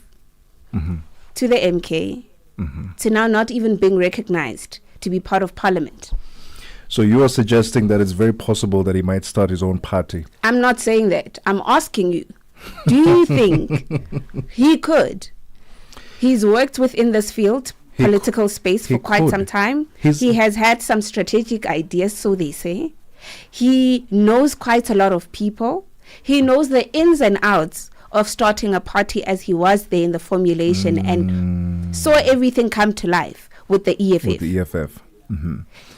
Speaker 19: to the MK to now not even being recognized to be part of parliament.
Speaker 2: So you are suggesting that it's very possible that he might start his own party?
Speaker 19: I'm not saying that. I'm asking you, do you think he could? He's worked within this field, political space, for quite some time. He has had some strategic ideas, so they say. He knows quite a lot of people. He knows the ins and outs of starting a party, as he was there in the formulation and saw everything come to life with the EFF.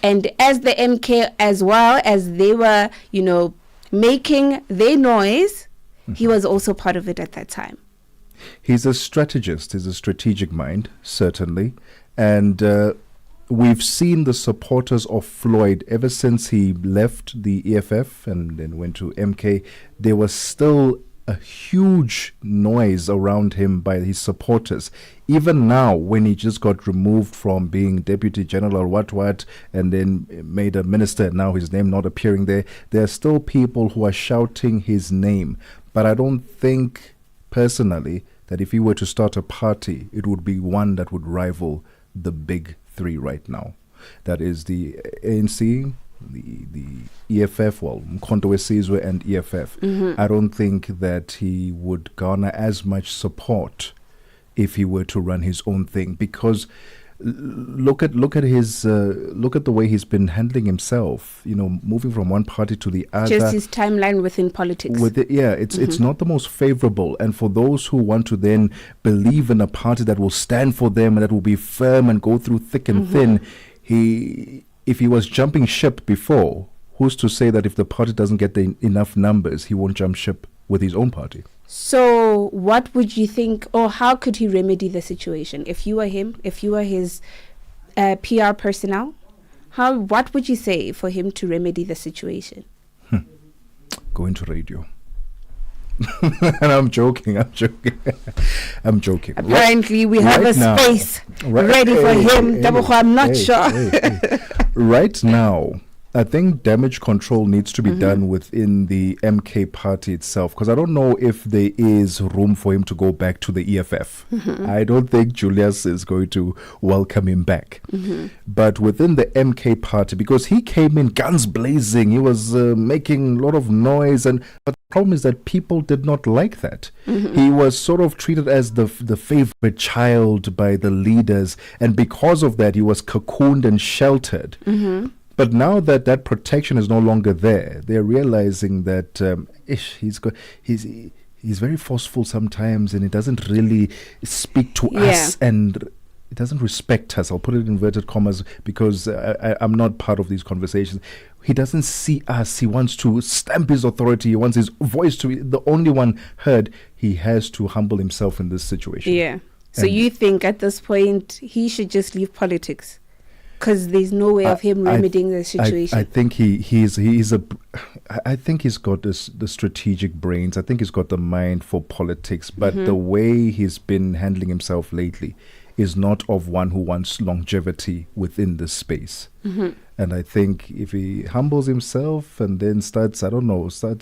Speaker 19: And as the MK, as well as they were, making their noise, he was also part of it at that time.
Speaker 2: He's a strategist. He's a strategic mind, certainly. And we've seen the supporters of Floyd ever since he left the EFF and then went to MK. There was still a huge noise around him by his supporters. Even now, when he just got removed from being Deputy General what, and then made a minister, and now his name not appearing there are still people who are shouting his name. But I don't think, personally, that if he were to start a party, it would be one that would rival the big three right now. That is the ANC, the EFF, well, Mkhonto weSizwe and EFF. I don't think that he would garner as much support if he were to run his own thing, because look at the way he's been handling himself, moving from one party to the other.
Speaker 19: Just his timeline within politics.
Speaker 2: It's not the most favorable. And for those who want to then believe in a party that will stand for them and that will be firm and go through thick and thin, if he was jumping ship before, who's to say that if the party doesn't get enough numbers, he won't jump ship with his own party?
Speaker 19: So what would you think, or how could he remedy the situation? If you were him, if you were his PR personnel, what would you say for him to remedy the situation?
Speaker 2: Go into radio. And I'm joking.
Speaker 19: Apparently, we have a space ready for him. I'm not sure.
Speaker 2: Right now, I think damage control needs to be done within the MK party itself, because I don't know if there is room for him to go back to the EFF. I don't think Julius is going to welcome him back. But within the MK party, because he came in guns blazing, he was making a lot of noise, but the problem is that people did not like that. He was sort of treated as the favorite child by the leaders, and because of that, he was cocooned and sheltered. But now that that protection is no longer there, they're realizing that he's very forceful sometimes, and he doesn't really speak to us, and he doesn't respect us. I'll put it in inverted commas because I'm not part of these conversations. He doesn't see us. He wants to stamp his authority. He wants his voice to be the only one heard. He has to humble himself in this situation.
Speaker 19: Yeah. So you think at this point he should just leave politics? Because there's no way of him remedying the situation.
Speaker 2: I think I think he's got the strategic brains. I think he's got the mind for politics. But the way he's been handling himself lately is not of one who wants longevity within this space. And I think if he humbles himself and then starts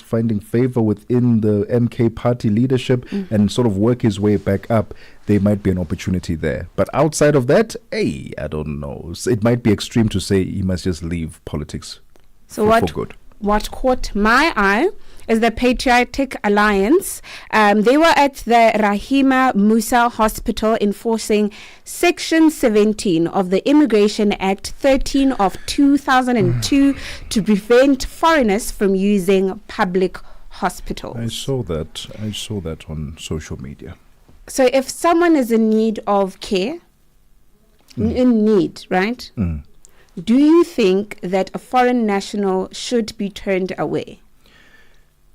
Speaker 2: finding favor within the MK party leadership and sort of work his way back up, there might be an opportunity there. But outside of that, I don't know. It might be extreme to say he must just leave politics for good.
Speaker 19: What caught my eye is the Patriotic Alliance. They were at the Rahima Musa Hospital enforcing Section 17 of the Immigration Act 13 of 2002 to prevent foreigners from using public hospitals.
Speaker 2: I saw that on social media.
Speaker 19: So if someone is in need of care, in need, right? Do you think that a foreign national should be turned away?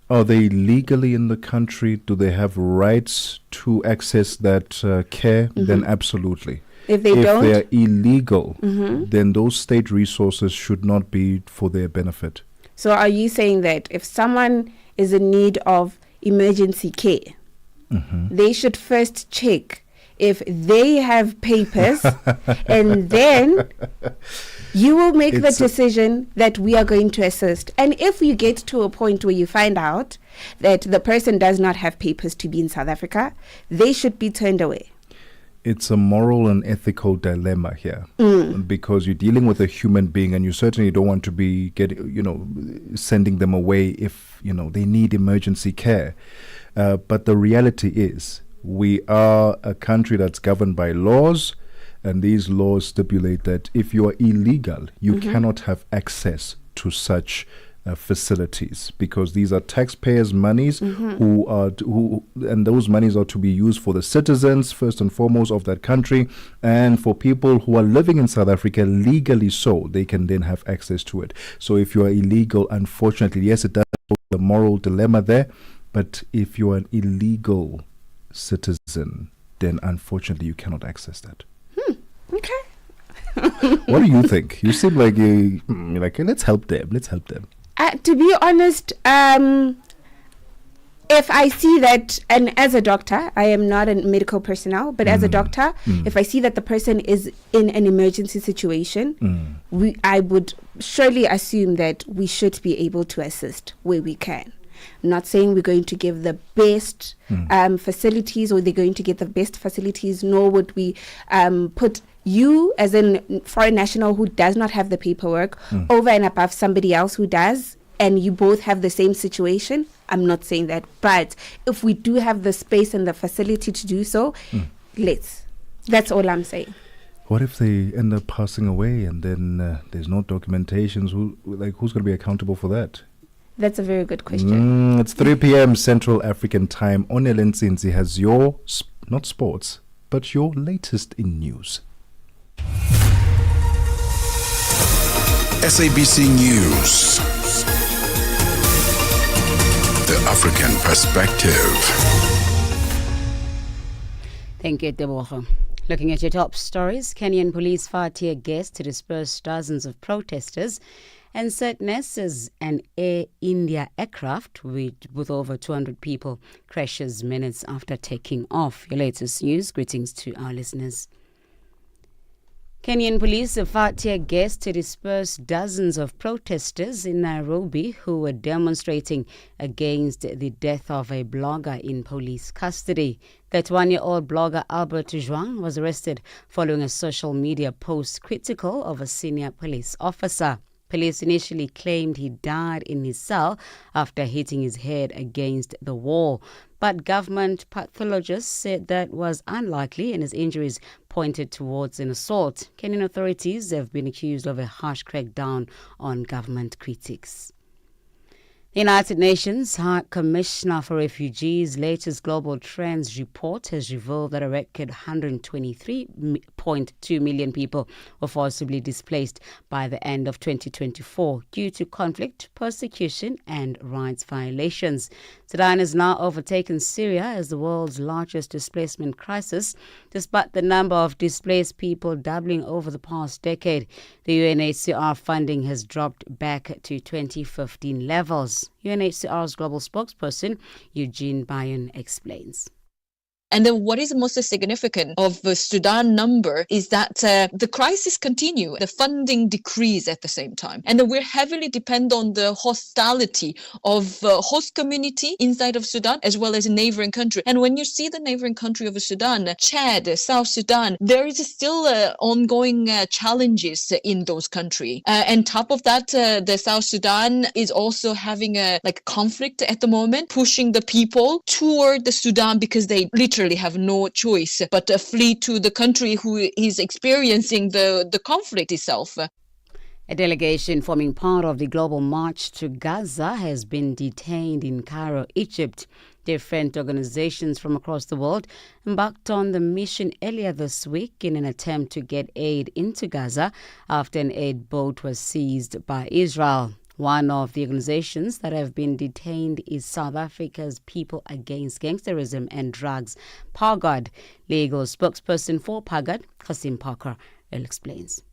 Speaker 2: Are they legally in the country? Do they have rights to access that care? Then absolutely.
Speaker 19: If they don't?
Speaker 2: If they're illegal, then those state resources should not be for their benefit.
Speaker 19: So are you saying that if someone is in need of emergency care, they should first check if they have papers and then you will make the decision that we are going to assist. And if you get to a point where you find out that the person does not have papers to be in South Africa, they should be turned away.
Speaker 2: It's a moral and ethical dilemma here because you're dealing with a human being, and you certainly don't want to be sending them away if they need emergency care. But the reality is, we are a country that's governed by laws, and these laws stipulate that if you are illegal, you cannot have access to such facilities, because these are taxpayers' monies and those monies are to be used for the citizens first and foremost of that country, and for people who are living in South Africa legally, so they can then have access to it. So if you are illegal, unfortunately, yes, it does put the moral dilemma there, but if you are an illegal citizen, then unfortunately you cannot access that.
Speaker 19: Okay.
Speaker 2: What do you think? You seem like you're like, hey, let's help them. To
Speaker 19: be honest, if I see that, and as a doctor, I am not a medical personnel, but as a doctor, if I see that the person is in an emergency situation, I would surely assume that we should be able to assist where we can. I'm not saying we're going to give the best facilities, or they're going to get the best facilities, nor would we put you as a foreign national who does not have the paperwork over and above somebody else who does, and you both have the same situation. I'm not saying that, but if we do have the space and the facility to do so, let's. That's all I'm saying.
Speaker 2: What if they end up passing away and then there's no documentations? Who's going to be accountable for that?
Speaker 19: That's a very good question.
Speaker 2: It's 3 p.m. Central African Time. Onelen Sinzi has your, not sports, but your latest in news.
Speaker 1: SABC News. The African Perspective.
Speaker 21: Thank you, Tebogo. Looking at your top stories, Kenyan police fired tear gas to disperse dozens of protesters and set nests an Air India aircraft with over 200 people crashes minutes after taking off. Your latest news. Greetings to our listeners. Kenyan police fired tear gas to disperse dozens of protesters in Nairobi who were demonstrating against the death of a blogger in police custody. 31-year-old blogger Albert Zhuang was arrested following a social media post critical of a senior police officer. Police initially claimed he died in his cell after hitting his head against the wall, but government pathologists said that was unlikely and his injuries pointed towards an assault. Kenyan authorities have been accused of a harsh crackdown on government critics. The United Nations High Commissioner for Refugees' latest Global Trends report has revealed that a record 123.2 million people were forcibly displaced by the end of 2024 due to conflict, persecution and rights violations. Sudan has now overtaken Syria as the world's largest displacement crisis, despite the number of displaced people doubling over the past decade. The UNHCR funding has dropped back to 2015 levels. UNHCR's global spokesperson, Eugene Bayon, explains.
Speaker 3: And then what is most significant of the Sudan number is that the crisis continue, the funding decrease at the same time. And then we're heavily depend on the hostility of host community inside of Sudan as well as a neighboring country. And when you see the neighboring country of Sudan, Chad, South Sudan, there is still ongoing challenges in those countries. And top of that, the South Sudan is also having a conflict at the moment, pushing the people toward the Sudan because they literally have no choice but to flee to the country who is experiencing the conflict itself.
Speaker 21: A delegation forming part of the global march to Gaza has been detained in Cairo, Egypt. Different organizations from across the world embarked on the mission earlier this week in an attempt to get aid into Gaza after an aid boat was seized by Israel. One of the organizations that have been detained is South Africa's People Against Gangsterism and Drugs, PAGAD. Legal spokesperson for PAGAD, Kasim Parker, explains.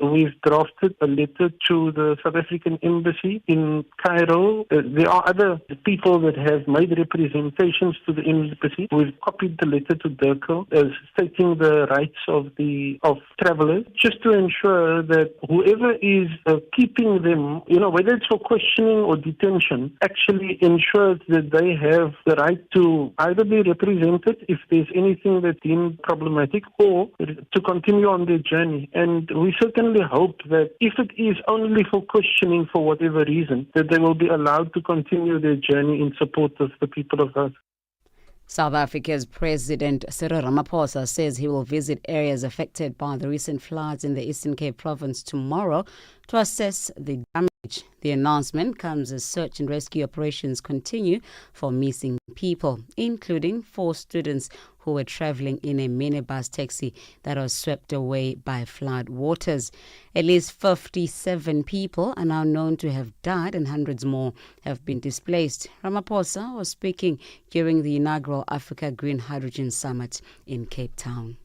Speaker 20: We've drafted a letter to the South African Embassy in Cairo. There are other people that have made representations to the embassy. We've copied the letter to DIRCO stating the rights of travelers, just to ensure that whoever is keeping them, whether it's for questioning or detention, actually ensures that they have the right to either be represented if there's anything that's deemed problematic, or to continue on their journey. And we certainly hope that if it is only for questioning for whatever reason, that they will be allowed to continue their journey in support of the people of Gaza.
Speaker 21: South Africa's President Cyril Ramaphosa says he will visit areas affected by the recent floods in the Eastern Cape province tomorrow to assess the damage. The announcement comes as search and rescue operations continue for missing people, including 4 students who were traveling in a minibus taxi that was swept away by flood waters. At least 57 people are now known to have died and hundreds more have been displaced. Ramaphosa was speaking during the inaugural Africa Green Hydrogen Summit in Cape Town.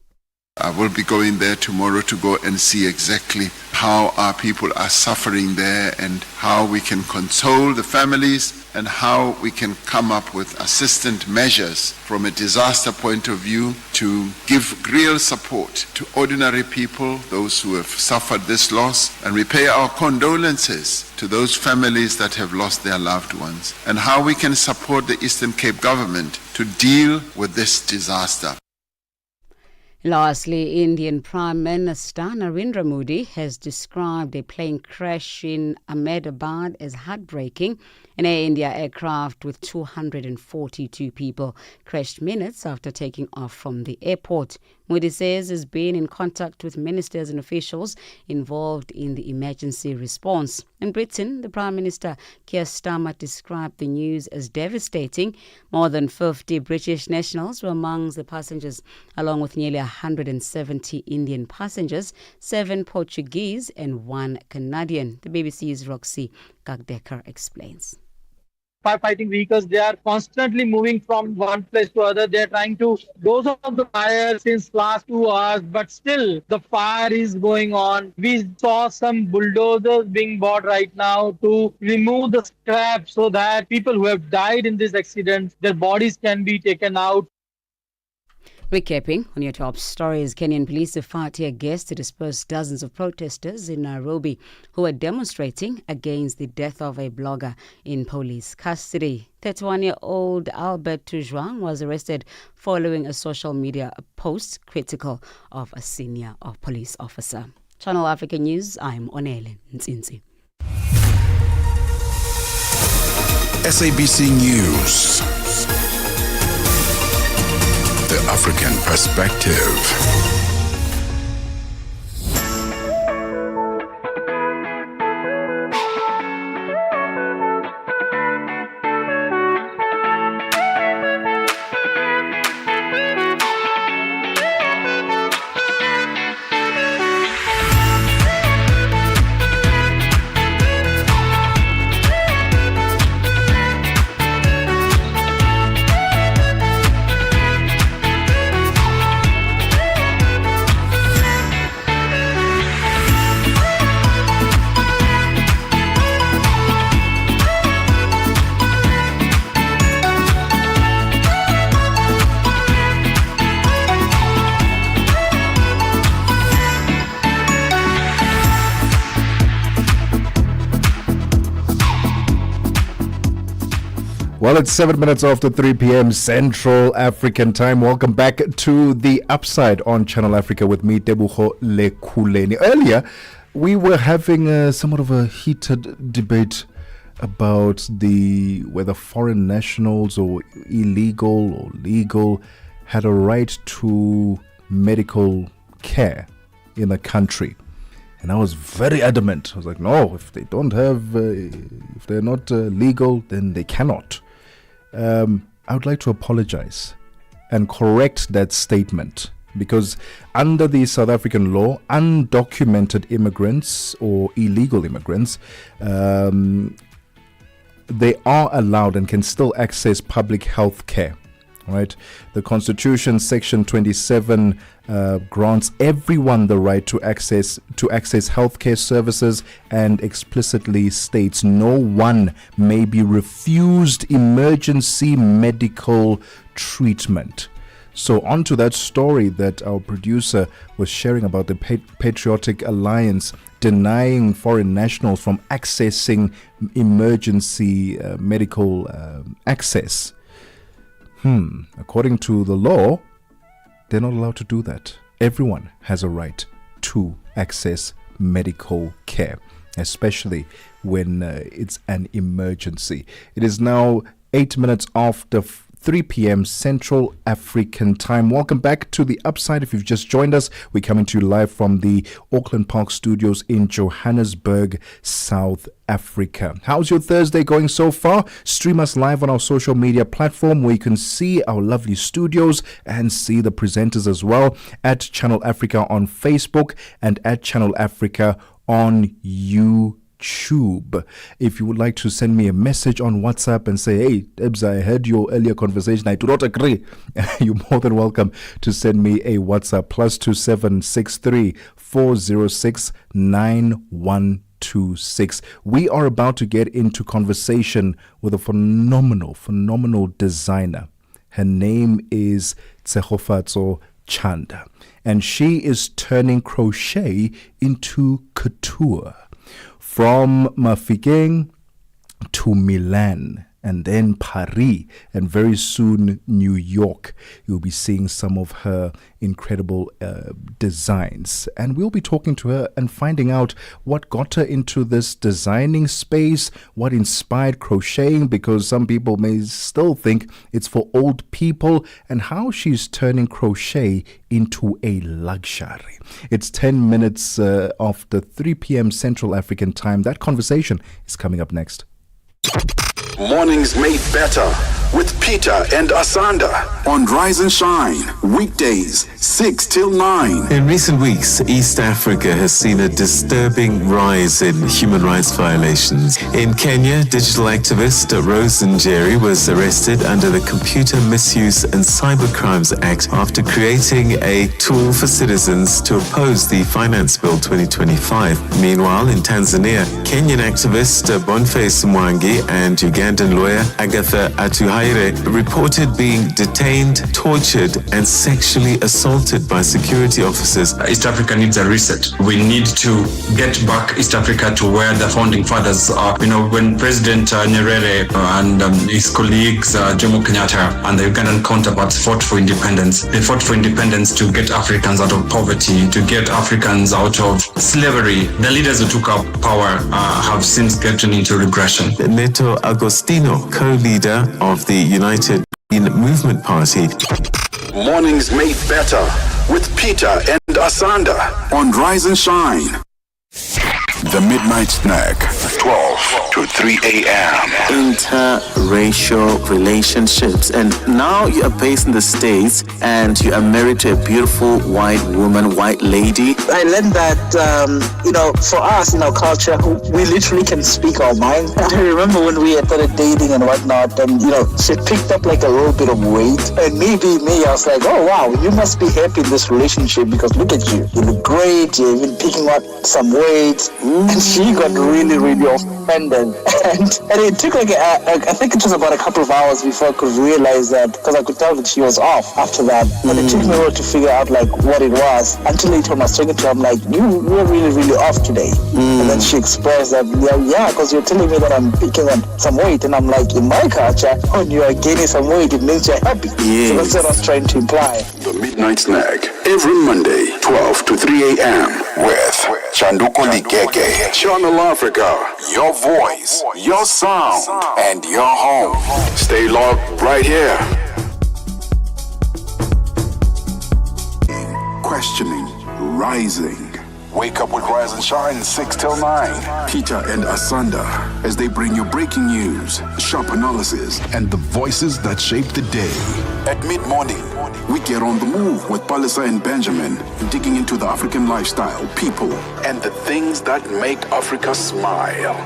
Speaker 15: I will be going there tomorrow to go and see exactly how our people are suffering there and how we can console the families and how we can come up with assistant measures from a disaster point of view to give real support to ordinary people, those who have suffered this loss, and we pay our condolences to those families that have lost their loved ones, and how we can support the Eastern Cape government to deal with this disaster.
Speaker 21: Lastly, Indian Prime Minister Narendra Modi has described a plane crash in Ahmedabad as heartbreaking. An Air India aircraft with 242 people crashed minutes after taking off from the airport. Modi says he's been in contact with ministers and officials involved in the emergency response. In Britain, the Prime Minister Keir Starmer described the news as devastating. More than 50 British nationals were amongst the passengers, along with nearly 170 Indian passengers, 7 Portuguese and 1 Canadian. The BBC's Roxy Gagdecker explains.
Speaker 4: Firefighting vehicles, they are constantly moving from one place to other. They are trying to douse off the fire since last 2 hours, but still the fire is going on. We saw some bulldozers being bought right now to remove the scrap so that people who have died in this accident, their bodies can be taken out.
Speaker 21: Recapping on your top stories, Kenyan police have fired tear gas to disperse dozens of protesters in Nairobi who are demonstrating against the death of a blogger in police custody. 31-year-old Albert Tujwang was arrested following a social media post critical of a senior police officer. Channel Africa News, I'm Onele Nzinzi.
Speaker 1: SABC News. The African Perspective.
Speaker 2: Well, it's 7 minutes after 3 p.m. Central African time. Welcome back to The Upside on Channel Africa with me, Tebogo Lekhuleni. Earlier, we were having somewhat of a heated debate about whether foreign nationals or illegal or legal had a right to medical care in the country. And I was very adamant. I was like, no, if they don't have, if they're not legal, then they cannot. I would like to apologize and correct that statement, because under the South African law, undocumented immigrants or illegal immigrants, they are allowed and can still access public health care. Right? The Constitution, Section 27, grants everyone the right to access healthcare services and explicitly states no one may be refused emergency medical treatment. So on to that story that our producer was sharing about the Patriotic Alliance denying foreign nationals from accessing emergency medical access. According to the law, they're not allowed to do that. Everyone has a right to access medical care, especially when it's an emergency. It is now 8 minutes after 3 p.m. Central African time. Welcome back to The Upside. If you've just joined us, we're coming to you live from the Auckland Park Studios in Johannesburg, South Africa. How's your Thursday going so far? Stream us live on our social media platform where you can see our lovely studios and see the presenters as well, at Channel Africa on Facebook and at Channel Africa on YouTube. YouTube. If you would like to send me a message on WhatsApp and say, hey, Ebza, I heard your earlier conversation, I do not agree, you're more than welcome to send me a WhatsApp, +2763 406 9126. We are about to get into conversation with a phenomenal designer. Her name is Tsegofatso Chanda, and she is turning crochet into couture. From Mafikeng to Milan, and then Paris, and very soon New York. You'll be seeing some of her incredible designs. And we'll be talking to her and finding out what got her into this designing space, what inspired crocheting, because some people may still think it's for old people, and how she's turning crochet into a luxury. It's 10 minutes after 3 p.m. Central African time. That conversation is coming up next.
Speaker 1: Mornings made better with Peter and Asanda on Rise and Shine, weekdays 6 till 9.
Speaker 6: In recent weeks, East Africa has seen a disturbing rise in human rights violations. In Kenya, digital activist Rose Njeri was arrested under the Computer Misuse and Cybercrimes Act after creating a tool for citizens to oppose the Finance Bill 2025. Meanwhile, in Tanzania, Kenyan activist Boniface Mwangi and Ugandan lawyer Agatha Atuhaire reported being detained, tortured, and sexually assaulted by security officers.
Speaker 9: East Africa needs a reset. We need to get back East Africa to where the founding fathers are. You know, when President Nyerere and his colleagues, Jomo Kenyatta and the Ugandan counterparts fought for independence, they fought for independence to get Africans out of poverty, to get Africans out of slavery. The leaders who took up power have since gotten into regression.
Speaker 6: Neto Agostino, co-leader of the United Movement Party.
Speaker 1: Mornings made better with Peter and Asanda on Rise and Shine. The Midnight Snack, 12 to 3 a.m.
Speaker 22: Interracial relationships. And now you are based in the States and you are married to a beautiful white woman, white lady.
Speaker 23: I learned that, for us in our culture, we literally can speak our mind. I remember when we started dating and whatnot, and, she picked up like a little bit of weight. And I was like, oh, wow, you must be happy in this relationship because look at you. You look great. You're even picking up some weight. And she got really, really offended. And it took I think it was about a couple of hours before I could realize that, because I could tell that she was off after that. But it took me a while to figure out what it was. Until later when I was talking to her, I'm like, you were really, really off today. And then she expressed that, yeah, because you're telling me that I'm picking on some weight. And I'm like, in my culture, when you are gaining some weight, it means you're happy. Yes. So that's what I was trying to imply.
Speaker 1: The Midnight Snack, every Monday, 12 to 3 a.m. with Chanduko Ligege. Channel Africa, your voice, your sound, and your home. Stay locked right here. Questioning, rising. Wake up with Rise and Shine 6 till 9. Peter and Asanda as they bring you breaking news, sharp analysis, and the voices that shape the day. At mid-morning, we get on the move with Palisa and Benjamin, digging into the African lifestyle, people, and the things that make Africa smile.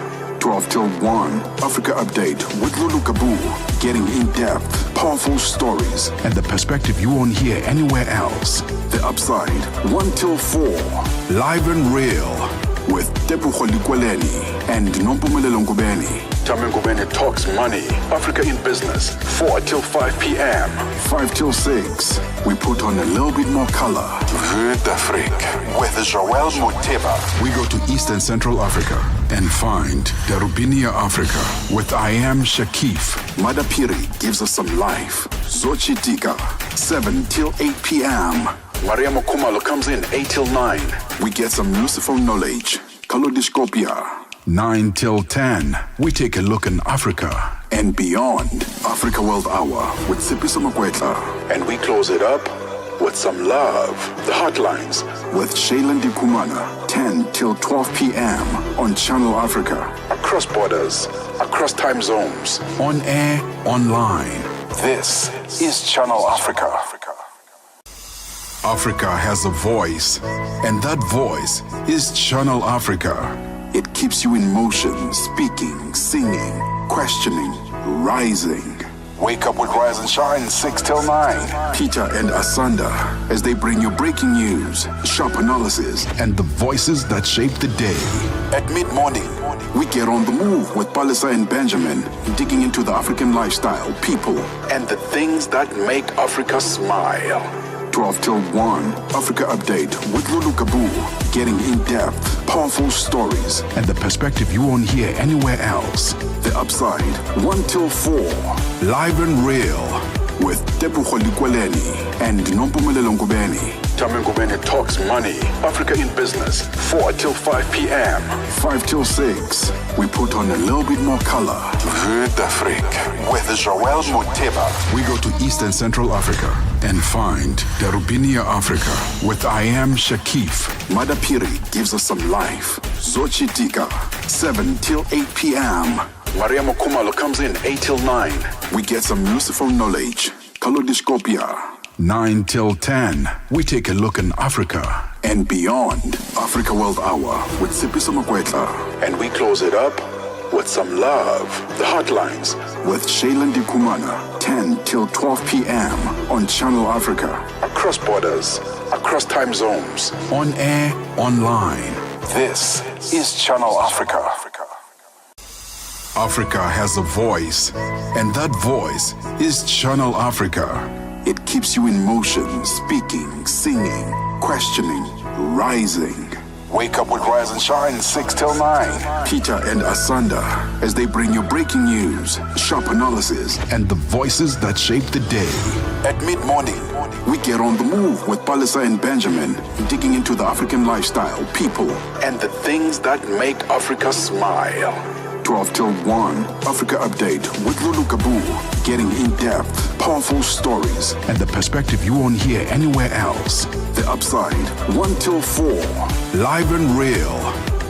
Speaker 1: 12 till 1, Africa Update with Lulu Kabu, getting in-depth, powerful stories, and the perspective you won't hear anywhere else. The Upside, 1 till 4, live and real, with Tebogo Lekhuleni and Nompumelelo Ngubeni. Tame Ngubeni talks money, Africa in business, 4 till 5 p.m. 5 till 6, we put on a little bit more color. Vue d'Afrique with Joel Muteba. We go to East and Central Africa and find Darubinia Africa with I Am Shakif. Madapiri gives us some life. Zochi Tika, 7 till 8 p.m. Maria Mokumalo comes in 8 till 9. We get some useful knowledge. Kalodiscopia. 9 till 10. We take a look in Africa and beyond. Africa World Hour with Sipiso Makwetla. And we close it up with some love. The Hotlines with Shailen Dikumana. 10 till 12 p.m. on Channel Africa. Across borders, across time zones, on air, online. This is Channel Africa. Africa has a voice, and that voice is Channel Africa. It keeps you in motion, speaking, singing, questioning, rising. Wake up with Rise and Shine 6 till 9. Peter and Asanda as they bring you breaking news, sharp analysis, and the voices that shape the day. At mid-morning, we get on the move with Palisa and Benjamin, digging into the African lifestyle, people, and the things that make Africa smile. 12 till 1, Africa Update with Lulu Kabu, getting in-depth, powerful stories, and the perspective you won't hear anywhere else. The Upside, 1 till 4, live and real, with Tebogo Lekhuleni and Nompumelelo Ngubeni. Tame Ngubeni talks money, Africa in business, 4 till 5 p.m. 5 till 6, we put on a little bit more color. Vue d'Afrique with Joël Moteba. We go to East and Central Africa and find Darubinia Africa with I Am Shakif. Madapiri gives us some life. Zochitika, 7 till 8 p.m. Maria Mokumalo comes in 8 till 9. We get some useful knowledge. Kalodiscopia. 9 till 10. We take a look in Africa and beyond. Africa World Hour with Sipiso Makwetla. And we close it up with some love. The Hotlines with Shailen Dikumana. 10 till 12 p.m. on Channel Africa. Across borders, across time zones. On air, online. This is Channel Africa. Africa has a voice, and that voice is Channel Africa. It keeps you in motion, speaking, singing, questioning, rising. Wake up with Rise and Shine 6 till 9. Peter and Asanda as they bring you breaking news, sharp analysis, and the voices that shape the day. At mid-morning, we get on the move with Palisa and Benjamin, digging into the African lifestyle, people, and the things that make Africa smile. 12 till 1, Africa Update with Lulu Kabu, getting in-depth, powerful stories, and the perspective you won't hear anywhere else. The Upside, 1 till 4, live and real,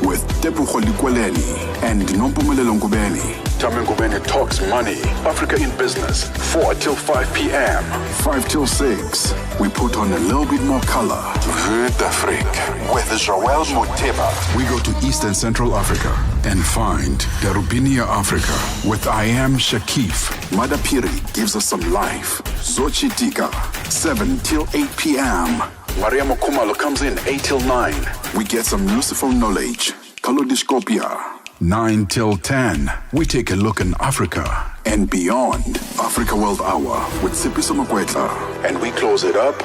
Speaker 1: with Tebogo Lekhuleni and Nompumelelo Ngubeni. Tame Ngubeni talks money, Africa in business, 4 till 5 p.m. 5 till 6, we put on a little bit more color. Vue d'Afrique with Joël Moteba. We go to East and Central Africa and find Darubinia Africa with I Am Shakif. Madapiri gives us some life. Zochitika, 7 till 8 p.m. Maria Mokumalo comes in 8 till 9. We get some useful knowledge. Kalodiscopia. 9 till 10, we take a look in Africa and beyond. Africa World Hour with Sipiso Makwetla. And we close it up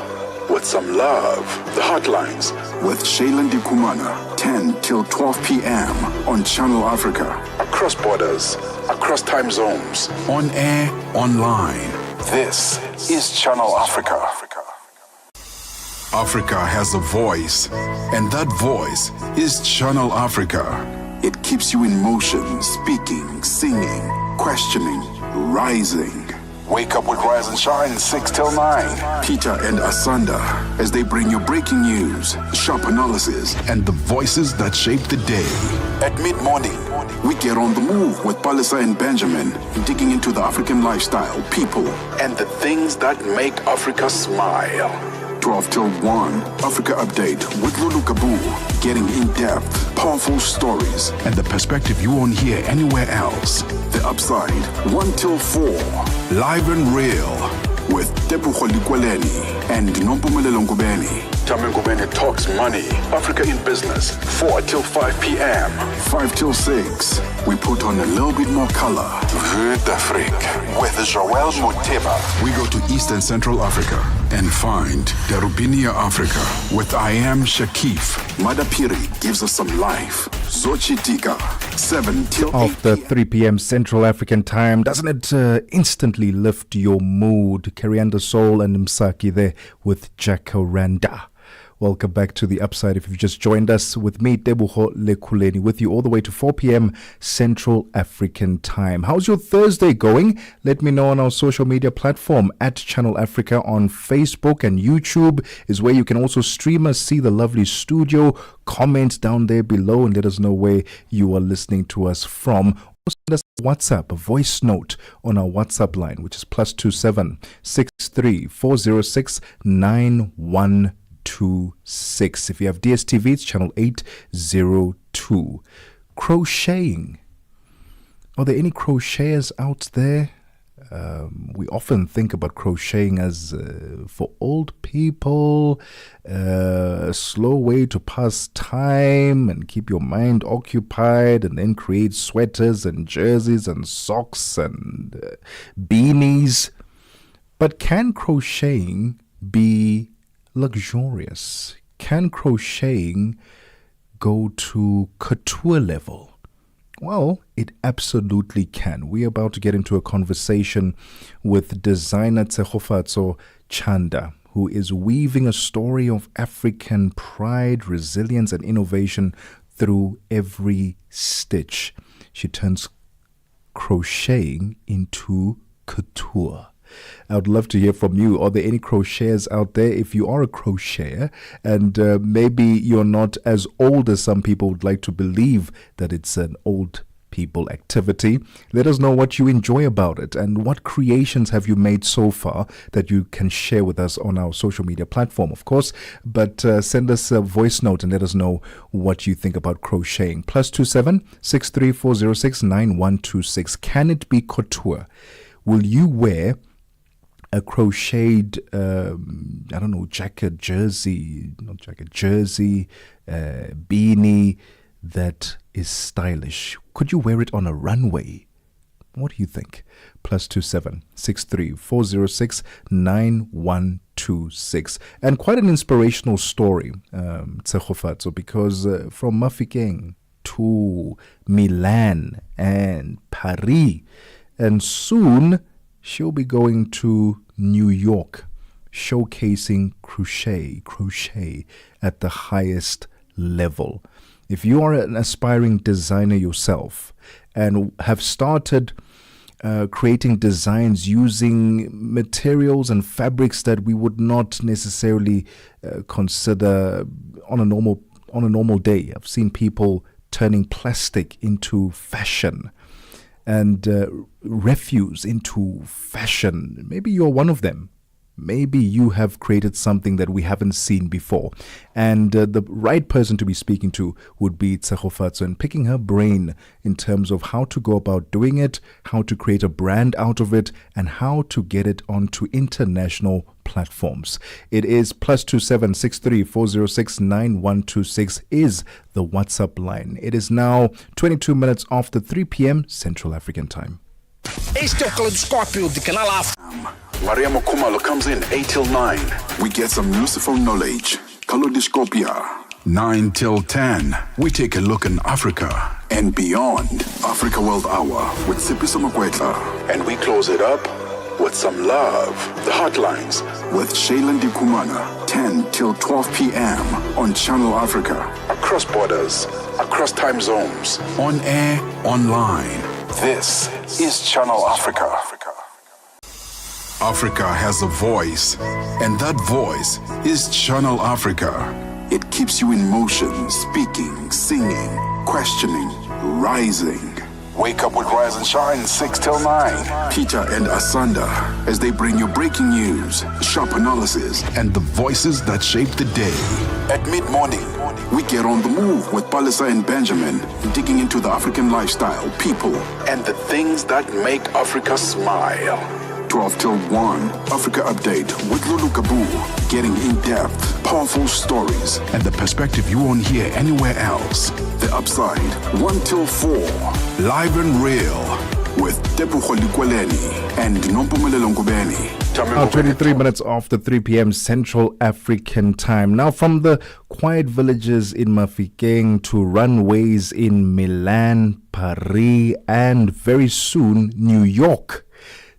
Speaker 1: with some love. The Hotlines with Shailen Dikumana. 10 till 12 p.m. on Channel Africa. Across borders, across time zones. On air, online. This is Channel Africa. Africa has a voice, and that voice is Channel Africa. It keeps you in motion, speaking, singing, questioning, rising. Wake up with Rise and Shine 6 till 9. Peter and Asanda as they bring you breaking news, sharp analysis, and the voices that shape the day. At mid-morning, we get on the move with Palisa and Benjamin, digging into the African lifestyle, people, and the things that make Africa smile. 12 till 1, Africa Update with Lulu Kabu, getting in-depth, powerful stories, and the perspective you won't hear anywhere else. The Upside, 1 till 4, live and real, with Tebogo Lekhuleni and Nompumelelo Ngubeni. Tame Ngubeni talks money, Africa in business, 4 till 5 p.m. 5 till 6, we put on a little bit more color. Vue d'Afrique with Joël Moteba. We go to East and Central Africa and find Darubinia Africa with I Am Shakif. Madapiri gives us some life. Zochitika, 7 till 8
Speaker 2: After 3 p.m. Central African time, doesn't it instantly lift your mood? Karianda Soul and Msaki there with Jacaranda. Welcome back to The Upside. If you've just joined us, with me, Tebogo Lekhuleni, with you all the way to 4 p.m. Central African time. How's your Thursday going? Let me know on our social media platform at Channel Africa on Facebook, and YouTube is where you can also stream us, see the lovely studio, comment down there below, and let us know where you are listening to us from. Send us a WhatsApp, a voice note on our WhatsApp line, which is +27 63 406 9126. If you have DSTV, it's channel 802. Crocheting. Are there any crocheters out there? We often think about crocheting as for old people, a slow way to pass time and keep your mind occupied, and then create sweaters and jerseys and socks and beanies. But can crocheting be luxurious? Can crocheting go to couture level? Well, it absolutely can. We're about to get into a conversation with designer Tsegofatso Chanda, who is weaving a story of African pride, resilience, and innovation through every stitch. She turns crocheting into couture. I would love to hear from you. Are there any crocheters out there? If you are a crocheter and maybe you're not as old as some people would like to believe that it's an old people activity, let us know what you enjoy about it and what creations have you made so far that you can share with us on our social media platform, of course. But send us a voice note and let us know what you think about crocheting. +27 63406 9126. Can it be couture? Will you wear a crocheted, jersey, beanie that is stylish? Could you wear it on a runway? What do you think? +27 63406 9126. And quite an inspirational story, Tsegofatso, because from Mafikeng to Milan and Paris, and soon she'll be going to New York, showcasing crochet at the highest level. If you are an aspiring designer yourself and have started creating designs using materials and fabrics that we would not necessarily consider on a normal day, I've seen people turning plastic into fashion and refuse into fashion. Maybe you're one of them. Maybe you have created something that we haven't seen before. And the right person to be speaking to would be Tsegofatso, and picking her brain in terms of how to go about doing it, how to create a brand out of it, and how to get it onto international platforms. It is +27 63406 9126 is the WhatsApp line. It is now 22 minutes after 3 p.m. Central African Time.
Speaker 1: Este é o Caleidoscópio de Canal África. Mariamo Kumalo comes in 8 till 9. We get some useful knowledge. Kaleidoscopia. 9 till 10. We take a look in Africa and beyond. Africa World Hour with Sipiso Makwetla. And we close it up with some love. The Hotlines with Shailen Dikumana. 10 till 12 p.m. on Channel Africa. Across borders, across time zones. On air, online. This is Channel Africa. Africa has a voice, and that voice is Channel Africa. It keeps you in motion, speaking, singing, questioning, rising. Wake up with Rise and Shine 6 till 9. Peter and Asanda as they bring you breaking news, sharp analysis, and the voices that shape the day. At mid-morning, we get on the move with Palisa and Benjamin, digging into the African lifestyle, people, and the things that make Africa smile. 12 till 1, Africa Update with Lulu Kabu, getting in-depth, powerful stories, and the perspective you won't hear anywhere else. The Upside, 1 till 4, live and real, with Tebogo Lekhuleni and Nompumelelo Ngubeni.
Speaker 2: 23 minutes after 3 p.m. Central African Time. Now, from the quiet villages in Mafikeng to runways in Milan, Paris, and very soon New York,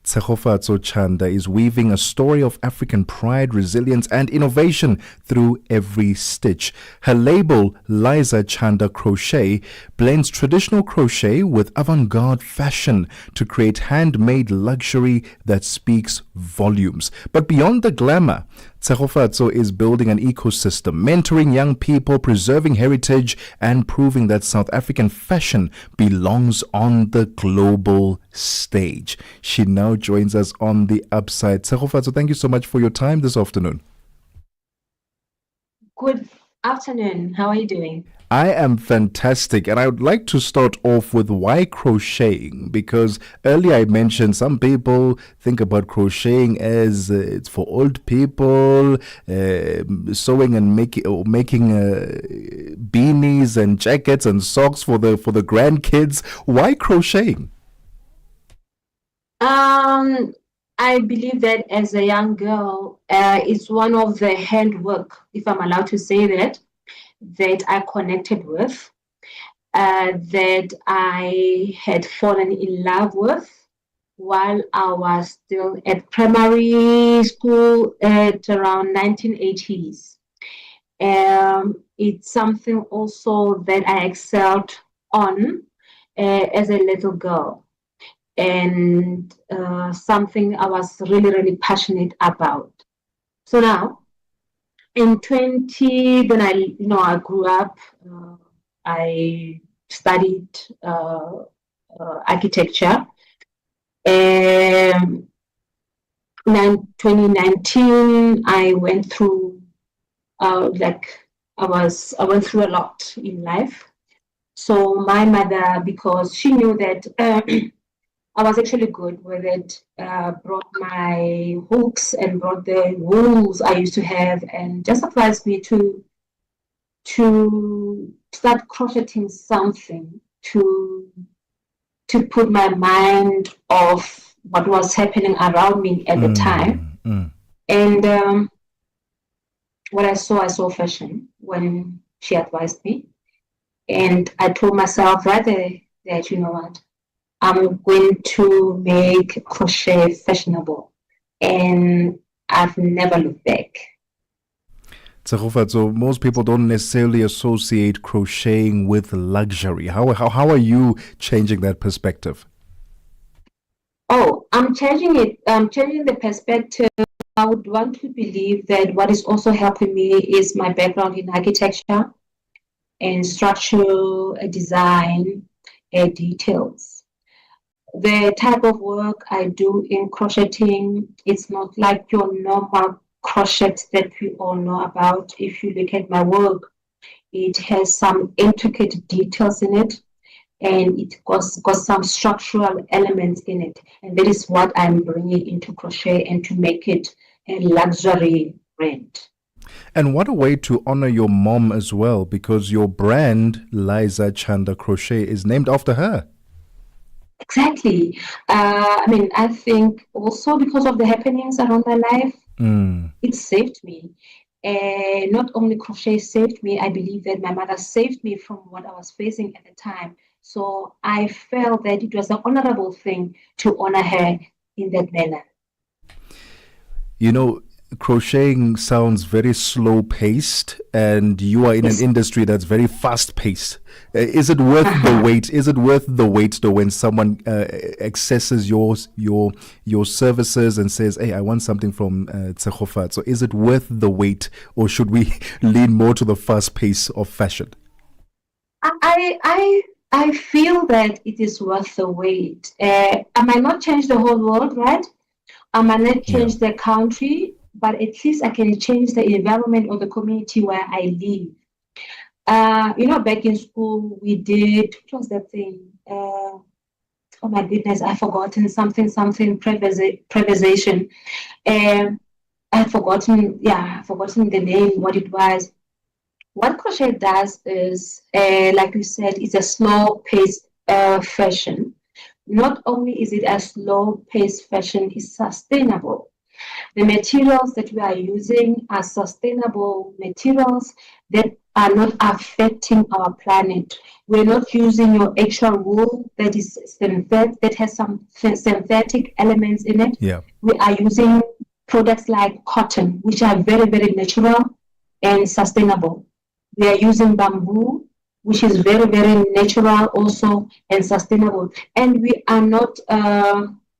Speaker 2: Tsegofatso Chanda is weaving a story of African pride, resilience, and innovation through every stitch. Her label, Liza Chanda Crochet, blends traditional crochet with avant-garde fashion to create handmade luxury that speaks volumes. But beyond the glamour, Tsegofatso is building an ecosystem, mentoring young people, preserving heritage, and proving that South African fashion belongs on the global stage. She now joins us on the Upside. Tsegofatso, thank you so much for your time this afternoon.
Speaker 7: Good Afternoon. How are you doing?
Speaker 2: I am fantastic, and I would like to start off with why crocheting, because earlier I mentioned some people think about crocheting as it's for old people, sewing and making beanies and jackets and socks for the grandkids. Why crocheting?
Speaker 7: I believe that as a young girl, it's one of the handwork, if I'm allowed to say that I connected with, that I had fallen in love with while I was still at primary school at around 1980s. It's something also that I excelled on as a little girl, and something I was really, really passionate about. So now, in 20, then I grew up. I studied architecture. And in 2019, I went through I went through a lot in life. So my mother, because she knew that I was actually good with it, brought my hooks and brought the wools I used to have, and just advised me to start crocheting something to put my mind off what was happening around me at the time. And what I saw fashion when she advised me. And I told myself rather that, you know what, I'm going to make crochet fashionable. And I've never looked back.
Speaker 2: So most people don't necessarily associate crocheting with luxury. How are you changing that perspective?
Speaker 7: Oh, I'm changing it. I'm changing the perspective. I would want to believe that what is also helping me is my background in architecture and structural design and details. The type of work I do in crocheting, it's not like your normal crochet that we all know about. If you look at my work, it has some intricate details in it, and it got some structural elements in it. And that is what I'm bringing into crochet and to make it a luxury brand.
Speaker 2: And what a way to honor your mom as well, because your brand, Liza Chanda Crochet, is named after her.
Speaker 7: Exactly. I think also because of the happenings around my life, it saved me. And not only crochet saved me, I believe that my mother saved me from what I was facing at the time. So I felt that it was an honorable thing to honor her in that manner.
Speaker 2: You know, crocheting sounds very slow paced, and you are in an industry that's very fast paced. Is it worth the wait? Is it worth the wait though when someone accesses your services and says, "Hey, I want something from Tsekgofat"? So is it worth the wait, or should we lean more to the fast pace of fashion?
Speaker 7: I feel that it is worth the wait. I might not change the whole world, right? I might not change the country, but at least I can change the environment or the community where I live. Back in school, we did, what was that thing? Oh my goodness, I've forgotten something previsation. I've forgotten the name, what it was. What crochet does is, like you said, it's a slow-paced fashion. Not only is it a slow-paced fashion, it's sustainable. The materials that we are using are sustainable materials that are not affecting our planet. We're not using your actual wool that is synthetic, that has some synthetic elements in it.
Speaker 2: Yeah.
Speaker 7: We are using products like cotton, which are very, very natural and sustainable. We are using bamboo, which is very, very natural also and sustainable. And we are not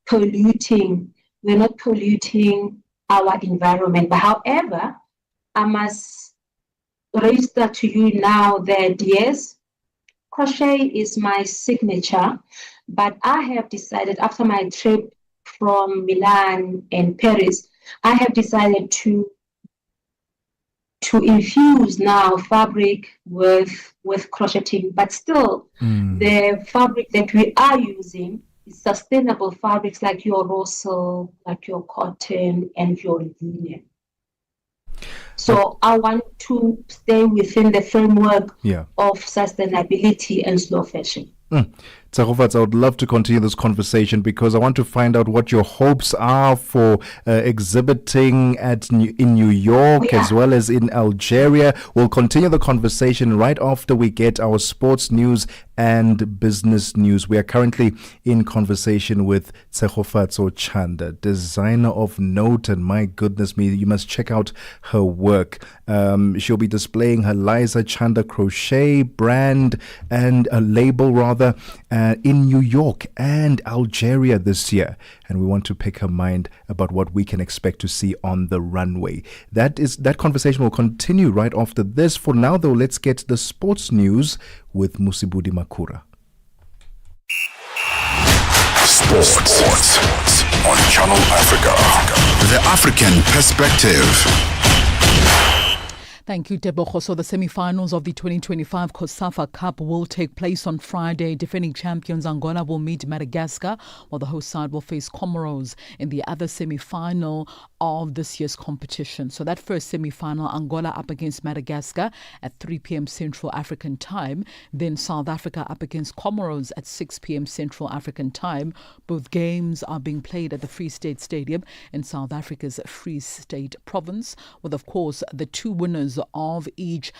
Speaker 7: polluting. We're not polluting our environment. But however, I must raise that to you now that yes, crochet is my signature, but I have decided after my trip from Milan and Paris, I have decided to to infuse now fabric with crocheting, but still the fabric that we are using is sustainable fabrics like your raw silk, like your cotton, and your linen. So I want to stay within the framework of sustainability and slow fashion.
Speaker 2: Tsagofats, I would love to continue this conversation because I want to find out what your hopes are for exhibiting in New York as well as in Algeria. We'll continue the conversation right after we get our sports news and business news. We are currently in conversation with Tsagofats Chanda, designer of note, and my goodness me, you must check out her work. She'll be displaying her Liza Chanda crochet brand and a label rather in New York and Algeria this year, and we want to pick her mind about what we can expect to see on the runway. That conversation will continue right after this. For now though, let's get the sports news with Musibudi Makura.
Speaker 1: Sports on Channel Africa. The African perspective.
Speaker 8: Thank you, Tebogo. So the semi-finals of the 2025 COSAFA Cup will take place on Friday. Defending champions Angola will meet Madagascar, while the host side will face Comoros in the other semi-final of this year's competition. So that first semi-final, Angola up against Madagascar at 3 p.m. Central African Time. Then South Africa up against Comoros at 6 p.m. Central African Time. Both games are being played at the Free State Stadium in South Africa's Free State Province, with, of course, the two winners of each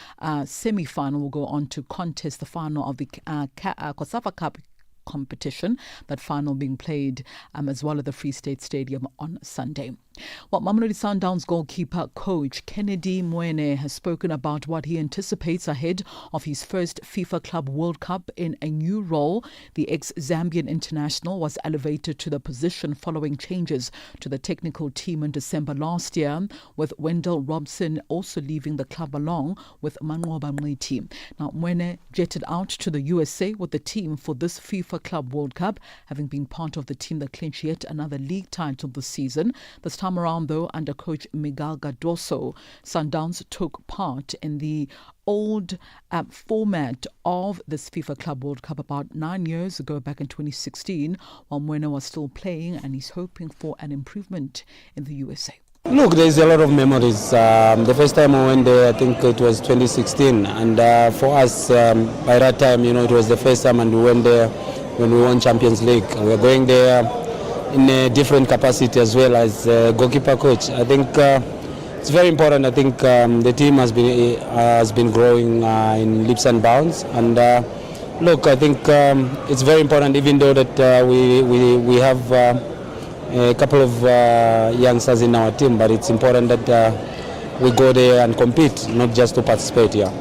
Speaker 8: semi-final will go on to contest the final of the COSAFA Cup competition, that final being played as well at the Free State Stadium on Sunday. Well, Mamelodi Sundowns goalkeeper coach Kennedy Mwene has spoken about what he anticipates ahead of his first FIFA Club World Cup in a new role. The ex-Zambian international was elevated to the position following changes to the technical team in December last year, with Wendell Robson also leaving the club along with Manqoba Mngqithi. Now, Mwene jetted out to the USA with the team for this FIFA Club World Cup, having been part of the team that clinched yet another league title this season. This time around, though, under coach Miguel Cardoso, Sundowns took part in the old format of this FIFA Club World Cup about 9 years ago, back in 2016, while Mwene was still playing, and he's hoping for an improvement in the USA.
Speaker 10: Look, there's a lot of memories. The first time I went there, I think it was 2016, and for us, by that time, it was the first time, and we went there when we won Champions League. We were going there in a different capacity as well as goalkeeper coach. I think it's very important. I think the team has been growing in leaps and bounds, and look, I think it's very important, even though that we have a couple of youngsters in our team, but it's important that we go there and compete, not just to participate here.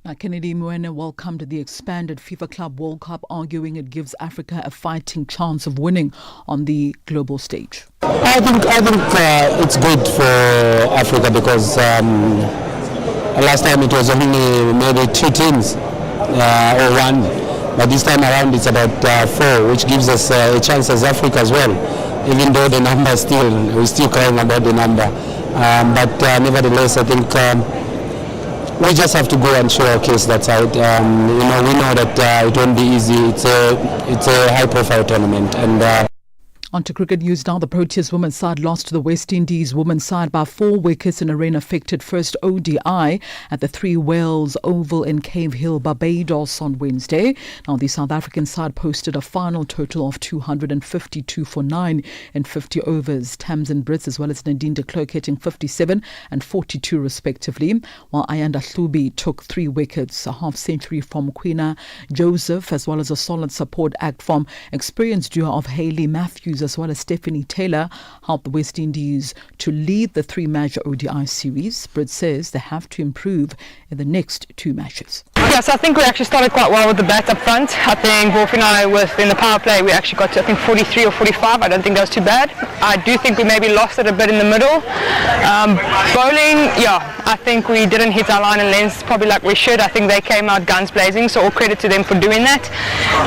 Speaker 8: Now, Kennedy Mwene welcomed the expanded FIFA Club World Cup, arguing it gives Africa a fighting chance of winning on the global stage.
Speaker 10: I think it's good for Africa because last time it was only maybe 2 teams or 1, but this time around it's about 4, which gives us a chance as Africa as well. Even though the number we're still crying about the number, but nevertheless, I think we just have to go and show our case that side. We know that it won't be easy. It's a high-profile tournament, and.
Speaker 8: On to cricket news now. The Proteas women's side lost to the West Indies women's side by 4 wickets in a rain-affected first ODI at the 3 Wales Oval in Cave Hill, Barbados on Wednesday. Now, the South African side posted a final total of 252 for 9 in 50 overs. Tamsin Brits as well as Nadine de Klerk hitting 57 and 42 respectively, while Ayanda Hlubi took 3 wickets, a half-century from Quina Joseph as well as a solid support act from experienced duo of Hayley Matthews as well as Stephanie Taylor helped the West Indies to lead the 3-match ODI series. Britt says they have to improve in the next 2 matches.
Speaker 11: Yes, I think we actually started quite well with the bat up front. I think Wolf and I, in the power play, we actually got to, 43 or 45. I don't think that was too bad. I do think we maybe lost it a bit in the middle. Bowling, I think we didn't hit our line and length probably like we should. I think they came out guns blazing, so all credit to them for doing that.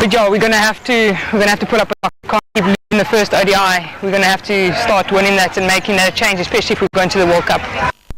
Speaker 11: But we're going to have to put up a can't keep losing the first ODI. We're going to have to start winning that and making that a change, especially if we're going to the World Cup.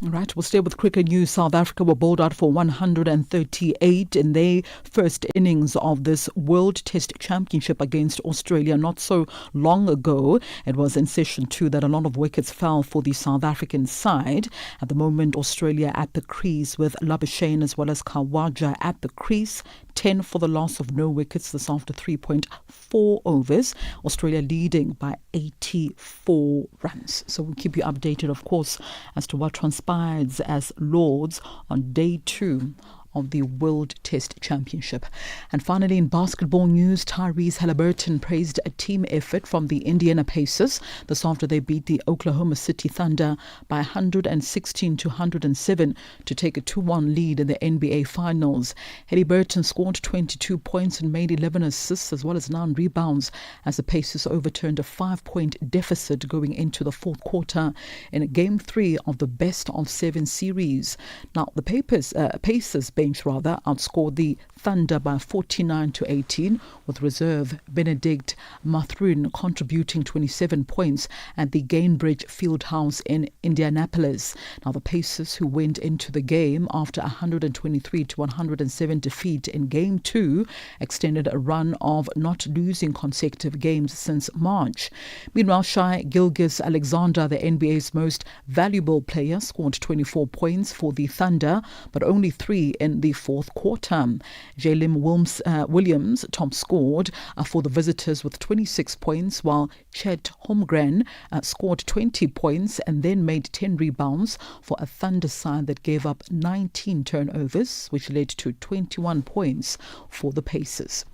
Speaker 8: Right, we'll stay with cricket news. South Africa were bowled out for 138 in their first innings of this World Test Championship against Australia not so long ago. It was in session 2 that a lot of wickets fell for the South African side. At the moment, Australia at the crease with Labuschagne as well as Khawaja at the crease. 10 for the loss of no wickets. This after 3.4 overs. Australia leading by 84 runs. So we'll keep you updated, of course, as to what transpires as Lords on day 2 of the World Test Championship. And finally, in basketball news, Tyrese Haliburton praised a team effort from the Indiana Pacers this after they beat the Oklahoma City Thunder by 116 to 107 to take a 2-1 lead in the NBA Finals. Haliburton scored 22 points and made 11 assists as well as 9 rebounds as the Pacers overturned a 5-point deficit going into the fourth quarter in Game 3 of the best-of-7 series. Now, the Pacers bench outscored the Thunder by 49 to 18, with reserve Benedict Mathurin contributing 27 points at the Gainbridge Fieldhouse in Indianapolis. Now, the Pacers, who went into the game after 123 to 107 defeat in Game 2, extended a run of not losing consecutive games since March. Meanwhile, Shai Gilgeous-Alexander, the NBA's most valuable player, scored 24 points for the Thunder, but only 3 in the fourth quarter. Jalen Williams top scored for the visitors with 26 points, while Chet Holmgren scored 20 points and then made 10 rebounds for a Thunder side that gave up 19 turnovers, which led to 21 points for the Pacers.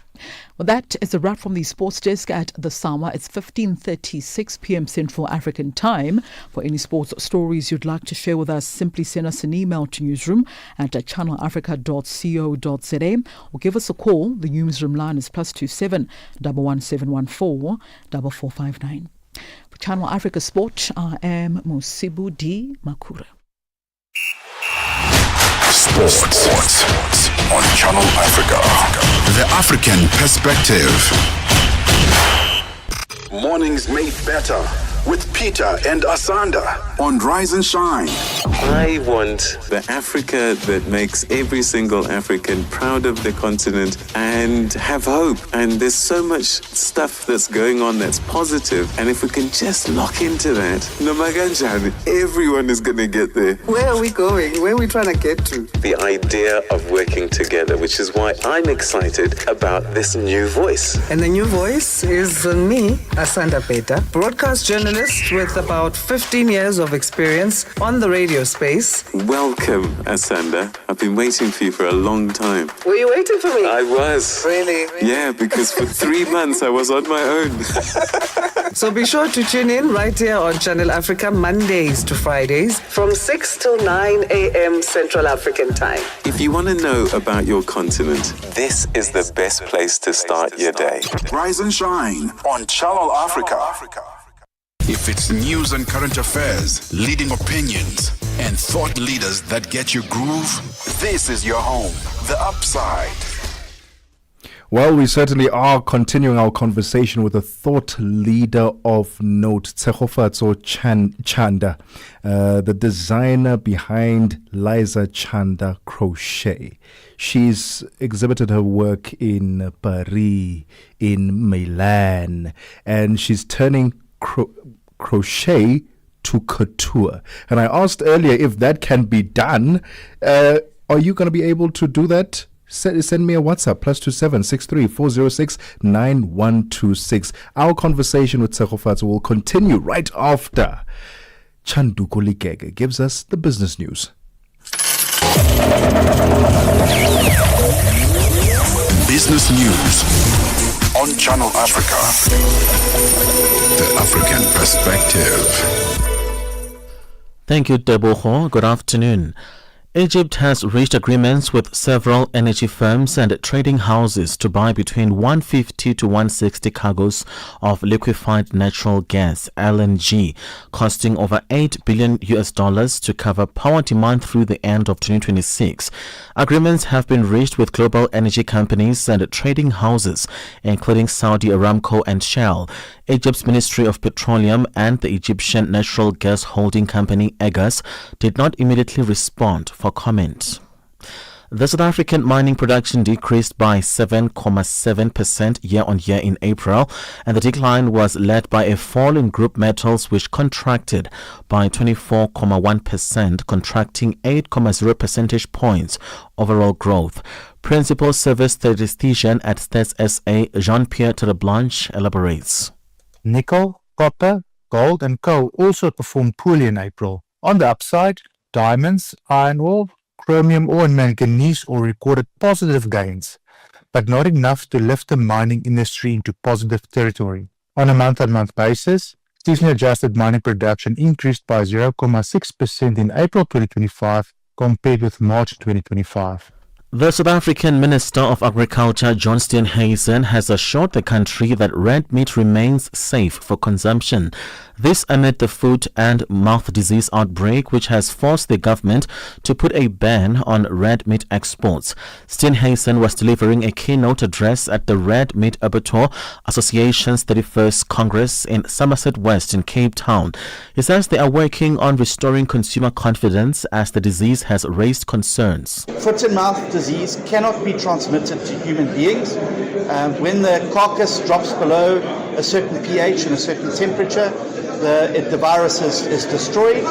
Speaker 8: Well, that is a wrap from the sports desk at the Sawa. It's 15:36 p.m. Central African Time. For any sports stories you'd like to share with us, simply send us an email to newsroom@channelafrica.co.za or give us a call. The newsroom line is +27 11714 4459. For Channel Africa Sport, I am Musibu D. Makura.
Speaker 1: Sports on Channel Africa. The African perspective. Mornings made better with Peter and Asanda on Rise and Shine.
Speaker 6: I want the Africa that makes every single African proud of the continent and have hope. And there's so much stuff that's going on that's positive. And if we can just lock into that, Namaganjani, everyone is going to get there.
Speaker 5: Where are we going? Where are we trying to get to?
Speaker 6: The idea of working together, which is why I'm excited about this new voice.
Speaker 5: And the new voice is me, Asanda Peta, broadcast journalist with about 15 years of experience on the radio space.
Speaker 6: Welcome, Asanda. I've been waiting for you for a long time.
Speaker 5: Were you waiting for me?
Speaker 6: I was.
Speaker 5: Really?
Speaker 6: Yeah, because for 3 months I was on my own.
Speaker 5: So be sure to tune in right here on Channel Africa Mondays to Fridays from 6 till 9 a.m. Central African Time.
Speaker 6: If you want to know about your continent, this is the best place to start your day.
Speaker 1: Rise and Shine on Channel Africa. If it's news and current affairs, leading opinions, and thought leaders that get you groove, this is your home, The Upside.
Speaker 2: Well, we certainly are continuing our conversation with a thought leader of note, Tshegofatso Chanda, the designer behind Liza Chanda Crochet. She's exhibited her work in Paris, in Milan, and she's turning crochet to couture. And I asked earlier if that can be done. Are you going to be able to do that? Send me a WhatsApp, +27 63 406 9126. Our conversation with Tshegofatso will continue right after Tebogo Lekhuleni gives us the business news.
Speaker 1: Business news on Channel Africa. The African perspective.
Speaker 14: Thank you, Tebogo. Good afternoon. Egypt has reached agreements with several energy firms and trading houses to buy between 150 to 160 cargoes of liquefied natural gas (LNG), costing over $8 billion to cover power demand through the end of 2026. Agreements have been reached with global energy companies and trading houses, including Saudi Aramco and Shell. Egypt's Ministry of Petroleum and the Egyptian Natural Gas Holding Company EGAS did not immediately respond for comment. The South African mining production decreased by 7.7% year-on-year in April, and the decline was led by a fall in group metals, which contracted by 24.1%, contracting 8.0 percentage points overall growth. Principal Service Statistician at Stats SA, Jean-Pierre Tereblanche, elaborates.
Speaker 12: Nickel, copper, gold and coal also performed poorly in April. On the upside, diamonds, iron ore, chromium ore and manganese ore recorded positive gains, but not enough to lift the mining industry into positive territory. On a month-on-month basis, seasonally adjusted mining production increased by 0.6% in April 2025 compared with March 2025.
Speaker 14: The South African Minister of Agriculture, John Steenhuisen, has assured the country that red meat remains safe for consumption. This amid the foot and mouth disease outbreak, which has forced the government to put a ban on red meat exports. Steenhuisen was delivering a keynote address at the Red Meat Abattoir Association's 31st Congress in Somerset West in Cape Town. He says they are working on restoring consumer confidence as the disease has raised concerns.
Speaker 13: Foot and mouth disease cannot be transmitted to human beings. When the carcass drops below a certain pH and a certain temperature, the virus is destroyed,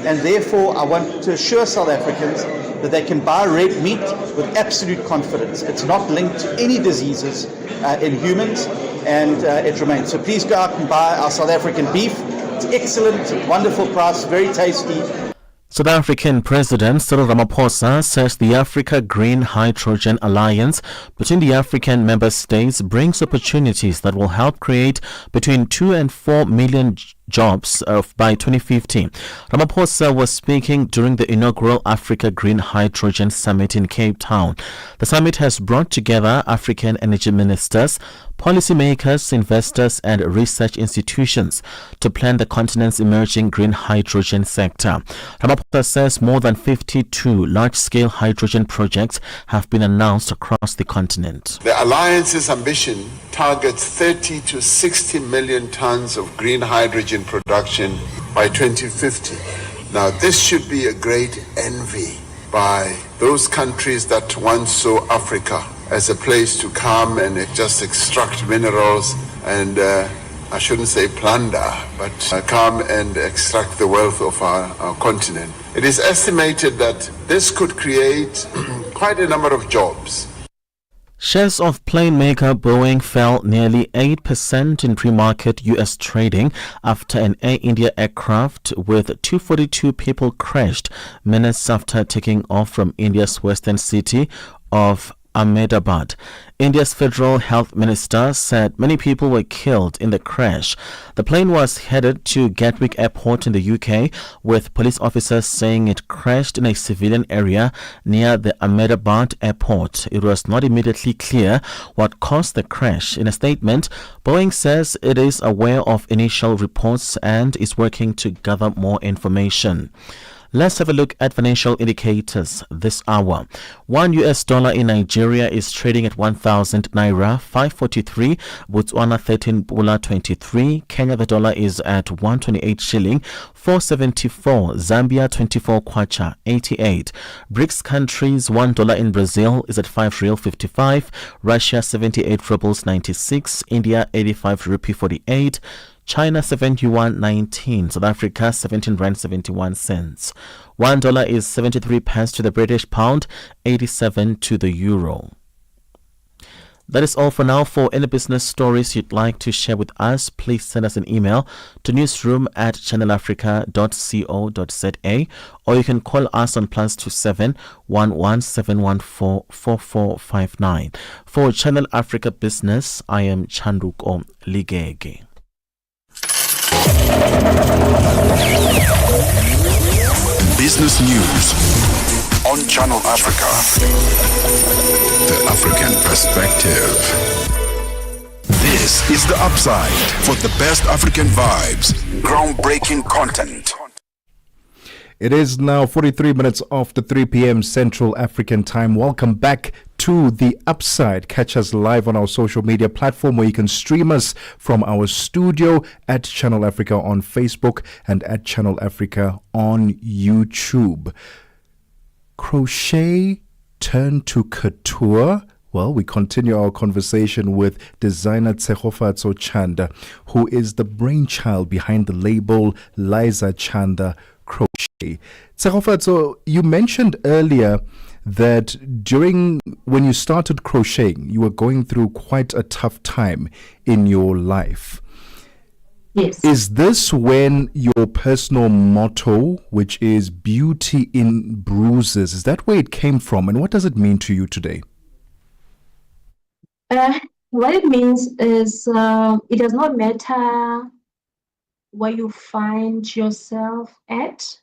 Speaker 13: and therefore I want to assure South Africans that they can buy red meat with absolute confidence. It's not linked to any diseases in humans, and it remains. So please go out and buy our South African beef. It's excellent, wonderful price, very tasty.
Speaker 14: South African President Cyril Ramaphosa says the Africa Green Hydrogen Alliance between the African member states brings opportunities that will help create between 2 and 4 million jobs by 2050. Ramaphosa was speaking during the inaugural Africa Green Hydrogen Summit in Cape Town. The summit has brought together African energy ministers, policymakers, investors and research institutions to plan the continent's emerging green hydrogen sector. Ramaphosa says more than 52 large-scale hydrogen projects have been announced across the continent.
Speaker 15: The Alliance's ambition targets 30 to 60 million tons of green hydrogen production by 2050. Now, this should be a great envy by those countries that once saw Africa as a place to come and just extract minerals and I shouldn't say plunder, but come and extract the wealth of our continent. It is estimated that this could create quite a number of jobs.
Speaker 14: Shares of plane maker Boeing fell nearly 8% in pre-market U.S. trading after an Air India aircraft with 242 people crashed minutes after taking off from India's western city of Ahmedabad. India's federal health minister said many people were killed in the crash. The plane was headed to Gatwick Airport in the UK, with police officers saying it crashed in a civilian area near the Ahmedabad airport. It was not immediately clear what caused the crash. In a statement, Boeing says it is aware of initial reports and is working to gather more information. Let's have a look at financial indicators this hour. $1 in Nigeria is trading at 1,000 naira 543, Botswana 13 pula 23, Kenya the dollar is at 128 shilling 474, Zambia 24 kwacha 88. BRICS countries, $1 in Brazil is at 5 real 55, Russia 78 rubles 96, India 85 rupee 48, China 7 yuan 19, South Africa 17 rand 71 cents. $1 is 73 pence to the British pound, 87 to the euro. That is all for now. For any business stories you'd like to share with us, please send us an email to newsroom@channelafrica.co.za, or you can call us on +27 11714 4459. For Channel Africa Business, I am Chanduko Ligege.
Speaker 1: Business news on Channel Africa. The African Perspective. This is The Upside for the best African vibes, groundbreaking content.
Speaker 2: It is now 43 minutes after 3 p.m. Central African Time. Welcome back to The Upside. Catch us live on our social media platform where you can stream us from our studio at Channel Africa on Facebook and at Channel Africa on YouTube. Crochet turned to couture. Well, we continue our conversation with designer Tsegofatso Chanda, who is the brainchild behind the label Liza Chanda Crochet. Tsegofatso, you mentioned earlier that when you started crocheting, you were going through quite a tough time in your life.
Speaker 7: Yes.
Speaker 2: Is this when your personal motto, which is beauty in bruises, is that where it came from, and what does it mean to you today?
Speaker 7: What it means is it does not matter where you find yourself at.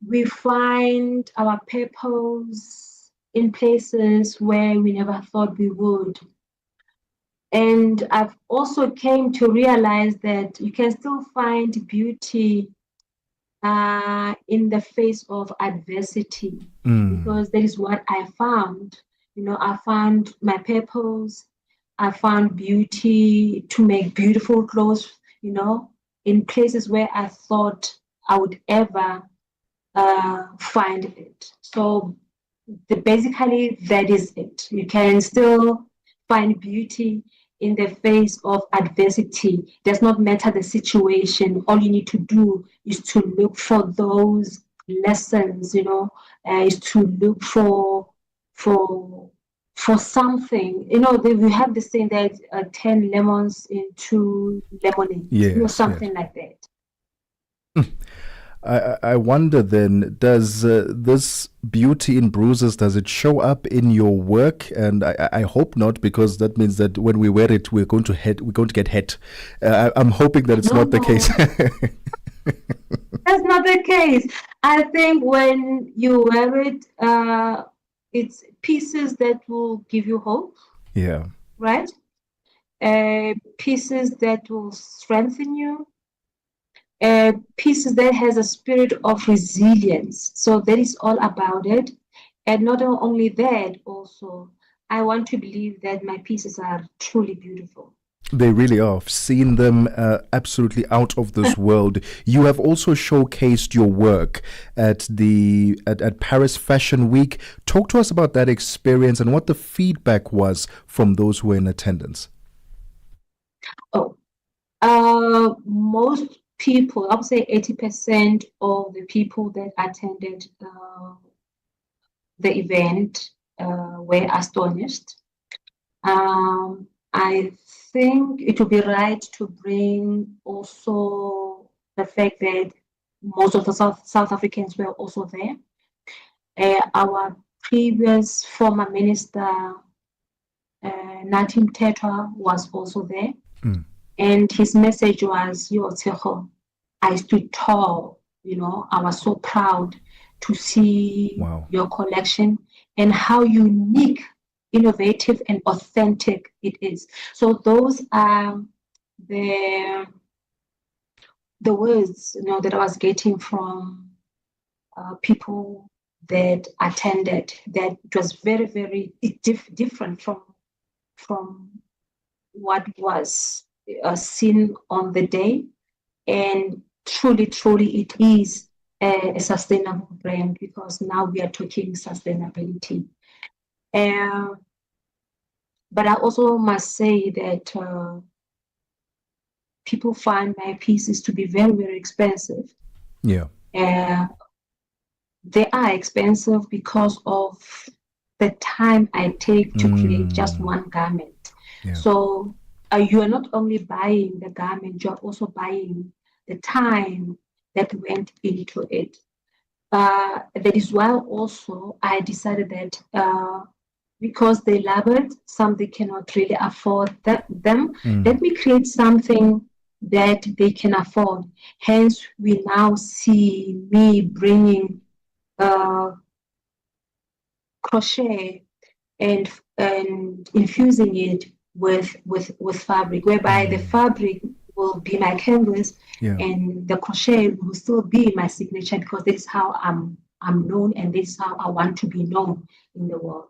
Speaker 7: We find our purpose in places where we never thought we would. And I've also came to realize that you can still find beauty in the face of adversity, because that is what I found. I found my purpose. I found beauty to make beautiful clothes, in places where I thought I would ever find it. So basically, that is it. You can still find beauty in the face of adversity. It does not matter the situation. All you need to do is to look for those lessons, is to look for something. We have this saying that 10 lemons into lemonade, something like that.
Speaker 2: I wonder then, does this beauty in bruises, does it show up in your work? And I hope not, because that means that when we wear it, we're going to get hit. I'm hoping that it's not the case.
Speaker 7: That's not the case. I think when you wear it, it's pieces that will give you hope.
Speaker 2: Yeah.
Speaker 7: Right? Pieces that will strengthen you. Pieces that has a spirit of resilience. So that is all about it. And not only that, also, I want to believe that my pieces are truly beautiful.
Speaker 2: They really are. I've seen them absolutely out of this world. You have also showcased your work at Paris Fashion Week. Talk to us about that experience and what the feedback was from those who were in attendance.
Speaker 7: Most people, I would say 80% of the people that attended the event were astonished. I think it would be right to bring also the fact that most of the South Africans were also there. Our previous former minister, Natim Tetwa, was also there. And his message was, I stood tall, I was so proud to see your collection and how unique, innovative, and authentic it is. So those are the words, that I was getting from people that attended, that it was very, very different from what was seen on the day. And truly, it is a sustainable brand, because now we are talking sustainability. But I also must say that people find my pieces to be very, very expensive.
Speaker 2: Yeah.
Speaker 7: They are expensive because of the time I take to create just one garment. Yeah. So you are not only buying the garment, you are also buying the time that went into it. That is why also I decided that because they love it, some they cannot really afford them. Let me create something that they can afford. Hence, we now see me bringing crochet and infusing it with fabric, whereby the fabric will be my canvas and the crochet will still be my signature, because this is how I'm known, and this is how I want to be known in the world.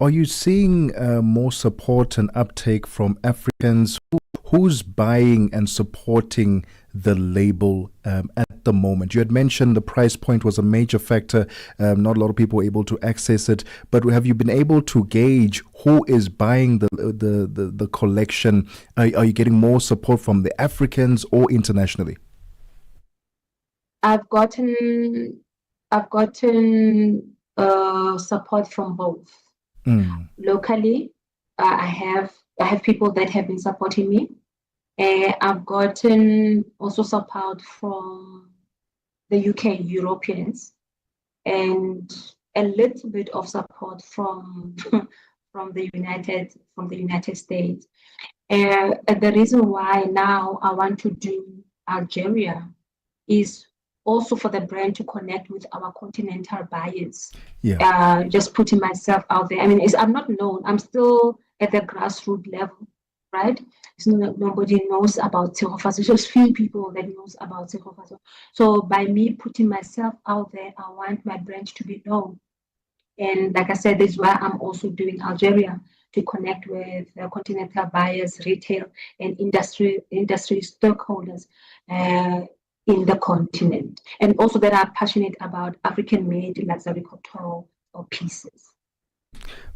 Speaker 2: Are you seeing more support and uptake from Africans? Who's buying and supporting the label at the moment? You had mentioned the price point was a major factor. Not a lot of people were able to access it. But have you been able to gauge who is buying the collection? Are you getting more support from the Africans or internationally?
Speaker 7: I've gotten support from both. Locally, I have people that have been supporting me. I've gotten also support from the UK, Europeans, and a little bit of support from from the United States. The reason why now I want to do Algeria is also for the brand to connect with our continental buyers. Just putting myself out there. I mean, I'm not known. I'm still at the grassroots level, right? Nobody knows about Tsegofaso. Just few people that knows about Tsegofaso. So by me putting myself out there, I want my brand to be known. And like I said, this is why I'm also doing Algeria, to connect with continental buyers, retail, and industry stakeholders in the continent, and also that are passionate about African-made luxury couture or pieces.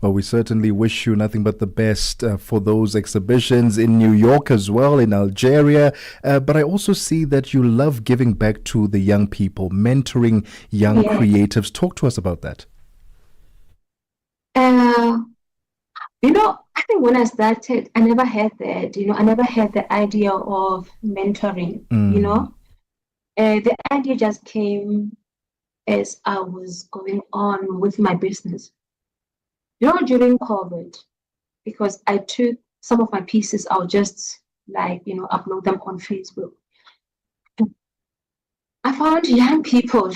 Speaker 2: Well, we certainly wish you nothing but the best for those exhibitions in New York as well, in Algeria. But I also see that you love giving back to the young people, mentoring young creatives. Talk to us about that.
Speaker 7: I think when I started, I never had that. I never had the idea of mentoring. The idea just came as I was going on with my business. During COVID, because I took some of my pieces, I'll just upload them on Facebook. I found young people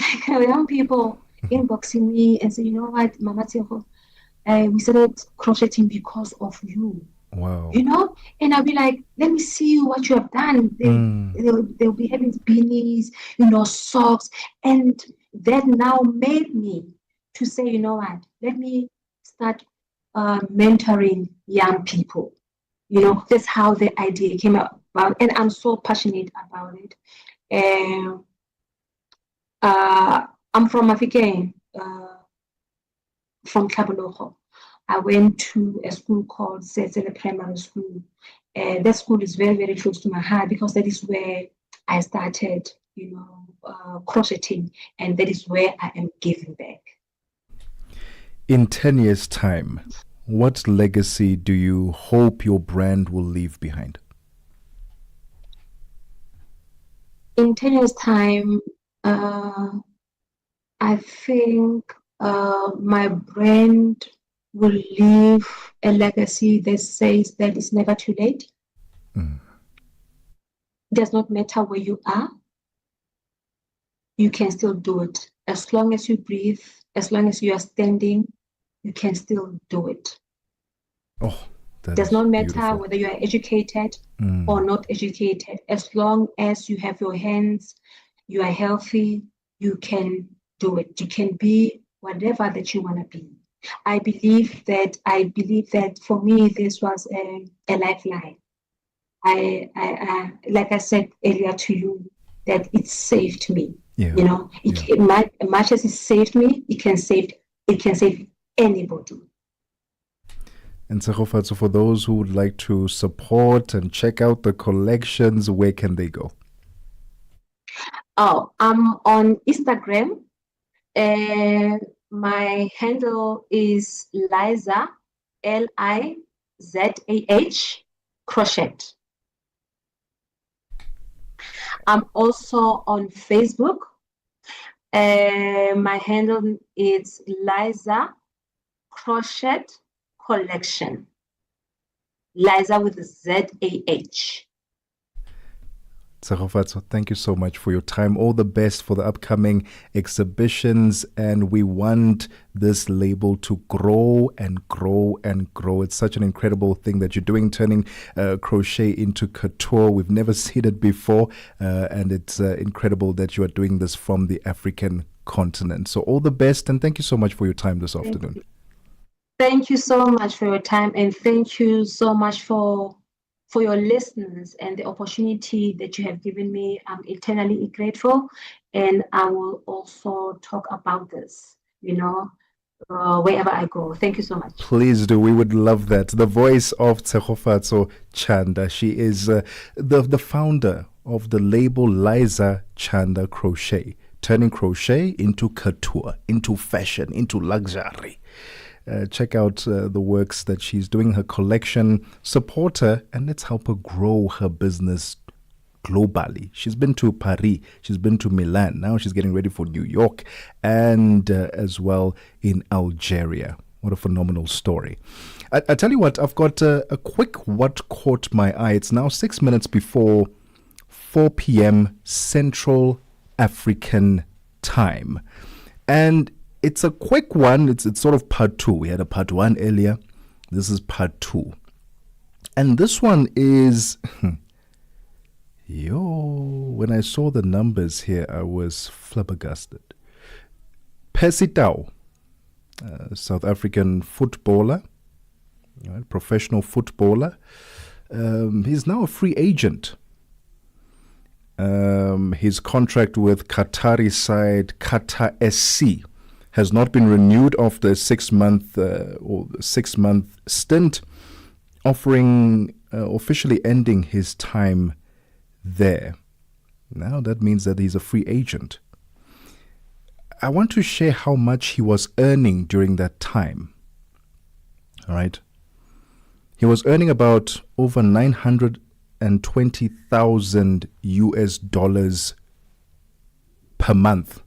Speaker 7: inboxing me and say, you know what, Mama Tseho, we started crocheting because of you.
Speaker 2: Wow.
Speaker 7: And I'll be like, let me see what you have done. They'll be having beanies, socks. And that now made me to say, you know what, let me start mentoring young people. That's how the idea came about. And I'm so passionate about it. I'm from African, from Tlhabologo. I went to a school called Setsele Primary School. That school is very, very close to my heart, because that is where I started, crocheting, and that is where I am giving back.
Speaker 2: In 10 years' time, what legacy do you hope your brand will leave behind?
Speaker 7: In 10 years' time, I think my brand will leave a legacy that says that it's never too late. It does not matter where you are, you can still do it. As long as you breathe, as long as you are standing, you can still do it. It does not matter beautiful. Whether you are educated or not educated. As long as you have your hands, you are healthy, you can do it. You can be whatever that you want to be. I believe that for me, this was a lifeline. I like I said earlier to you, that it saved me. Much as it saved me, it can save anybody.
Speaker 2: And Tsegofaso, for those who would like to support and check out the collections, where can they go?
Speaker 7: I'm on Instagram. My handle is Liza, Lizah, crochet. I'm also on Facebook. My handle is Liza Crochet Collection. Liza with ZAH.
Speaker 2: Tsegofatso, thank you so much for your time. All the best for the upcoming exhibitions, and we want this label to grow and grow and grow. It's such an incredible thing that you're doing, turning crochet into couture. We've never seen it before, and it's incredible that you are doing this from the African continent. So all the best, and thank you so much for your time this afternoon.
Speaker 7: Thank you so much for your time, and thank you so much for your listeners and the opportunity that you have given me. I'm eternally grateful, and I will also talk about this, wherever I go. Thank you so much.
Speaker 2: Please do. We would love that. The voice of Tsegofatso Chanda. She is the founder of the label Liza Chanda Crochet, turning crochet into couture, into fashion, into luxury. Check out the works that she's doing, her collection. Support her, and let's help her grow her business globally. She's been to Paris, she's been to Milan, now she's getting ready for New York, and as well in Algeria. What a phenomenal story. I tell you what, I've got a quick what caught my eye. It's now 6 minutes before 4 p.m. Central African time. And it's a quick one. It's sort of part two. We had a part one earlier. This is part two. And this one is, when I saw the numbers here, I was flabbergasted. Percy Tau, South African footballer, professional footballer. He's now a free agent. His contract with Qatari side Qatar SC has not been renewed after a 6-month stint, offering officially ending his time there. Now that means that he's a free agent. I want to share how much he was earning during that time. All right. He was earning about over 920,000 US dollars per month.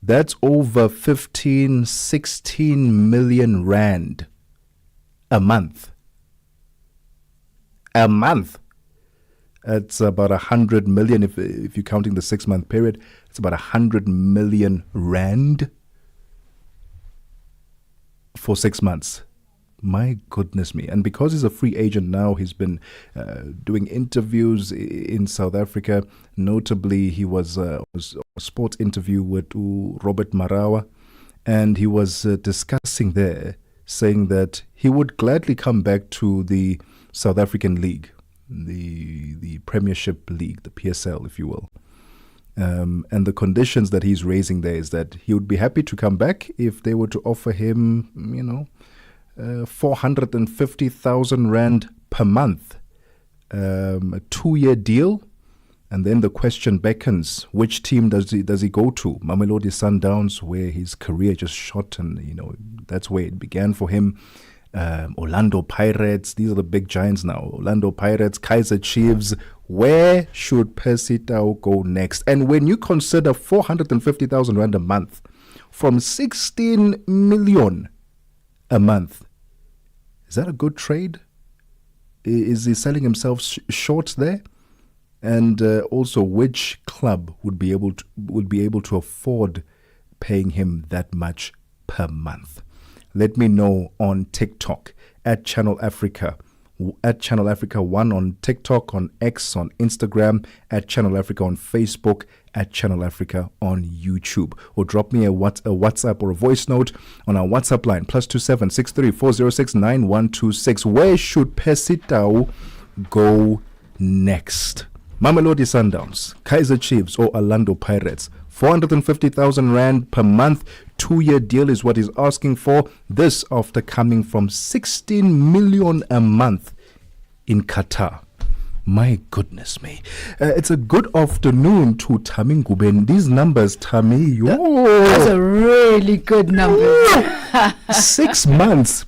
Speaker 2: That's over 16 million rand a month. A month. It's about 100 million if you're counting the 6-month period. It's about 100 million rand for 6 months. My goodness me. And because he's a free agent now, he's been doing interviews in South Africa. Notably, he was a sports interview with Robert Marawa, and he was discussing there, saying that he would gladly come back to the South African League, the Premiership League, the PSL, if you will. And the conditions that he's raising there is that he would be happy to come back if they were to offer him, 450,000 rand per month, a 2-year deal. And then the question beckons, which team does he go to? Mamelodi Sundowns, where his career just shot, and that's where it began for him. Orlando Pirates, these are the big giants now. Orlando Pirates, Kaizer Chiefs. Where should Percy Tau go next? And when you consider 450,000 rand a month from 16 million a month, is that a good trade? Is he selling himself short there? And also, which club would be able to afford paying him that much per month? Let me know on TikTok at Channel Africa, at Channel Africa 1 on TikTok, on X, on Instagram, at Channel Africa on Facebook, at Channel Africa on YouTube. Or drop me a WhatsApp or a voice note on our WhatsApp line, +27 634 406 9126. Where should Percy Tau go next? Mamelodi Sundowns, Kaizer Chiefs, or Orlando Pirates? 450,000 rand per month, 2-year deal is what he's asking for. This after coming from 16 million a month in Qatar. My goodness me. It's a good afternoon to Tami Ngubeni. These numbers, Tami,
Speaker 8: Those are really good numbers.
Speaker 2: 6 months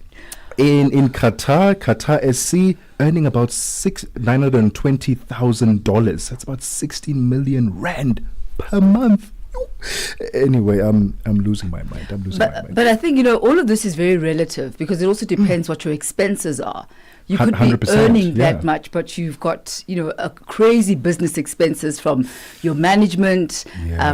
Speaker 2: in Qatar SC, earning about $920,000. That's about 16 million rand per month. Anyway, I'm losing my mind.
Speaker 16: But I think, all of this is very relative because it also depends what your expenses are. You could be earning that much, but you've got, a crazy business expenses from your management,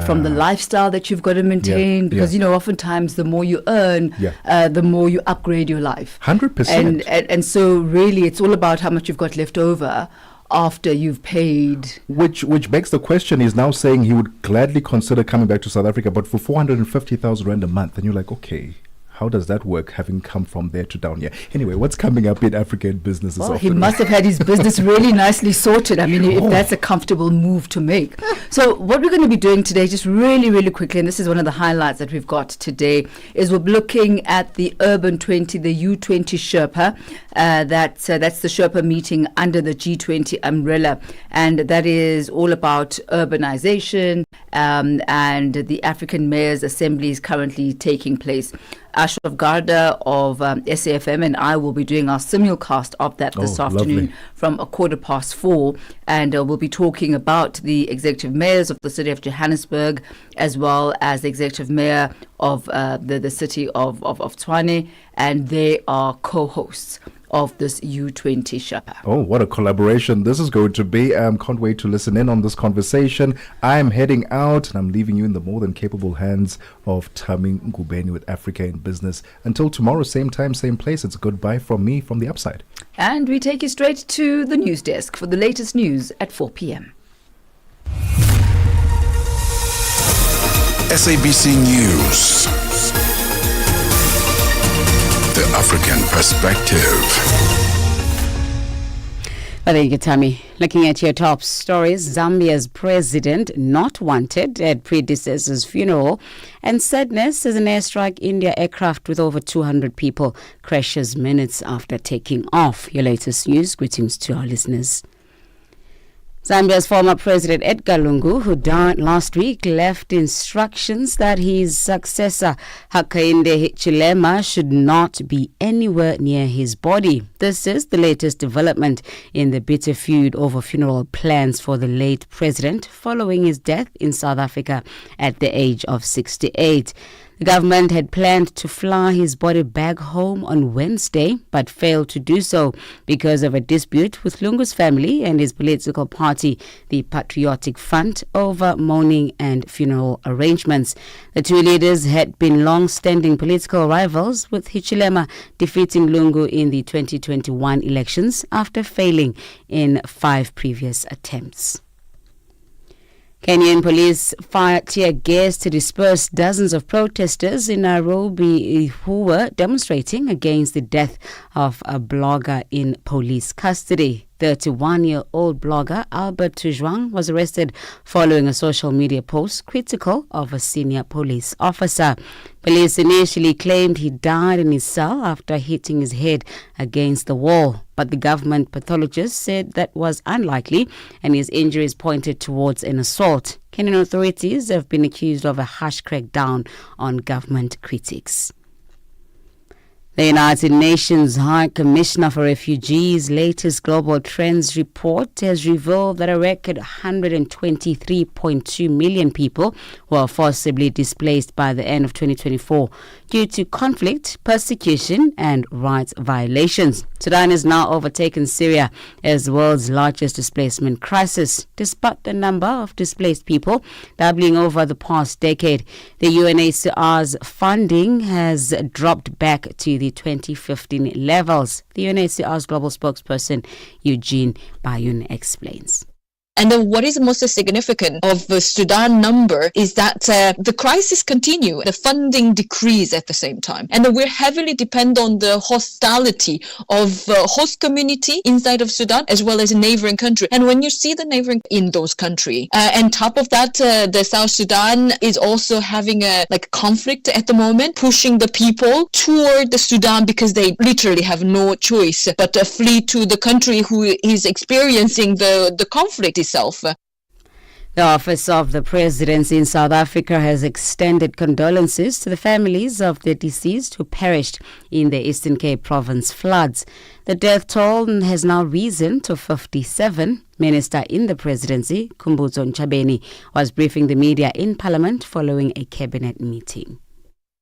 Speaker 16: from the lifestyle that you've got to maintain. Because, oftentimes the more you earn, the more you upgrade your life.
Speaker 2: 100%.
Speaker 16: And so really it's all about how much you've got left over after you've paid.
Speaker 2: Which begs the question, he's now saying he would gladly consider coming back to South Africa, but for 450,000 Rand a month. And you're like, okay, how does that work, having come from there to down here? Anyway, what's coming up in African businesses?
Speaker 16: Well, he must have had his business really nicely sorted. I mean, if that's a comfortable move to make. So what we're going to be doing today, just really, really quickly, and this is one of the highlights that we've got today, is we're looking at the Urban 20, the U20 Sherpa. That's the Sherpa meeting under the G20 umbrella. And that is all about urbanization, and the African Mayors Assembly is currently taking place. Ashraf Garda of SAFM and I will be doing our simulcast of that this afternoon from 4:15, and we'll be talking about the executive mayors of the city of Johannesburg as well as the executive mayor of the city of Tshwane, and they are co-hosts of this U20 Sherpa.
Speaker 2: Oh, what a collaboration this is going to be. Can't wait to listen in on this conversation. I'm heading out and I'm leaving you in the more than capable hands of Tami Ngubeni with Africa in Business. Until tomorrow, same time, same place. It's a goodbye from me from the upside.
Speaker 16: And we take you straight to the news desk for the latest news at 4 p.m.
Speaker 1: SABC News. The African Perspective.
Speaker 21: Thank you, Tammy. Looking at your top stories, Zambia's president not wanted at predecessor's funeral, and sadness as an airstrike India aircraft with over 200 people crashes minutes after taking off. Your latest news. Greetings to our listeners. Zambia's former president Edgar Lungu, who died last week, left instructions that his successor Hakainde Hichilema should not be anywhere near his body. This is the latest development in the bitter feud over funeral plans for the late president following his death in South Africa at the age of 68. The government had planned to fly his body back home on Wednesday, but failed to do so because of a dispute with Lungu's family and his political party, the Patriotic Front, over mourning and funeral arrangements. The two leaders had been long-standing political rivals, with Hichilema defeating Lungu in the 2021 elections after failing in 5 previous attempts. Kenyan police fired tear gas to disperse dozens of protesters in Nairobi who were demonstrating against the death of a blogger in police custody. 31-year-old blogger Albert Tujwang was arrested following a social media post critical of a senior police officer. Police initially claimed he died in his cell after hitting his head against the wall, but the government pathologist said that was unlikely and his injuries pointed towards an assault. Kenyan authorities have been accused of a harsh crackdown on government critics. The United Nations High Commissioner for Refugees' latest Global Trends report has revealed that a record 123.2 million people were forcibly displaced by the end of 2024 due to conflict, persecution and rights violations. Sudan has now overtaken Syria as the world's largest displacement crisis, despite the number of displaced people doubling over the past decade. The UNHCR's funding has dropped back to the 2015 levels. The UNHCR's global spokesperson Eugene Bayun explains.
Speaker 3: And then what is most significant of the Sudan number is that the crisis continue, the funding decrease at the same time. And then we're heavily dependent on the hostility of host community inside of Sudan as well as a neighboring country. And when you see the neighboring in those countries, and top of that, the South Sudan is also having a conflict at the moment, pushing the people toward the Sudan because they literally have no choice but to flee to the country who is experiencing the conflict itself.
Speaker 21: The The Office of the Presidency in South Africa has extended condolences to the families of the deceased who perished in the Eastern Cape Province floods. The death toll has now risen to 57. Minister in the Presidency, Khumbudzo Ntshabeni, was briefing the media in Parliament following a cabinet meeting.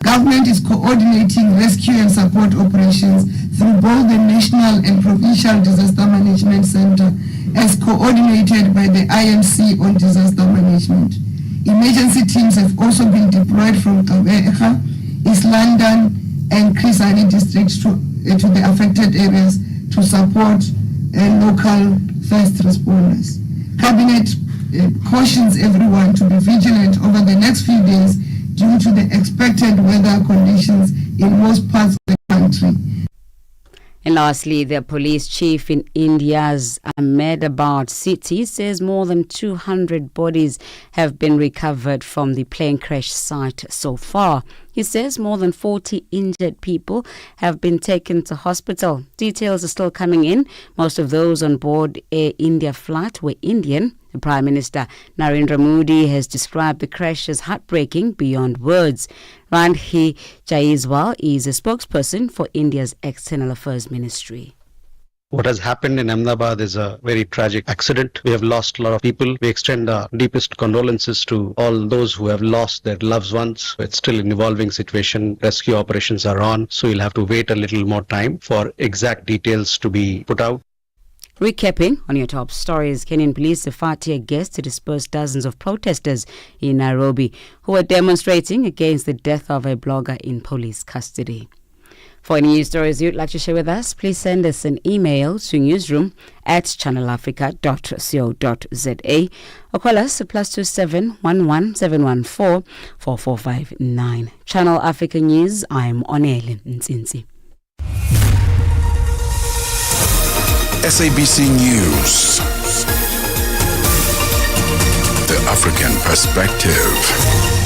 Speaker 17: Government is coordinating rescue and support operations through both the National and Provincial Disaster Management Center as coordinated by the IMC on disaster management. Emergency teams have also been deployed from Gqeberha, East London and Chris Hani districts to the affected areas to support local first responders. Cabinet cautions everyone to be vigilant over the next few days due to the expected weather conditions in most parts of the country.
Speaker 21: And lastly, the police chief in India's Ahmedabad city says more than 200 bodies have been recovered from the plane crash site so far. He says more than 40 injured people have been taken to hospital. Details are still coming in. Most of those on board Air India flight were Indian. The Prime Minister Narendra Modi has described the crash as heartbreaking beyond words. Randhi Jaiswal is a spokesperson for India's External Affairs Ministry.
Speaker 18: What has happened in Ahmedabad is a very tragic accident. We have lost a lot of people. We extend our deepest condolences to all those who have lost their loved ones. It's still an evolving situation. Rescue operations are on, so you'll have to wait a little more time for exact details to be put out.
Speaker 21: Recapping on your top stories, Kenyan police have fired tear gas to disperse dozens of protesters in Nairobi who were demonstrating against the death of a blogger in police custody. For any news stories you'd like to share with us, please send us an email to newsroom@channelafrica.co.za or call us at +27 11 714 4459. Channel Africa News, I'm Onele Nzinzi.
Speaker 1: SABC News. The African Perspective.